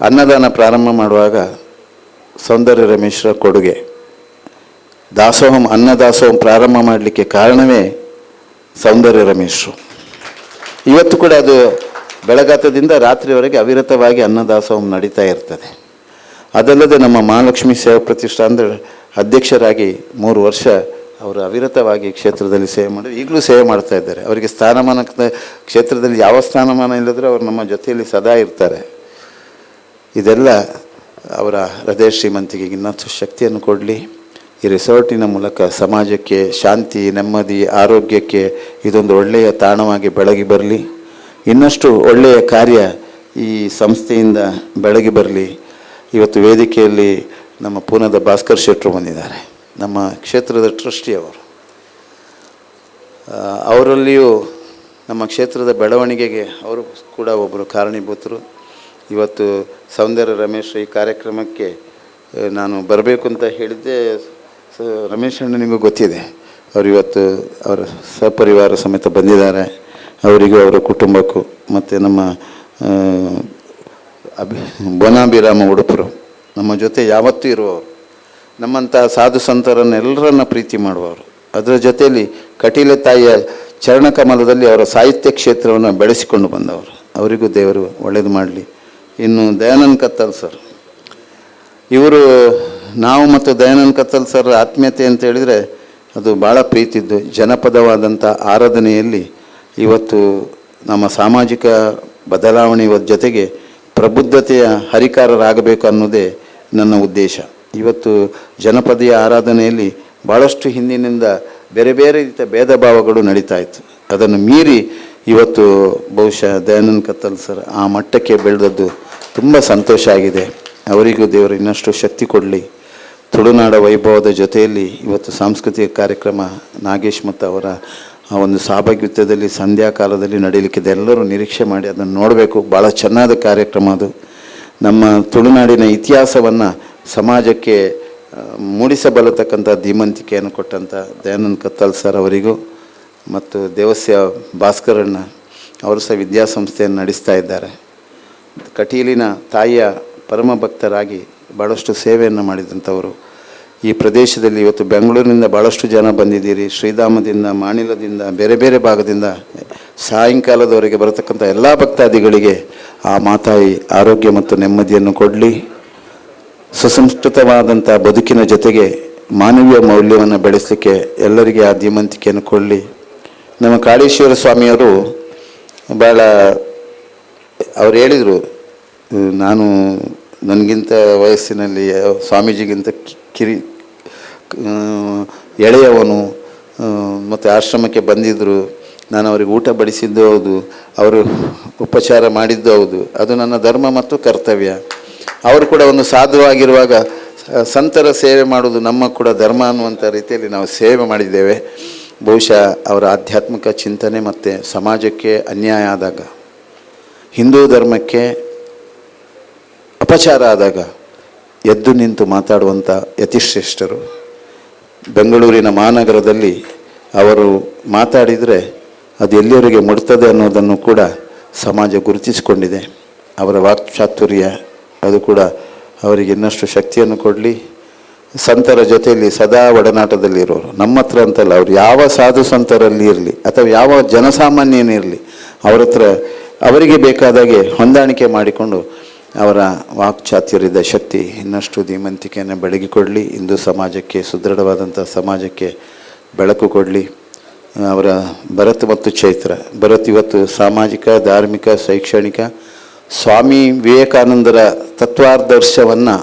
ಅನ್ನದಾನ ಪ್ರಾರಂಭ ಮಾಡುವಾಗ ಸೌಂದರ್ಯ ರಮೇಶ್ರ ಕೊಡುಗೆ, ದಾಸೋಹಂ ಅನ್ನದಾಸೋಹಂ ಪ್ರಾರಂಭ ಮಾಡಲಿಕ್ಕೆ ಕಾರಣವೇ ಸೌಂದರ್ಯ ರಮೇಶ್ರು. ಇವತ್ತು ಕೂಡ ಅದು ಬೆಳಗಾತದಿಂದ ರಾತ್ರಿವರೆಗೆ ಅವಿರತವಾಗಿ ಅನ್ನದಾಸೋಹಂ ನಡೀತಾ ಇರ್ತದೆ. ಅದಲ್ಲದೆ ನಮ್ಮ ಮಹಾಲಕ್ಷ್ಮಿ ಸೇವಾ ಪ್ರತಿಷ್ಠಾನದ ಅಧ್ಯಕ್ಷರಾಗಿ 3 ವರ್ಷ ಅವರು ಅವಿರತವಾಗಿ ಕ್ಷೇತ್ರದಲ್ಲಿ ಸೇವೆ ಮಾಡಿ ಈಗಲೂ ಸೇವೆ ಮಾಡ್ತಾ ಇದ್ದಾರೆ. ಅವರಿಗೆ ಸ್ಥಾನಮಾನ ಕ್ಷೇತ್ರದಲ್ಲಿ ಯಾವ ಸ್ಥಾನಮಾನ ಇಲ್ಲದರೂ ಅವರು ನಮ್ಮ ಜೊತೆಯಲ್ಲಿ ಸದಾ ಇರ್ತಾರೆ. ಇದೆಲ್ಲ ಅವರ ಹೃದಯ ಶ್ರೀಮಂತಿಗೆ ಇನ್ನಷ್ಟು ಶಕ್ತಿಯನ್ನು ಕೊಡಲಿ. ಈ ರೆಸಾರ್ಟಿನ ಮೂಲಕ ಸಮಾಜಕ್ಕೆ ಶಾಂತಿ, ನೆಮ್ಮದಿ, ಆರೋಗ್ಯಕ್ಕೆ ಇದೊಂದು ಒಳ್ಳೆಯ ತಾಣವಾಗಿ ಬೆಳಗಿ ಬರಲಿ. ಇನ್ನಷ್ಟು ಒಳ್ಳೆಯ ಕಾರ್ಯ ಈ ಸಂಸ್ಥೆಯಿಂದ ಬೆಳಗಿ ಬರಲಿ. ಇವತ್ತು ವೇದಿಕೆಯಲ್ಲಿ ನಮ್ಮ ಪೂನಾದ ಭಾಸ್ಕರ್ ಶೆಟ್ಟರು ಬಂದಿದ್ದಾರೆ, ನಮ್ಮ ಕ್ಷೇತ್ರದ ಟ್ರಸ್ಟಿಯವರು. ಅವರಲ್ಲಿಯೂ ನಮ್ಮ ಕ್ಷೇತ್ರದ ಬೆಳವಣಿಗೆಗೆ ಅವರು ಕೂಡ ಒಬ್ಬರು ಕಾರಣೀಭೂತರು. ಇವತ್ತು ಸೌಂದರ್ಯ ರಮೇಶ್ ಈ ಕಾರ್ಯಕ್ರಮಕ್ಕೆ ನಾನು ಬರಬೇಕು ಅಂತ ಹೇಳಿದ್ದೆ. ರಮೇಶ್ ಅಣ್ಣನಿಗೂ ಗೊತ್ತಿದೆ, ಅವರು ಇವತ್ತು ಅವರ ಸಪರಿವಾರ ಸಮೇತ ಬಂದಿದ್ದಾರೆ. ಅವರಿಗೂ ಅವರ ಕುಟುಂಬಕ್ಕೂ ಮತ್ತು ನಮ್ಮ ಬೋನಾಭಿರಾಮ ಉಡುಪರು ನಮ್ಮ ಜೊತೆ ಯಾವತ್ತೂ ಇರುವವರು, ನಮ್ಮಂಥ ಸಾಧು ಸಂತರನ್ನೆಲ್ಲರನ್ನ ಪ್ರೀತಿ ಮಾಡುವವರು. ಅದರ ಜೊತೆಯಲ್ಲಿ ಕಟೀಲೆ ತಾಯಿಯ ಚರಣಕಮಲದಲ್ಲಿ ಅವರ ಸಾಹಿತ್ಯ ಕ್ಷೇತ್ರವನ್ನು ಬೆಳೆಸಿಕೊಂಡು ಬಂದವರು. ಅವರಿಗೂ ದೇವರು ಒಳ್ಳೆಯದು ಮಾಡಲಿ. ಇನ್ನು ದಯಾನಂದ ಕತ್ತಲ್ ಸರ್, ಇವರು ನಾವು ಮತ್ತು ದಯಾನಂದ ಕತ್ತಲ್ ಸರ್ ಆತ್ಮೀಯತೆ ಅಂತ ಹೇಳಿದರೆ ಅದು ಭಾಳ ಪ್ರೀತಿದ್ದು. ಜನಪದವಾದಂಥ ಆರಾಧನೆಯಲ್ಲಿ ಇವತ್ತು ನಮ್ಮ ಸಾಮಾಜಿಕ ಬದಲಾವಣೆ ಜೊತೆಗೆ ಪ್ರಬುದ್ಧತೆಯ ಹರಿಕಾರರಾಗಬೇಕು ಅನ್ನೋದೇ ನನ್ನ ಉದ್ದೇಶ. ಇವತ್ತು ಜನಪದೀಯ ಆರಾಧನೆಯಲ್ಲಿ ಭಾಳಷ್ಟು ಹಿಂದಿನಿಂದ ಬೇರೆ ಬೇರೆ ರೀತಿಯ ಭೇದ ಭಾವಗಳು ನಡೀತಾ ಇತ್ತು. ಅದನ್ನು ಮೀರಿ ಇವತ್ತು ಬಹುಶಃ ದಯಾನಂದ ಕತ್ತಲ್ ಸರ್ ಆ ಮಟ್ಟಕ್ಕೆ ಬೆಳೆದದ್ದು ತುಂಬ ಸಂತೋಷ ಆಗಿದೆ. ಅವರಿಗೂ ದೇವರು ಇನ್ನಷ್ಟು ಶಕ್ತಿ ಕೊಡಲಿ. ತುಳುನಾಡ ವೈಭವದ ಜೊತೆಯಲ್ಲಿ ಇವತ್ತು ಸಾಂಸ್ಕೃತಿಕ ಕಾರ್ಯಕ್ರಮ ನಾಗೇಶ್ ಮತ್ತು ಅವರ ಆ ಒಂದು ಸಹಭಾಗಿತ್ವದಲ್ಲಿ ಸಂಧ್ಯಾ ಕಾಲದಲ್ಲಿ ನಡೀಲಿಕ್ಕಿದೆ. ಎಲ್ಲರೂ ನಿರೀಕ್ಷೆ ಮಾಡಿ ಅದನ್ನು ನೋಡಬೇಕು. ಭಾಳ ಚೆನ್ನಾದ ಕಾರ್ಯಕ್ರಮ ಅದು. ನಮ್ಮ ತುಳುನಾಡಿನ ಇತಿಹಾಸವನ್ನು ಸಮಾಜಕ್ಕೆ ಮೂಡಿಸಬಲ್ಲತಕ್ಕಂಥ ಧೀಮಂತಿಕೆಯನ್ನು ಕೊಟ್ಟಂಥ ದಯಾನಂದ ಕತ್ತಲ್ ಸರ್ ಅವರಿಗೂ ಮತ್ತು ದೇವಸ್ಯ ಭಾಸ್ಕರಣ್ಣ ಅವರು ಸಹ ವಿದ್ಯಾಸಂಸ್ಥೆಯನ್ನು ನಡೆಸ್ತಾ ಇದ್ದಾರೆ. ಕಟೀಲಿನ ತಾಯಿಯ ಪರಮ ಭಕ್ತರಾಗಿ ಭಾಳಷ್ಟು ಸೇವೆಯನ್ನು ಮಾಡಿದಂಥವರು. ಈ ಪ್ರದೇಶದಲ್ಲಿ ಇವತ್ತು ಬೆಂಗಳೂರಿನಿಂದ ಭಾಳಷ್ಟು ಜನ ಬಂದಿದ್ದೀರಿ. ಶ್ರೀಧಾಮದಿಂದ, ಮಾಣಿಲದಿಂದ, ಬೇರೆ ಬೇರೆ ಭಾಗದಿಂದ ಸಾಯಂಕಾಲದವರೆಗೆ ಬರತಕ್ಕಂಥ ಎಲ್ಲ ಭಕ್ತಾದಿಗಳಿಗೆ ಆ ಮಾತಾಯಿ ಆರೋಗ್ಯ ಮತ್ತು ನೆಮ್ಮದಿಯನ್ನು ಕೊಡಲಿ. ಸುಸಂಸ್ಕೃತವಾದಂಥ ಬದುಕಿನ ಜೊತೆಗೆ ಮಾನವೀಯ ಮೌಲ್ಯವನ್ನು ಬೆಳೆಸಲಿಕ್ಕೆ ಎಲ್ಲರಿಗೆ ಆ ಧೀಮಂತಿಕೆಯನ್ನು ಕೊಡಲಿ. ನಮ್ಮ ಕಾಳೇಶ್ವರ ಸ್ವಾಮಿಯವರು ಭಾಳ ಅವ್ರು ಹೇಳಿದರು, ನಾನು ನನಗಿಂತ ವಯಸ್ಸಿನಲ್ಲಿ ಸ್ವಾಮೀಜಿಗಿಂತ ಎಳೆಯವನು ಮತ್ತು ಆಶ್ರಮಕ್ಕೆ ಬಂದಿದ್ದರು. ನಾನು ಅವರಿಗೆ ಊಟ ಬಡಿಸಿದ್ದು ಹೌದು, ಅವರು ಉಪಚಾರ ಮಾಡಿದ್ದು ಹೌದು. ಅದು ನನ್ನ ಧರ್ಮ ಮತ್ತು ಕರ್ತವ್ಯ. ಅವರು ಕೂಡ ಒಂದು ಸಾಧುವಾಗಿರುವಾಗ ಸಂತರ ಸೇವೆ ಮಾಡೋದು ನಮ್ಮ ಕೂಡ ಧರ್ಮ ಅನ್ನುವಂಥ ರೀತಿಯಲ್ಲಿ ನಾವು ಸೇವೆ ಮಾಡಿದ್ದೇವೆ. ಬಹುಶಃ ಅವರ ಆಧ್ಯಾತ್ಮಿಕ ಚಿಂತನೆ ಮತ್ತು ಸಮಾಜಕ್ಕೆ ಅನ್ಯಾಯ ಆದಾಗ, ಹಿಂದೂ ಧರ್ಮಕ್ಕೆ ಅಪಚಾರ ಆದಾಗ ಎದ್ದು ನಿಂತು ಮಾತಾಡುವಂಥ ಯತಿಶ್ರೇಷ್ಠರು. ಬೆಂಗಳೂರಿನ ಮಹಾನಗರದಲ್ಲಿ ಅವರು ಮಾತಾಡಿದರೆ ಅದು ಎಲ್ಲಿಯವರೆಗೆ ಮುಟ್ತದೆ ಅನ್ನೋದನ್ನು ಕೂಡ ಸಮಾಜ ಗುರುತಿಸಿಕೊಂಡಿದೆ. ಅವರ ವಾಕ್ಚಾತುರ್ಯ ಅದು ಕೂಡ ಅವರಿಗೆ ಇನ್ನಷ್ಟು ಶಕ್ತಿಯನ್ನು ಕೊಡಲಿ. ಸಂತರ ಜೊತೆಯಲ್ಲಿ ಸದಾ ಒಡನಾಟದಲ್ಲಿರೋರು, ನಮ್ಮ ಹತ್ರ ಅಂತಲ್ಲ, ಅವ್ರು ಯಾವ ಸಾಧು ಸಂತರಲ್ಲಿ ಇರಲಿ ಅಥವಾ ಯಾವ ಜನಸಾಮಾನ್ಯನಿರಲಿ ಅವ್ರ ಹತ್ರ ಅವರಿಗೆ ಬೇಕಾದಾಗೆ ಹೊಂದಾಣಿಕೆ ಮಾಡಿಕೊಂಡು ಅವರ ವಾಕ್ಚಾತುರ್ಯದ ಶಕ್ತಿ ಇನ್ನಷ್ಟು ಧೀಮಂತಿಕೆಯನ್ನು ಬೆಳಗಿಕೊಡಲಿ. ಹಿಂದೂ ಸಮಾಜಕ್ಕೆ, ಸುದೃಢವಾದಂಥ ಸಮಾಜಕ್ಕೆ ಬೆಳಕು ಕೊಡಲಿ. ಅವರ ಭರತ್ ಮತ್ತು ಚೈತ್ರ. ಭರತ್ ಇವತ್ತು ಸಾಮಾಜಿಕ, ಧಾರ್ಮಿಕ, ಶೈಕ್ಷಣಿಕ ಸ್ವಾಮಿ ವಿವೇಕಾನಂದರ ತತ್ವಾದರ್ಶವನ್ನು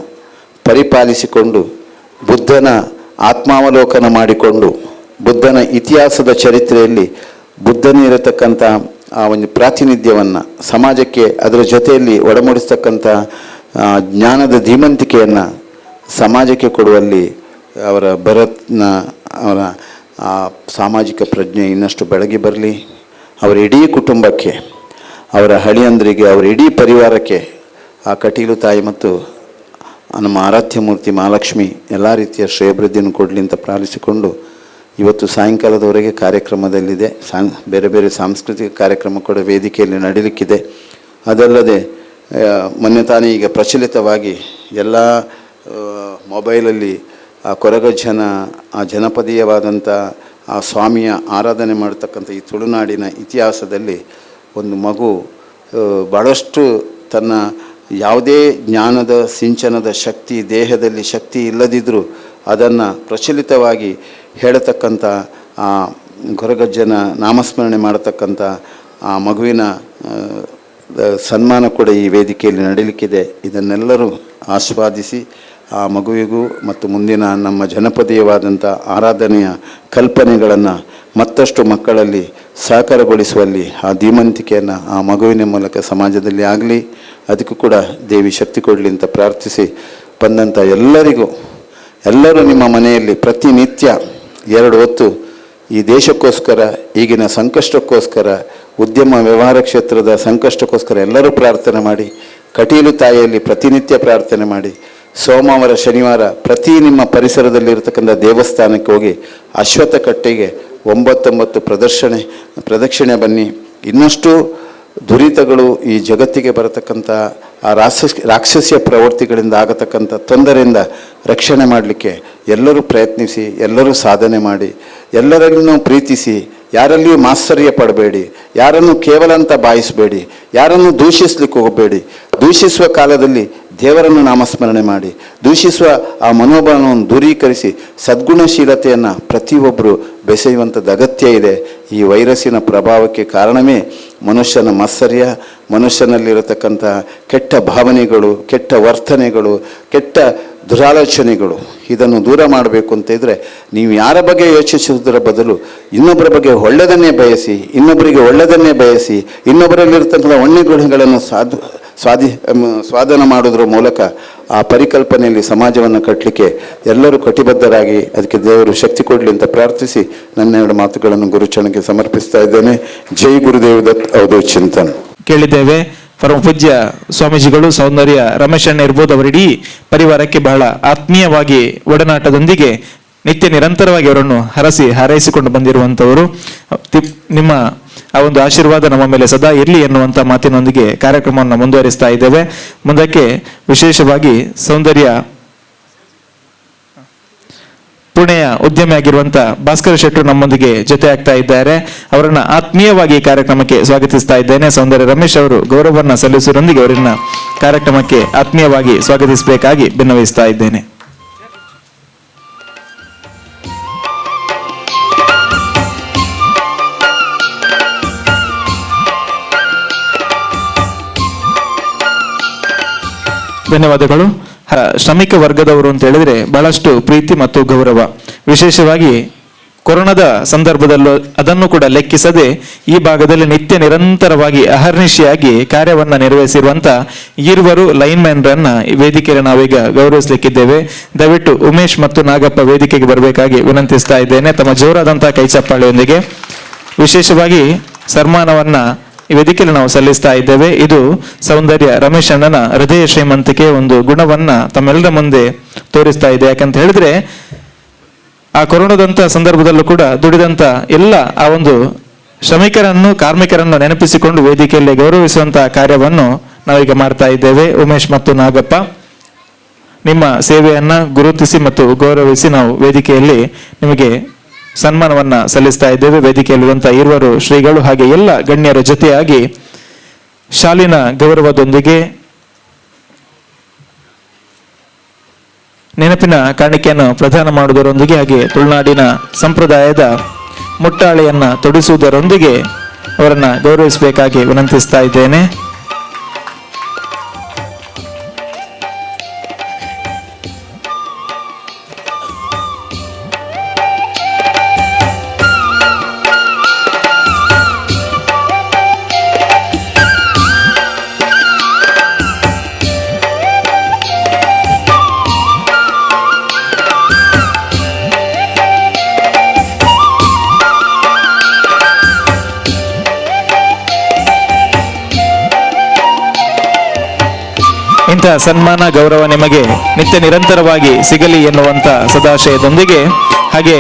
ಪರಿಪಾಲಿಸಿಕೊಂಡು ಬುದ್ಧನ ಆತ್ಮಾವಲೋಕನ ಮಾಡಿಕೊಂಡು ಬುದ್ಧನ ಇತಿಹಾಸದ ಚರಿತ್ರೆಯಲ್ಲಿ ಬುದ್ಧನಿರತಕ್ಕಂಥ ಆ ಒಂದು ಪ್ರಾತಿನಿಧ್ಯವನ್ನು ಸಮಾಜಕ್ಕೆ ಅದರ ಜೊತೆಯಲ್ಲಿ ಒಡಮೂಡಿಸ್ತಕ್ಕಂಥ ಜ್ಞಾನದ ಧೀಮಂತಿಕೆಯನ್ನು ಸಮಾಜಕ್ಕೆ ಕೊಡುವಲ್ಲಿ ಅವರ ಭರತ್ನ ಅವರ ಆ ಸಾಮಾಜಿಕ ಪ್ರಜ್ಞೆ ಇನ್ನಷ್ಟು ಬೆಳಗಿ ಬರಲಿ. ಅವರ ಇಡೀ ಕುಟುಂಬಕ್ಕೆ, ಅವರ ಹಳಿಯಂದ್ರಿಗೆ, ಅವರ ಇಡೀ ಪರಿವಾರಕ್ಕೆ ಆ ಕಟೀಲು ತಾಯಿ ಮತ್ತು ನಮ್ಮ ಆರಾಧ್ಯ ಮೂರ್ತಿ ಮಹಾಲಕ್ಷ್ಮಿ ಎಲ್ಲ ರೀತಿಯ ಶ್ರೇಯಭಿವೃದ್ಧಿಯನ್ನು ಕೊಡಲಿ ಅಂತ ಪ್ರಾರ್ಥಿಸಿಕೊಂಡು ಇವತ್ತು ಸಾಯಂಕಾಲದವರೆಗೆ ಕಾರ್ಯಕ್ರಮದಲ್ಲಿದೆ. ಬೇರೆ ಬೇರೆ ಸಾಂಸ್ಕೃತಿಕ ಕಾರ್ಯಕ್ರಮ ಕೂಡ ವೇದಿಕೆಯಲ್ಲಿ ನಡೀಲಿಕ್ಕಿದೆ. ಅದಲ್ಲದೆ ಮೊನ್ನೆ ತಾನೇ ಈಗ ಪ್ರಚಲಿತವಾಗಿ ಎಲ್ಲ ಮೊಬೈಲಲ್ಲಿ ಆ ಕೊರಗಜ್ಜನ ಆ ಜನಪದೀಯವಾದಂಥ ಆ ಸ್ವಾಮಿಯ ಆರಾಧನೆ ಮಾಡತಕ್ಕಂಥ ಈ ತುಳುನಾಡಿನ ಇತಿಹಾಸದಲ್ಲಿ ಒಂದು ಮಗು ಭಾಳಷ್ಟು ತನ್ನ ಯಾವುದೇ ಜ್ಞಾನದ ಸಿಂಚನದ ಶಕ್ತಿ ದೇಹದಲ್ಲಿ ಶಕ್ತಿ ಇಲ್ಲದಿದ್ದರೂ ಅದನ್ನು ಪ್ರಚಲಿತವಾಗಿ ಹೇಳತಕ್ಕಂಥ ಆ ಕೊರಗಜ್ಜನ ನಾಮಸ್ಮರಣೆ ಮಾಡತಕ್ಕಂಥ ಆ ಮಗುವಿನ ಸನ್ಮಾನ ಕೂಡ ಈ ವೇದಿಕೆಯಲ್ಲಿ ನಡೀಲಿಕ್ಕಿದೆ. ಇದನ್ನೆಲ್ಲರೂ ಆಸ್ವಾದಿಸಿ ಆ ಮಗುವಿಗೂ ಮತ್ತು ಮುಂದಿನ ನಮ್ಮ ಜನಪದೀಯವಾದಂಥ ಆರಾಧನೆಯ ಕಲ್ಪನೆಗಳನ್ನು ಮತ್ತಷ್ಟು ಮಕ್ಕಳಲ್ಲಿ ಸಾಕಾರಗೊಳಿಸುವಲ್ಲಿ ಆ ಧೀಮಂತಿಕೆಯನ್ನು ಆ ಮಗುವಿನ ಮೂಲಕ ಸಮಾಜದಲ್ಲಿ ಆಗಲಿ. ಅದಕ್ಕೂ ಕೂಡ ದೇವಿ ಶಕ್ತಿ ಕೊಡಲಿ ಅಂತ ಪ್ರಾರ್ಥಿಸಿ ಬಂದಂಥ ಎಲ್ಲರೂ ನಿಮ್ಮ ಮನೆಯಲ್ಲಿ ಪ್ರತಿನಿತ್ಯ 2 ಹೊತ್ತು ಈ ದೇಶಕ್ಕೋಸ್ಕರ, ಈಗಿನ ಸಂಕಷ್ಟಕ್ಕೋಸ್ಕರ, ಉದ್ಯಮ ವ್ಯವಹಾರ ಕ್ಷೇತ್ರದ ಸಂಕಷ್ಟಕ್ಕೋಸ್ಕರ ಎಲ್ಲರೂ ಪ್ರಾರ್ಥನೆ ಮಾಡಿ. ಕಟೀಲು ತಾಯಿಯಲ್ಲಿ ಪ್ರತಿನಿತ್ಯ ಪ್ರಾರ್ಥನೆ ಮಾಡಿ. ಸೋಮವಾರ, ಶನಿವಾರ ಪ್ರತಿ ನಿಮ್ಮ ಪರಿಸರದಲ್ಲಿರ್ತಕ್ಕಂಥ ದೇವಸ್ಥಾನಕ್ಕೆ ಹೋಗಿ ಅಶ್ವತ್ಥ ಕಟ್ಟೆಗೆ 9 ಪ್ರದಕ್ಷಿಣೆ ಬನ್ನಿ. ಇನ್ನಷ್ಟು ದುರಿತಗಳು ಈ ಜಗತ್ತಿಗೆ ಬರತಕ್ಕಂಥ ಆ ರಾಕ್ಷಸ್ಯ ಪ್ರವೃತ್ತಿಗಳಿಂದ ಆಗತಕ್ಕಂಥ ತೊಂದರೆಯಿಂದ ರಕ್ಷಣೆ ಮಾಡಲಿಕ್ಕೆ ಎಲ್ಲರೂ ಪ್ರಯತ್ನಿಸಿ, ಎಲ್ಲರೂ ಸಾಧನೆ ಮಾಡಿ, ಎಲ್ಲರನ್ನೂ ಪ್ರೀತಿಸಿ, ಯಾರಲ್ಲಿಯೂ ಮಾತ್ಸರ್ಯ ಪಡಬೇಡಿ, ಯಾರನ್ನು ಕೇವಲ ಅಂತ ಭಾವಿಸಬೇಡಿ, ಯಾರನ್ನು ದೂಷಿಸ್ಲಿಕ್ಕೆ ಹೋಗಬೇಡಿ. ದೂಷಿಸುವ ಕಾಲದಲ್ಲಿ ದೇವರನ್ನು ನಾಮಸ್ಮರಣೆ ಮಾಡಿ, ದೂಷಿಸುವ ಆ ಮನೋಭಾವವನ್ನು ದೂರೀಕರಿಸಿ ಸದ್ಗುಣಶೀಲತೆಯನ್ನು ಪ್ರತಿಯೊಬ್ಬರು ಬೆಸೆಯುವಂಥದ್ದು ಅಗತ್ಯ ಇದೆ. ಈ ವೈರಸ್ಸಿನ ಪ್ರಭಾವಕ್ಕೆ ಕಾರಣವೇ ಮನುಷ್ಯನ ಮಾತ್ಸರ್ಯ, ಮನುಷ್ಯನಲ್ಲಿರತಕ್ಕಂಥ ಕೆಟ್ಟ ಭಾವನೆಗಳು, ಕೆಟ್ಟ ವರ್ತನೆಗಳು, ಕೆಟ್ಟ ದುರಾಲೋಚನೆಗಳು. ಇದನ್ನು ದೂರ ಮಾಡಬೇಕು ಅಂತ ಇದ್ದರೆ ನೀವು ಯಾರ ಬಗ್ಗೆ ಯೋಚಿಸುವುದರ ಬದಲು ಇನ್ನೊಬ್ಬರ ಬಗ್ಗೆ ಒಳ್ಳೆಯದನ್ನೇ ಬಯಸಿ, ಇನ್ನೊಬ್ಬರಿಗೆ ಒಳ್ಳೆಯದನ್ನೇ ಬಯಸಿ, ಇನ್ನೊಬ್ಬರಲ್ಲಿರ್ತಕ್ಕಂಥ ಒಳ್ಳೆ ಗುಣಗಳನ್ನು ಸ್ವಾಧೀನ ಮಾಡೋದ್ರ ಮೂಲಕ ಆ ಪರಿಕಲ್ಪನೆಯಲ್ಲಿ ಸಮಾಜವನ್ನು ಕಟ್ಟಲಿಕ್ಕೆ ಎಲ್ಲರೂ ಕಟಿಬದ್ಧರಾಗಿ ಅದಕ್ಕೆ ದೇವರು ಶಕ್ತಿ ಕೊಡಲಿ ಅಂತ ಪ್ರಾರ್ಥಿಸಿ ನನ್ನ ಎರಡು ಮಾತುಗಳನ್ನು ಗುರುಚರಣಕ್ಕೆ ಸಮರ್ಪಿಸ್ತಾ ಇದ್ದೇನೆ. ಜೈ ಗುರುದೇವ್ ದತ್ ಅವಧೂತ್ ಚಿಂತನ್. ಕೇಳಿದ್ದೇವೆ. ಪರಮ ಪೂಜ್ಯ ಸ್ವಾಮೀಜಿಗಳು ಸೌಂದರ್ಯ ರಮೇಶಣ್ಣ ಇರ್ಬೋದು, ಅವರ ಇಡೀ ಪರಿವಾರಕ್ಕೆ ಬಹಳ ಆತ್ಮೀಯವಾಗಿ ಒಡನಾಟದೊಂದಿಗೆ ನಿತ್ಯ ನಿರಂತರವಾಗಿ ಅವರನ್ನು ಹಾರೈಸಿಕೊಂಡು ಬಂದಿರುವಂತವರು. ನಿಮ್ಮ ಆ ಒಂದು ಆಶೀರ್ವಾದ ನಮ್ಮ ಮೇಲೆ ಸದಾ ಇರಲಿ ಎನ್ನುವಂತ ಮಾತಿನೊಂದಿಗೆ ಕಾರ್ಯಕ್ರಮವನ್ನು ಮುಂದುವರಿಸ್ತಾ ಇದ್ದೇವೆ. ಮುಂದಕ್ಕೆ ವಿಶೇಷವಾಗಿ ಸೌಂದರ್ಯ ಪುಣೆಯ ಉದ್ಯಮಿಯಾಗಿರುವಂತ ಭಾಸ್ಕರ ಶೆಟ್ಟರು ನಮ್ಮೊಂದಿಗೆ ಜೊತೆ ಆಗ್ತಾ ಇದ್ದಾರೆ. ಅವರನ್ನ ಆತ್ಮೀಯವಾಗಿ ಕಾರ್ಯಕ್ರಮಕ್ಕೆ ಸ್ವಾಗತಿಸ್ತಾ ಇದ್ದೇನೆ. ಸೌಂದರ್ಯ ರಮೇಶ್ ಅವರು ಗೌರವವನ್ನು ಸಲ್ಲಿಸುವುದರೊಂದಿಗೆ ಅವರನ್ನ ಕಾರ್ಯಕ್ರಮಕ್ಕೆ ಆತ್ಮೀಯವಾಗಿ ಸ್ವಾಗತಿಸಬೇಕಾಗಿ ಭಿನ್ನವಹಿಸ್ತಾ ಇದ್ದೇನೆ. ಧನ್ಯವಾದಗಳು. ಶ್ರಮಿಕ ವರ್ಗದವರು ಅಂತ ಹೇಳಿದ್ರೆ ಬಹಳಷ್ಟು ಪ್ರೀತಿ ಮತ್ತು ಗೌರವ. ವಿಶೇಷವಾಗಿ ಕೊರೋನಾದ ಸಂದರ್ಭದಲ್ಲೂ ಅದನ್ನು ಕೂಡ ಲೆಕ್ಕಿಸದೆ ಈ ಭಾಗದಲ್ಲಿ ನಿತ್ಯ ನಿರಂತರವಾಗಿ ಅಹರ್ನಿಶಿಯಾಗಿ ಕಾರ್ಯವನ್ನ ನಿರ್ವಹಿಸಿರುವಂತ ಇರುವರು ಲೈನ್ಮ್ಯಾನ್ರನ್ನ ಈ ವೇದಿಕೆಯಲ್ಲಿ ನಾವೀಗ ಗೌರವಿಸಲಿಕ್ಕಿದ್ದೇವೆ. ದಯವಿಟ್ಟು ಉಮೇಶ್ ಮತ್ತು ನಾಗಪ್ಪ ವೇದಿಕೆಗೆ ಬರಬೇಕಾಗಿ ವಿನಂತಿಸ್ತಾ ಇದ್ದೇನೆ ತಮ್ಮ ಜೋರಾದಂತಹ ಕೈ ಚಪ್ಪಾಳೆಯೊಂದಿಗೆ. ವಿಶೇಷವಾಗಿ ಸನ್ಮಾನವನ್ನ ಈ ವೇದಿಕೆಯಲ್ಲಿ ನಾವು ಸಲ್ಲಿಸ್ತಾ ಇದ್ದೇವೆ. ಇದು ಸೌಂದರ್ಯ ರಮೇಶ್ ಅಣ್ಣನ ಹೃದಯ ಶ್ರೀಮಂತಿಕೆ ಒಂದು ಗುಣವನ್ನ ತಮ್ಮೆಲ್ಲರ ಮುಂದೆ ತೋರಿಸ್ತಾ ಇದೆ. ಯಾಕಂತ ಹೇಳಿದ್ರೆ ಆ ಕೊರೋನಾದಂತ ಸಂದರ್ಭದಲ್ಲೂ ಕೂಡ ದುಡಿದಂತ ಎಲ್ಲ ಆ ಒಂದು ಶ್ರಮಿಕರನ್ನು, ಕಾರ್ಮಿಕರನ್ನು ನೆನಪಿಸಿಕೊಂಡು ವೇದಿಕೆಯಲ್ಲಿ ಗೌರವಿಸುವಂತಹ ಕಾರ್ಯವನ್ನು ನಾವೀಗ ಮಾಡ್ತಾ ಇದ್ದೇವೆ. ಉಮೇಶ್ ಮತ್ತು ನಾಗಪ್ಪ, ನಿಮ್ಮ ಸೇವೆಯನ್ನ ಗುರುತಿಸಿ ಮತ್ತು ಗೌರವಿಸಿ ನಾವು ವೇದಿಕೆಯಲ್ಲಿ ನಿಮಗೆ ಸನ್ಮಾನವನ್ನ ಸಲ್ಲಿಸ್ತಾ ಇದ್ದೇವೆ. ವೇದಿಕೆಯಲ್ಲಿರುವಂತಹ ಇರುವರು ಶ್ರೀಗಳು ಹಾಗೆ ಎಲ್ಲ ಗಣ್ಯರ ಜೊತೆಯಾಗಿ ಶಾಲಿನ ಗೌರವದೊಂದಿಗೆ ನೆನಪಿನ ಕಾಣಿಕೆಯನ್ನು ಪ್ರದಾನ ಮಾಡುವುದರೊಂದಿಗೆ ಹಾಗೆ ತುಳುನಾಡಿನ ಸಂಪ್ರದಾಯದ ಮುಟ್ಟಾಳೆಯನ್ನ ತೊಡಿಸುವುದರೊಂದಿಗೆ ಅವರನ್ನ ಗೌರವಿಸಬೇಕಾಗಿ ವಿನಂತಿಸ್ತಾ ಇದ್ದೇನೆ. ಇಂಥ ಸನ್ಮಾನ ಗೌರವ ನಿಮಗೆ ನಿತ್ಯ ನಿರಂತರವಾಗಿ ಸಿಗಲಿ ಎನ್ನುವಂತ ಸದಾಶಯದೊಂದಿಗೆ ಹಾಗೆ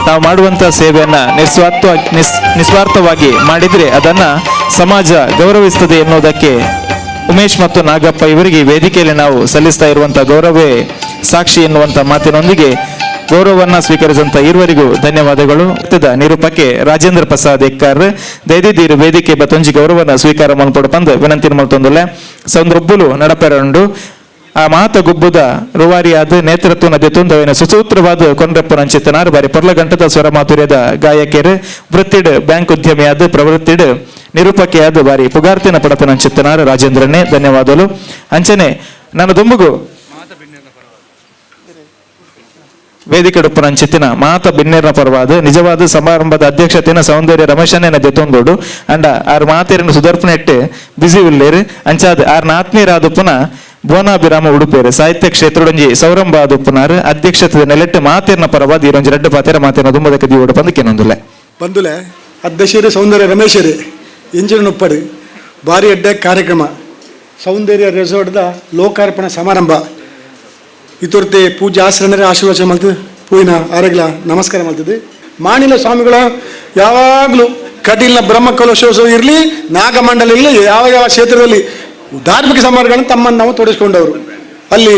ನಾವು ಮಾಡುವಂತ ಸೇವೆಯನ್ನ ನಿಸ್ವಾರ್ಥವಾಗಿ ಮಾಡಿದ್ರೆ ಅದನ್ನ ಸಮಾಜ ಗೌರವಿಸ್ತದೆ ಎನ್ನುವುದಕ್ಕೆ ಉಮೇಶ್ ಮತ್ತು ನಾಗಪ್ಪ ಇವರಿಗೆ ವೇದಿಕೆಯಲ್ಲಿ ನಾವು ಸಲ್ಲಿಸ್ತಾ ಇರುವಂತಹ ಗೌರವವೇ ಸಾಕ್ಷಿ ಎನ್ನುವಂತ ಮಾತಿನೊಂದಿಗೆ ಗೌರವವನ್ನ ಸ್ವೀಕರಿಸಿದಂತ ಇರುವರಿಗೂ ಧನ್ಯವಾದಗಳು. ನಿರೂಪಕ್ಕೆ ರಾಜೇಂದ್ರ ಪ್ರಸಾದ್ ಎಕ್ಕಾರ್ ದೈದಿದ್ದೀರು ವೇದಿಕೆ ಬತ್ತೊಂಜಿ ಗೌರವನ ಸ್ವೀಕಾರ ಮಲ್ಪಡು ಪಂದ್ ವಿನಂತಿ ಮಲ್ತೊಂದುಲ್ಲೆ ಸಂದ್ರೊಬ್ಬುಲು ನಡಪೆರಂಡು ಆ ಮಾತ ಗುಬ್ಬುದ ರುವಾರಿಯಾದ ನೇತೃತ್ವನ ದೆತುಂದವಿನ ಸುಸೂತ್ರವಾದ ಕೊಂಡ್ರೆಪ್ಪುನಂಚಿತ್ತನಾರು ಬಾರಿ ಪೊರ್ಲಗಂಟದ ಸ್ವರ ಮಾಧುರ್ಯದ ಗಾಯಕಿಯರು ವೃತ್ತಿಡ್ ಬ್ಯಾಂಕ್ ಉದ್ಯಮಿಯಾದ ಪ್ರವೃತ್ತಿಡ್ ನಿರೂಪಕೆಯಾದ ಬಾರಿ ಪುಗಾರ್ತಿನ ಪಡಪನಂಚಿತ್ತನಾರು ರಾಜೇಂದ್ರನೇ ಧನ್ಯವಾದಗಳು. ಅಂಚನೆ ನಾನು ದುಂಬುಗು ವೇದಿಕೆ ಡುಪ್ಪುನಂಚಿತ್ತಿನ ಮಾತ ಬಿನ್ನೇರ್ನ ಪರವಾದ ನಿಜವಾದ ಸಮಾರಂಭದ ಅಧ್ಯಕ್ಷತೆನ ಸೌಂದರ್ಯ ರಮೇಶನ ದೆತೊಂದೋಡು ಅಂಡ ಆರ್ ಮಾತೇರನ್ನು ಸುದರ್ಪಣ ಇಟ್ಟು ಬಿಸಿ ಉಳ್ಳೇರು ಅಂಚಾದ ಆರ್ನ ಆತ್ಮೀಯರಾದುಪ್ಪುನ ಬೋನಾಭಿರಾಮ ಉಡುಪೇರು ಸಾಹಿತ್ಯ ಕ್ಷೇತ್ರಡೊಂಜಿ ಸೌರಂಭ ಆದುಪ್ಪುನಾರು ಅಧ್ಯಕ್ಷತೆ ನೆಲೆಟ್ಟು ಮಾತೇರ್ನ ಪರವಾದ ಈರೊಂಜಿ ರೆಡ್ಡು ಪಾತೇರ ಮಾತೇನ ದುಂಬದಕ್ಕೆ ದೀವೋಡು ಬಂದಕ್ಕೇನೊಂದುಲೆ ಬಂದುಲೆ ಅಧ್ಯಕ್ಷರು ಸೌಂದರ್ಯ ರಮೇಶರು ಎಂಜಿನೊಪ್ಪಡು ಭಾರಿ ಎಡ್ಡ ಕಾರ್ಯಕ್ರಮ ಸೌಂದರ್ಯ ರೆಸಾರ್ಟ್ದ ಲೋಕಾರ್ಪಣೆ ಸಮಾರಂಭ ಇತೊರ್ತೆ ಪೂಜೆ ಆಶ್ರಮರ ಆಶೀರ್ವಾದ ಮಲ್ತದೆ ಪೂಯಿನ ಆರೋಗ್ಯ ನಮಸ್ಕಾರ ಮಲ್ತದೆ. ಮಾಣಿಲ ಸ್ವಾಮಿಗಳ ಯಾವಾಗಲೂ ಕಟೀಲ್ನ ಬ್ರಹ್ಮಕಲಶೋತ್ಸವ ಇರಲಿ, ನಾಗಮಂಡಲ ಇರಲಿ, ಯಾವ ಯಾವ ಕ್ಷೇತ್ರದಲ್ಲಿ ಧಾರ್ಮಿಕ ಸಮಾರಂಭಗಳನ್ನು ತಮ್ಮನ್ನು ನಾವು ತೊಡಗಿಸ್ಕೊಂಡವರು. ಅಲ್ಲಿ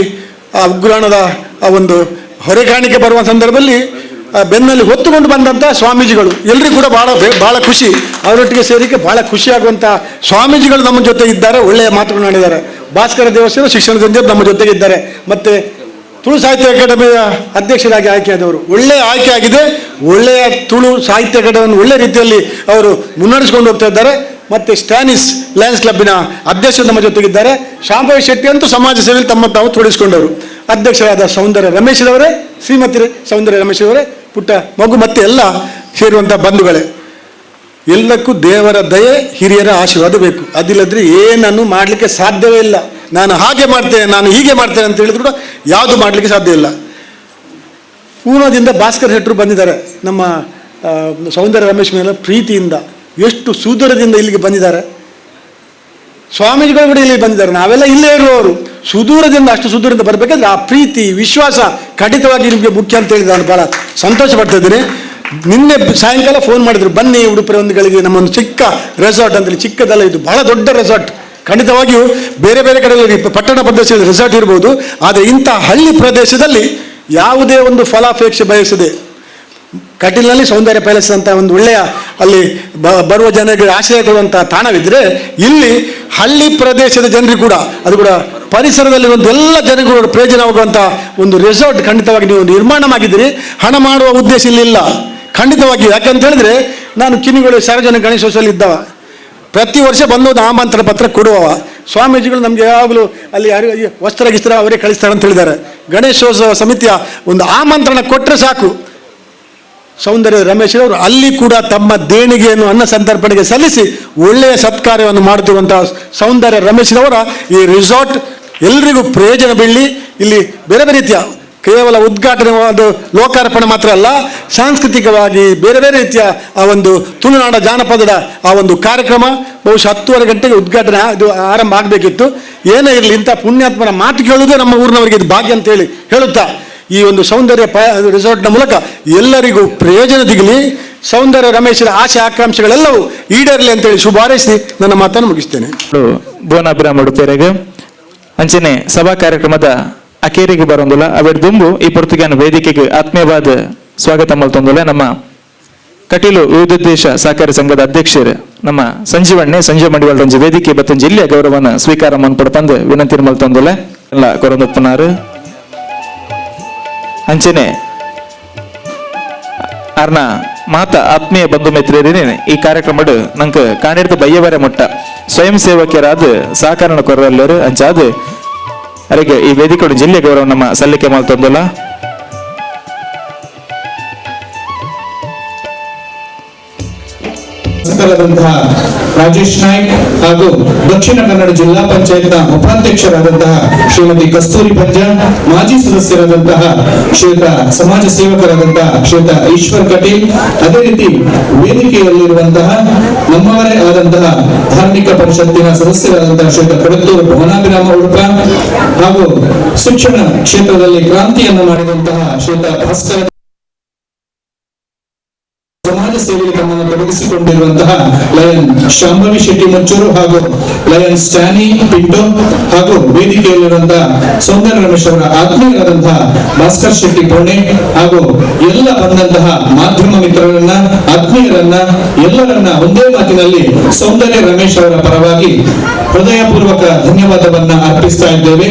ಆ ಉಗ್ರಾಣದ ಆ ಒಂದು ಹೊರೆಕಾಣಿಕೆ ಬರುವ ಸಂದರ್ಭದಲ್ಲಿ ಬೆನ್ನಲ್ಲಿ ಹೊತ್ತುಕೊಂಡು ಬಂದಂಥ ಸ್ವಾಮೀಜಿಗಳು ಎಲ್ಲರಿಗೂ ಕೂಡ ಭಾಳ ಖುಷಿ. ಅವರೊಟ್ಟಿಗೆ ಸೇರಿಕೆ ಭಾಳ ಖುಷಿಯಾಗುವಂಥ ಸ್ವಾಮೀಜಿಗಳು ನಮ್ಮ ಜೊತೆ ಇದ್ದಾರೆ, ಒಳ್ಳೆಯ ಮಾತುಗಳು ಮಾಡಿದ್ದಾರೆ. ಭಾಸ್ಕರ ದೇವಸ್ಥಾನ ಶಿಕ್ಷಣದಿಂದ ನಮ್ಮ ಜೊತೆಗೆ ಇದ್ದಾರೆ. ಮತ್ತು ತುಳು ಸಾಹಿತ್ಯ ಅಕಾಡೆಮಿಯ ಅಧ್ಯಕ್ಷರಾಗಿ ಆಯ್ಕೆಯಾದವರು. ಒಳ್ಳೆಯ ಆಯ್ಕೆ ಆಗಿದೆ. ಒಳ್ಳೆಯ ತುಳು ಸಾಹಿತ್ಯ ಅಕಾಡೆಮಿಯನ್ನು ಒಳ್ಳೆ ರೀತಿಯಲ್ಲಿ ಅವರು ಮುನ್ನಡೆಸ್ಕೊಂಡು ಹೋಗ್ತಾ ಇದ್ದಾರೆ. ಮತ್ತು ಸ್ಟ್ಯಾನಿಸ್ ಲಯನ್ಸ್ ಕ್ಲಬ್ಬಿನ ಅಧ್ಯಕ್ಷರು ನಮ್ಮ ಜೊತೆಗಿದ್ದಾರೆ. ಶಾಂಭವಿ ಶೆಟ್ಟಿ ಅಂತೂ ಸಮಾಜ ಸೇವೆಯಲ್ಲಿ ತಮ್ಮನ್ನು ತಾವು ತೊಡಗಿಸಿಕೊಂಡವರು. ಅಧ್ಯಕ್ಷರಾದ ಸೌಂದರ್ಯ ರಮೇಶ್ರವರೇ, ಶ್ರೀಮತಿ ಸೌಂದರ್ಯ ರಮೇಶ್ರವರೇ, ಪುಟ್ಟ ಮಗು ಮತ್ತು ಎಲ್ಲ ಸೇರುವಂಥ ಬಂಧುಗಳೇ, ಎಲ್ಲಕ್ಕೂ ದೇವರ ದಯೆ, ಹಿರಿಯರ ಆಶೀರ್ವಾದ ಬೇಕು. ಅದಿಲ್ಲದ್ರೆ ಏನನ್ನು ಮಾಡಲಿಕ್ಕೆ ಸಾಧ್ಯವೇ ಇಲ್ಲ. ನಾನು ಹಾಗೆ ಮಾಡ್ತೇನೆ, ನಾನು ಹೀಗೆ ಮಾಡ್ತೇನೆ ಅಂತ ಹೇಳಿದ್ರು ಕೂಡ ಯಾವುದು ಮಾಡಲಿಕ್ಕೆ ಸಾಧ್ಯ ಇಲ್ಲ. ಪೂರ್ಣದಿಂದ ಭಾಸ್ಕರ್ ಶೆಟ್ಟರು ಬಂದಿದ್ದಾರೆ. ನಮ್ಮ ಸೌಂದರ್ಯ ರಮೇಶ್ ಮೇಲೆ ಪ್ರೀತಿಯಿಂದ ಎಷ್ಟು ಸುದೂರದಿಂದ ಇಲ್ಲಿಗೆ ಬಂದಿದ್ದಾರೆ. ಸ್ವಾಮೀಜಿಗಳು ಕೂಡ ಇಲ್ಲಿ ಬಂದಿದ್ದಾರೆ. ನಾವೆಲ್ಲ ಇಲ್ಲೇ ಇರುವವರು. ಸುದೂರದಿಂದ, ಅಷ್ಟು ಸುದೂರದಿಂದ ಬರಬೇಕಾದ್ರೆ ಆ ಪ್ರೀತಿ, ವಿಶ್ವಾಸ ಖಂಡಿತವಾಗಿ ನಿಮಗೆ ಮುಖ್ಯ ಅಂತ ಹೇಳಿದ ನಾನು ಭಾಳ ಸಂತೋಷ ಪಡ್ತಾ ಇದ್ದೀನಿ. ನಿನ್ನೆ ಸಾಯಂಕಾಲ ಫೋನ್ ಮಾಡಿದ್ರು, ಬನ್ನಿ ಉಡುಪಿ ಒಂದುಗಳಿಗೆ ನಮ್ಮೊಂದು ಚಿಕ್ಕ ರೆಸಾರ್ಟ್ ಅಂತೇಳಿ. ಚಿಕ್ಕದಲ್ಲ, ಇದು ಬಹಳ ದೊಡ್ಡ ರೆಸಾರ್ಟ್. ಖಂಡಿತವಾಗಿಯೂ ಬೇರೆ ಬೇರೆ ಕಡೆಗಳಲ್ಲಿ ಪಟ್ಟಣ ಪ್ರದೇಶದಲ್ಲಿ ರೆಸಾರ್ಟ್ ಇರ್ಬೋದು, ಆದರೆ ಇಂಥ ಹಳ್ಳಿ ಪ್ರದೇಶದಲ್ಲಿ ಯಾವುದೇ ಒಂದು ಫಲಾಪೇಕ್ಷೆ ಬಯಸದೆ ಕಟೀಲ್ನಲ್ಲಿ ಸೌಂದರ್ಯ ಪ್ಯಾಲೇಸ್ ಅಂತ ಒಂದು ಒಳ್ಳೆಯ ಅಲ್ಲಿ ಬರುವ ಜನರಿಗೆ ಆಶ್ರಯ ಕೊಡುವಂಥ ತಾಣವಿದ್ದರೆ, ಇಲ್ಲಿ ಹಳ್ಳಿ ಪ್ರದೇಶದ ಜನರಿಗೆ ಕೂಡ, ಅದು ಕೂಡ ಪರಿಸರದಲ್ಲಿರುವಂಥ ಎಲ್ಲ ಜನರಿಗೂ ಪ್ರಯೋಜನವಾಗುವಂಥ ಒಂದು ರೆಸಾರ್ಟ್ ಖಂಡಿತವಾಗಿ ನೀವು ನಿರ್ಮಾಣ ಮಾಡಿದ್ದೀರಿ. ಹಣ ಮಾಡುವ ಉದ್ದೇಶ ಇಲ್ಲಿಲ್ಲ ಖಂಡಿತವಾಗಿ. ಯಾಕಂತ ಹೇಳಿದ್ರೆ, ನಾನು ಕಿನಿಗಳು ಸಾರ್ವಜನಿಕ ಗಣೇಶೋತ್ಸವದಲ್ಲಿ ಇದ್ದವ, ಪ್ರತಿ ವರ್ಷ ಬಂದೋದು ಆಮಂತ್ರಣ ಪತ್ರ ಕೊಡುವವ. ಸ್ವಾಮೀಜಿಗಳು ನಮಗೆ ಯಾವಾಗಲೂ ಅಲ್ಲಿ ವಸ್ತ್ರ ಗಿಸ್ತ್ರ ಅವರೇ ಕಳಿಸ್ತಾರೆ ಅಂತ ಹೇಳಿದ್ದಾರೆ. ಗಣೇಶೋತ್ಸವ ಸಮಿತಿಯ ಒಂದು ಆಮಂತ್ರಣ ಕೊಟ್ಟರೆ ಸಾಕು. ಸೌಂದರ್ಯ ರಮೇಶ್ ಅವರು ಅಲ್ಲಿ ಕೂಡ ತಮ್ಮ ದೇಣಿಗೆಯನ್ನು ಅನ್ನ ಸಂತರ್ಪಣೆಗೆ ಸಲ್ಲಿಸಿ ಒಳ್ಳೆಯ ಸತ್ಕಾರ್ಯವನ್ನು ಮಾಡುತ್ತಿರುವಂತಹ ಸೌಂದರ್ಯ ರಮೇಶ್ ಅವರ ಈ ರೆಸಾರ್ಟ್ ಎಲ್ರಿಗೂ ಪ್ರಯೋಜನ ಬೀಳಲಿ. ಇಲ್ಲಿ ಬೇರೆ ಬೇರೆ ರೀತಿಯ ಕೇವಲ ಉದ್ಘಾಟನೆ, ಒಂದು ಲೋಕಾರ್ಪಣೆ ಮಾತ್ರ ಅಲ್ಲ, ಸಾಂಸ್ಕೃತಿಕವಾಗಿ ಬೇರೆ ಬೇರೆ ರೀತಿಯ ಆ ಒಂದು ತುಳುನಾಡ ಜಾನಪದದ ಆ ಒಂದು ಕಾರ್ಯಕ್ರಮ ಬಹುಶಃ 10:30 ಗಂಟೆಗೆ ಉದ್ಘಾಟನೆ ಇದು ಆರಂಭ ಆಗಬೇಕಿತ್ತು. ಏನೇ ಇರಲಿ, ಇಂಥ ಪುಣ್ಯಾತ್ಮನ ಮಾತು ಕೇಳುವುದೇ ನಮ್ಮ ಊರಿನವರಿಗೆ ಇದು ಭಾಗ್ಯ ಅಂತೇಳಿ ಹೇಳುತ್ತಾ, ಈ ಒಂದು ಸೌಂದರ್ಯ ರೆಸಾರ್ಟ್ನ ಮೂಲಕ ಎಲ್ಲರಿಗೂ ಪ್ರಯೋಜನ ದಿಗಲಿ, ಸೌಂದರ್ಯ ರಮೇಶರ ಆಶೆ ಆಕಾಂಕ್ಷೆಗಳೆಲ್ಲವೂ ಈಡೇರಲಿ ಅಂತೇಳಿ ಶುಭ ಹಾರೈಸಿ ನನ್ನ ಮಾತನ್ನು ಮುಗಿಸ್ತೇನೆ. ಭುವನಾಭಿರಾಮ ಉಡುಪೇರೆಗೆ ಅಂಚನೆ ಸಭಾ ಕಾರ್ಯಕ್ರಮದ ಅಕೇರಿಗೆ ಬರೋದಿಲ್ಲ ಅವೆಡ್ ದುಂಬು ಈ ಪೊರ್ತುಗಿನ ವೇದಿಕೆಗೆ ಆತ್ಮೀಯವಾದ ಸ್ವಾಗತ ಮಲ್ತೊಂದಿಲ್ಲ. ನಮ್ಮ ಕಟೀಲು ವಿವಿಧೋದ್ದೇಶ ಸಹಕಾರಿ ಸಂಘದ ಅಧ್ಯಕ್ಷರು ನಮ್ಮ ಸಂಜೀವ ಮಡಿವಾಳ ರಂಜಿ ವೇದಿಕೆ ಬತ್ತ ಜಿಲ್ಲೆಯ ಗೌರವನ ಸ್ವೀಕಾರ ಮನ್ಪಡ್ತಂದು ವಿನಂತಿ ಮಲ್ತೊಂದಿಲ್ಲ ಎಲ್ಲ ಕೊರೊಂದಪ್ಪನಾರು ಅಂಚನೆ ಅರ್ನ ಮಾತ ಆತ್ಮೀಯ ಬಂಧು ಮಿತ್ರರೇನೆ ಈ ಕಾರ್ಯಕ್ರಮ ನಂಗೆ ಕಾಣಿಡ್ದು ಬಯ್ಯವರೆ ಮೊಟ್ಟ ಸ್ವಯಂ ಸೇವಕರಾದ ಸಹಕಾರಣ ಕೊರಲ್ಲರು ಅಂಚಾದ ಅವರಿಗೆ ಈ ವೇದಿಕೆ ಜಿಲ್ಲೆ ಗೌರವ ನಮ್ಮ ಸಲ್ಲಿಕೆ ಮಾಡ್ತಂದಿಲ್ಲ. ರಾಜೇಶ್ ನಾಯ್ಕ್ ಹಾಗೂ ದಕ್ಷಿಣ ಕನ್ನಡ ಜಿಲ್ಲಾ ಪಂಚಾಯತ್ನ ಉಪಾಧ್ಯಕ್ಷರಾದಂತಹ ಶ್ರೀಮತಿ ಕಸ್ತೂರಿ ಪಂಜ, ಮಾಜಿ ಸದಸ್ಯರಾದಂತಹ ಶ್ರೀಯುತ ಸಮಾಜ ಸೇವಕರಾದಂತಹ ಶ್ರೀಯುತ ಈಶ್ವರ್ ಕಟೀಲ್, ಅದೇ ರೀತಿ ವೇದಿಕೆಯಲ್ಲಿರುವಂತಹ ನಮ್ಮವರೇ ಆದಂತಹ ಧಾರ್ಮಿಕ ಪರಿಷತ್ತಿನ ಸದಸ್ಯರಾದಂತಹ ಶ್ರೀಯುತ ಕೊಡತ್ತೂರು ಭುವನಾಭಿರಾಮ ಉಡುಪ ಹಾಗೂ ಶಿಕ್ಷಣ ಕ್ಷೇತ್ರದಲ್ಲಿ ಕ್ರಾಂತಿಯನ್ನು ಮಾಡಿದಂತಹ ಶ್ರೀಯುತ ಭಾಸ್ಕರ ಸಮಾಜ ಸೇವೆಗೆ ತಮ್ಮನ್ನು ತೊಡಗಿಸಿಕೊಂಡಿರುವಂತಹ ಲಯನ್ ಶಾಂಭವಿ ಶೆಟ್ಟಿ ಮಂಚೂರು ಹಾಗೂ ಲಯನ್ ಸ್ಟ್ಯಾನಿ ಪಿಂಟೋ ಹಾಗೂ ವೇದಿಕೆಯಲ್ಲಿರುವಂತಹ ಸೌಂದರ್ಯ ರಮೇಶ್ ಅವರ ಆತ್ಮೀಯರಾದಂತಹ ಭಾಸ್ಕರ್ ಶೆಟ್ಟಿ ಪೋಣೆ ಹಾಗೂ ಎಲ್ಲ ಬಂದಂತಹ ಮಾಧ್ಯಮ ಮಿತ್ರರನ್ನ, ಆತ್ಮೀಯರನ್ನ ಎಲ್ಲರನ್ನ ಒಂದೇ ಮಾತಿನಲ್ಲಿ ಸೌಂದರ್ಯ ರಮೇಶ್ ಅವರ ಪರವಾಗಿ ಹೃದಯಪೂರ್ವಕ ಧನ್ಯವಾದವನ್ನ ಅರ್ಪಿಸ್ತಾ ಇದ್ದೇವೆ.